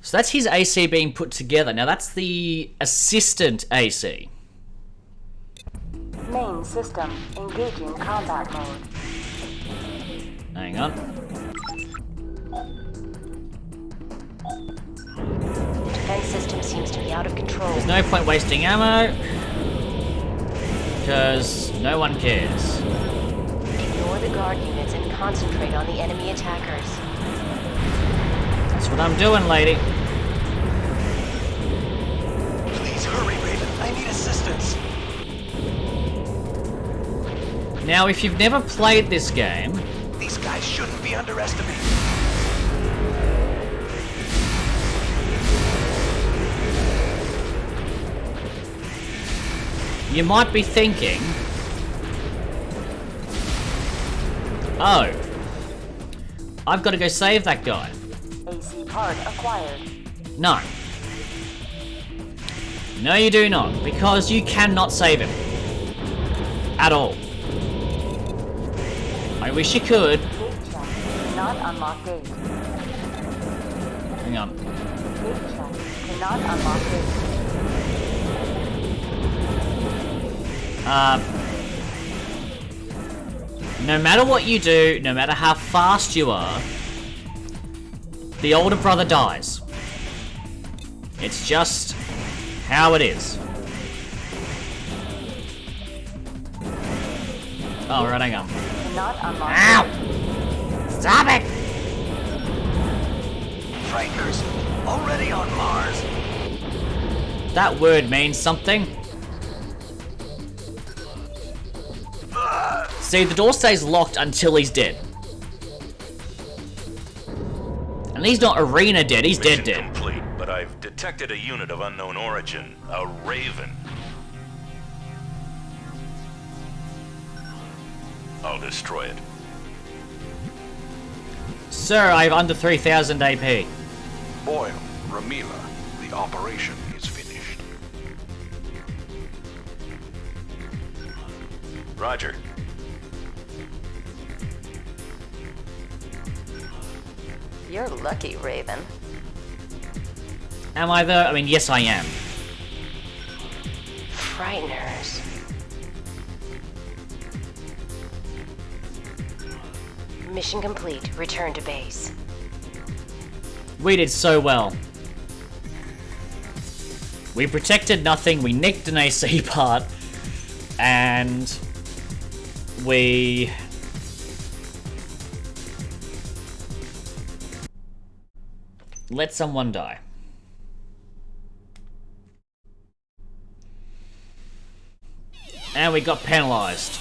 So that's his AC being put together. Now that's the assistant AC. Main system engaging combat mode. Hang on. The defense system seems to be out of control. There's no point wasting ammo. Because no one cares. Ignore the guard units and concentrate on the enemy attackers. That's what I'm doing, lady. Please hurry, Raven. I need assistance. Now, if you've never played this game... These guys shouldn't be underestimated. You might be thinking... Oh. I've got to go save that guy. AC part acquired. No. No, you do not, because you cannot save him. At all. I wish you could. Gate check. Cannot unlock gate. Hang on. Gate check. Cannot unlock gate. No matter what you do, no matter how fast you are, the older brother dies. It's just how it is. Oh, right, hang on. Cannot unlock Ow! Stop it! Frighteners, already on Mars. That word means something. See, the door stays locked until he's dead. And he's not arena dead, he's Mission dead. complete, but I've detected a unit of unknown origin, a Raven. I'll destroy it. Sir, I have under 3,000 AP. Boyle, Ramila, the operation is finished. Roger. You're lucky, Raven. Am I though? I mean, yes I am. Frighteners. Mission complete. Return to base. We did so well. We protected nothing, we nicked an AC part, and we... let someone die. And we got penalized.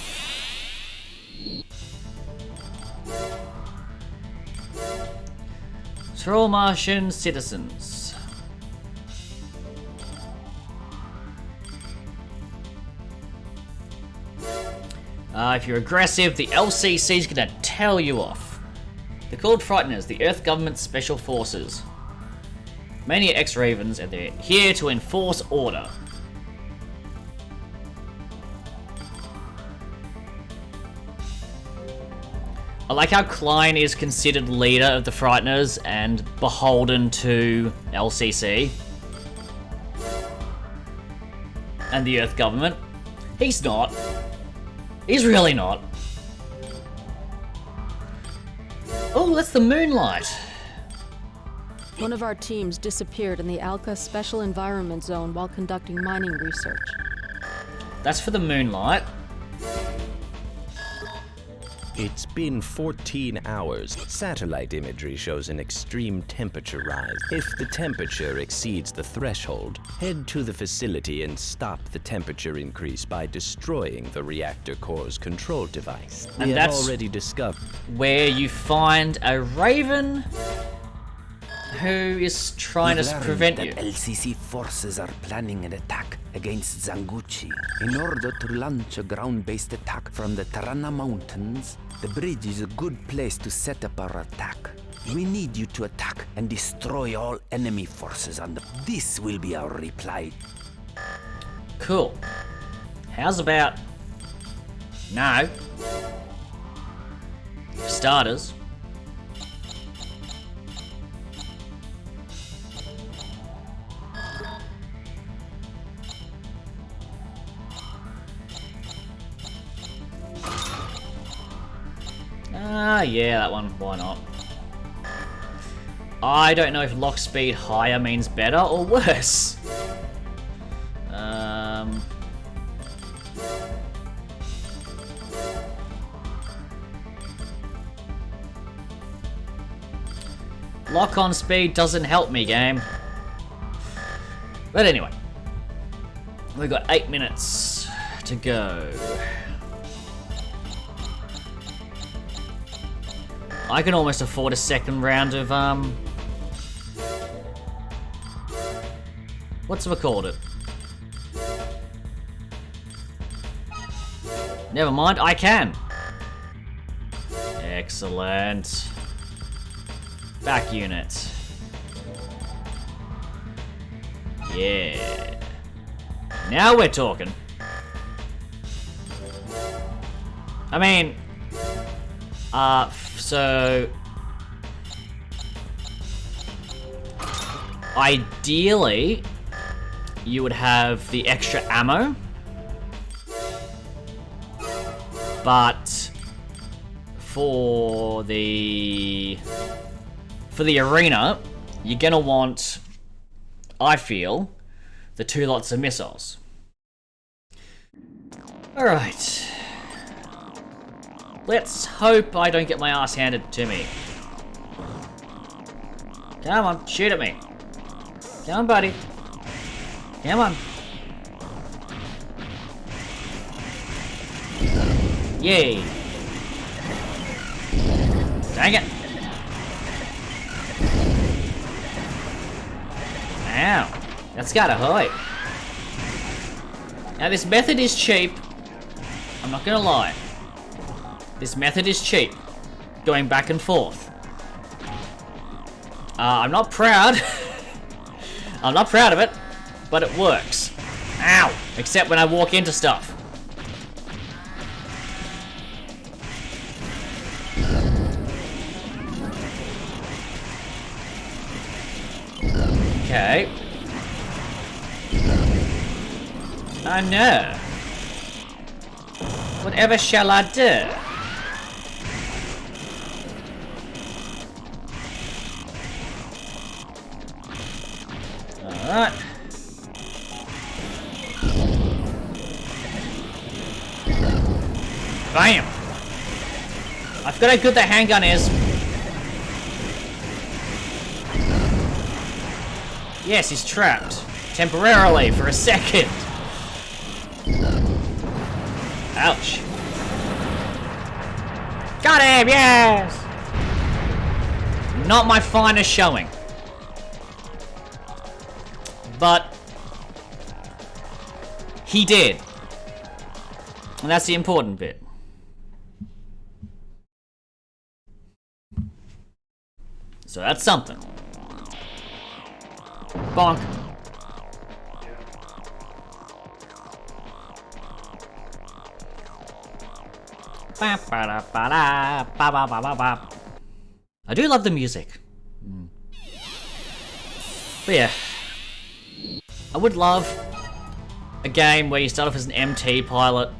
To all Martian citizens. If you're aggressive, the LCC is gonna tell you off. They're called Frighteners, the Earth Government Special Forces. Many are ex-Ravens, and they're here to enforce order. I like how Klein is considered leader of the Frighteners and beholden to LCC and the Earth government. He's not. He's really not. Oh, that's the Moonlight. One of our teams disappeared in the Alka Special Environment Zone while conducting mining research. That's for the Moonlight. It's been 14 hours. Satellite imagery shows an extreme temperature rise. If the temperature exceeds the threshold, head to the facility and stop the temperature increase by destroying the reactor core's control device. And We have that's already discovered where you find a Raven who is trying We've to learned prevent that you. LCC forces are planning an attack against Zanguchi. In order to launch a ground-based attack from the Tarana Mountains, the bridge is a good place to set up our attack. We need you to attack and destroy all enemy forces on the... This will be our reply. Cool. How's about... No. For starters. Ah, yeah, that one. Why not? I don't know if lock speed higher means better or worse. Lock on speed doesn't help me, game. But anyway, we've got 8 minutes to go. I can almost afford a second round of, what's it called it? Never mind, I can. Excellent. Back unit. Yeah. Now we're talking. I mean, so ideally you would have the extra ammo, but for the arena you're gonna want, I feel, the 2 lots of missiles. Alright. Let's hope I don't get my ass handed to me. Come on, shoot at me. Come on, buddy. Come on. Yay. Dang it. Ow. That's gotta hurt. Now this method is cheap. I'm not gonna lie. This method is cheap. Going back and forth. I'm not proud. I'm not proud of it, but it works. Ow! Except when I walk into stuff. Okay. Oh no. Whatever shall I do? Alright. Bam! I forgot how good the handgun is. Yes, he's trapped. Temporarily, for a second. Ouch. Got him, yes! Not my finest showing. But he did. And that's the important bit. So that's something. Bonk. I do love the music. But yeah. I would love a game where you start off as an MT pilot.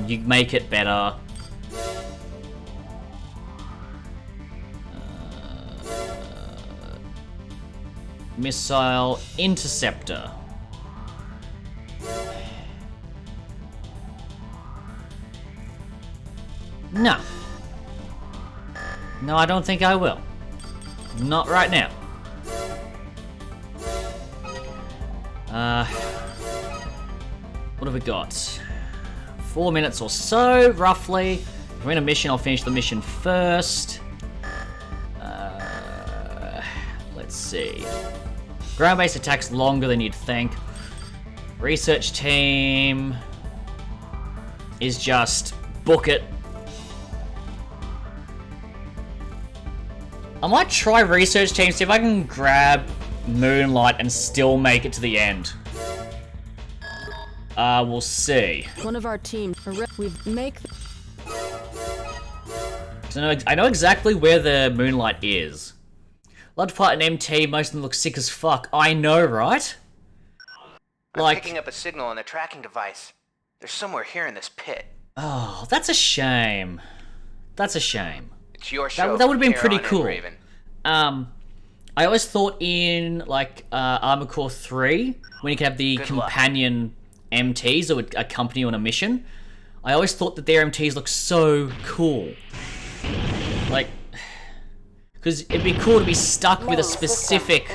You make it better. Missile Interceptor. No. No, I don't think I will. Not right now. What have we got? 4 minutes or so, roughly. If we're in a mission, I'll finish the mission first. Let's see. Ground-based attacks longer than you'd think. Research team is just book it. I might try research team, see if I can grab Moonlight and still make it to the end. We'll see. One of our team, So I know exactly where the Moonlight is. Large part in MT, most of them look sick as fuck. I know, right? I'm picking up a signal on the tracking device. They're somewhere here in this pit. Oh, that's a shame. That's a shame. It's your show. That would have been pretty cool. Raven. I always thought in like Armored Core 3, when you could have the companion MTs that would accompany you on a mission, I always thought that their MTs looked so cool. Like, because it'd be cool to be stuck with a specific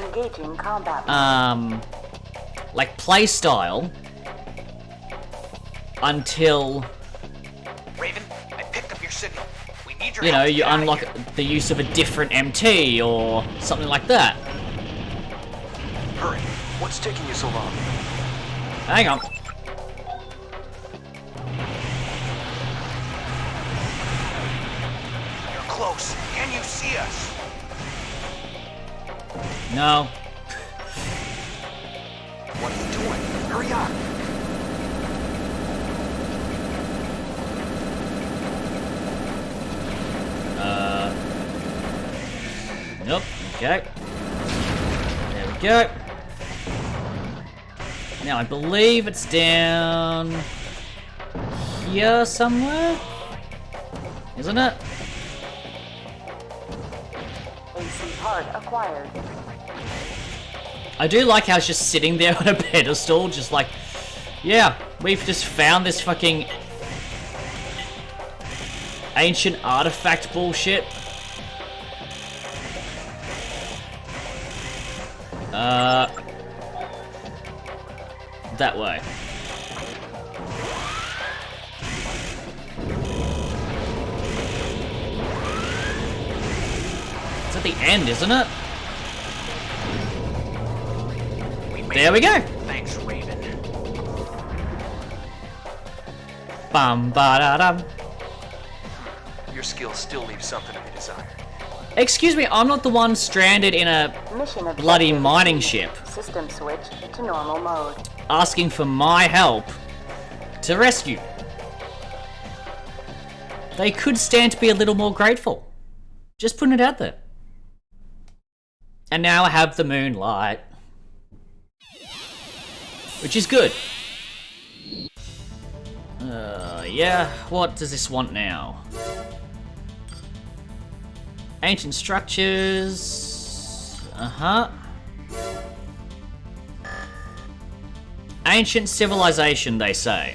like play style until Raven, I picked up your signal. We need your you know, help to you get out of unlock here. the use of a different MT or something like that. Hurry. What's taking you so long? Hang on. You're close. Can you see us? No. What are you doing? Hurry up. Nope. Okay. There we go. Now I believe it's down here somewhere, isn't it? AC part acquired. I do like how it's just sitting there on a pedestal, just like, yeah, we've just found this fucking ancient artifact bullshit. That way. It's at the end, isn't it? There we go. Thanks, Raven. Bum ba da dum. Your skills still leave something to be desired. Excuse me, I'm not the one stranded in a bloody mining ship, System switch to normal mode. asking for my help to rescue. They could stand to be a little more grateful. Just putting it out there. And now I have the Moonlight, which is good. Yeah, what does this want now? Ancient structures. Ancient civilization, they say.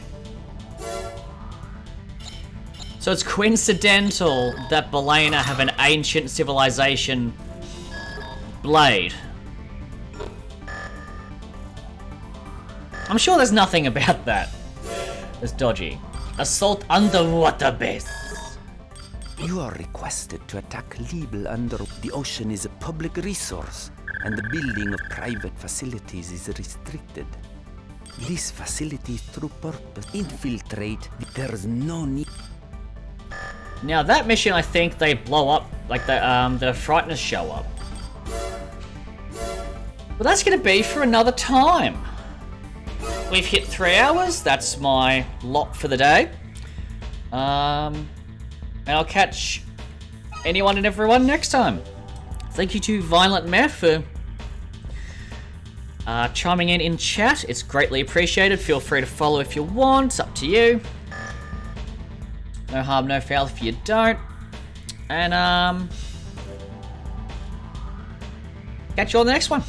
So it's coincidental that Belena have an ancient civilization blade. I'm sure there's nothing about that that's dodgy. Assault underwater base. You are requested to attack Liebel under the ocean is a public resource, and the building of private facilities is restricted. These facilities through purpose infiltrate. There's no need. Now that mission, I think they blow up, like the Frighteners show up. But that's gonna be for another time. We've hit 3 hours. That's my lot for the day. And I'll catch anyone and everyone next time. Thank you to Violent Meth for chiming in chat. It's greatly appreciated. Feel free to follow if you want. It's up to you. No harm, no foul if you don't. And catch you on the next one.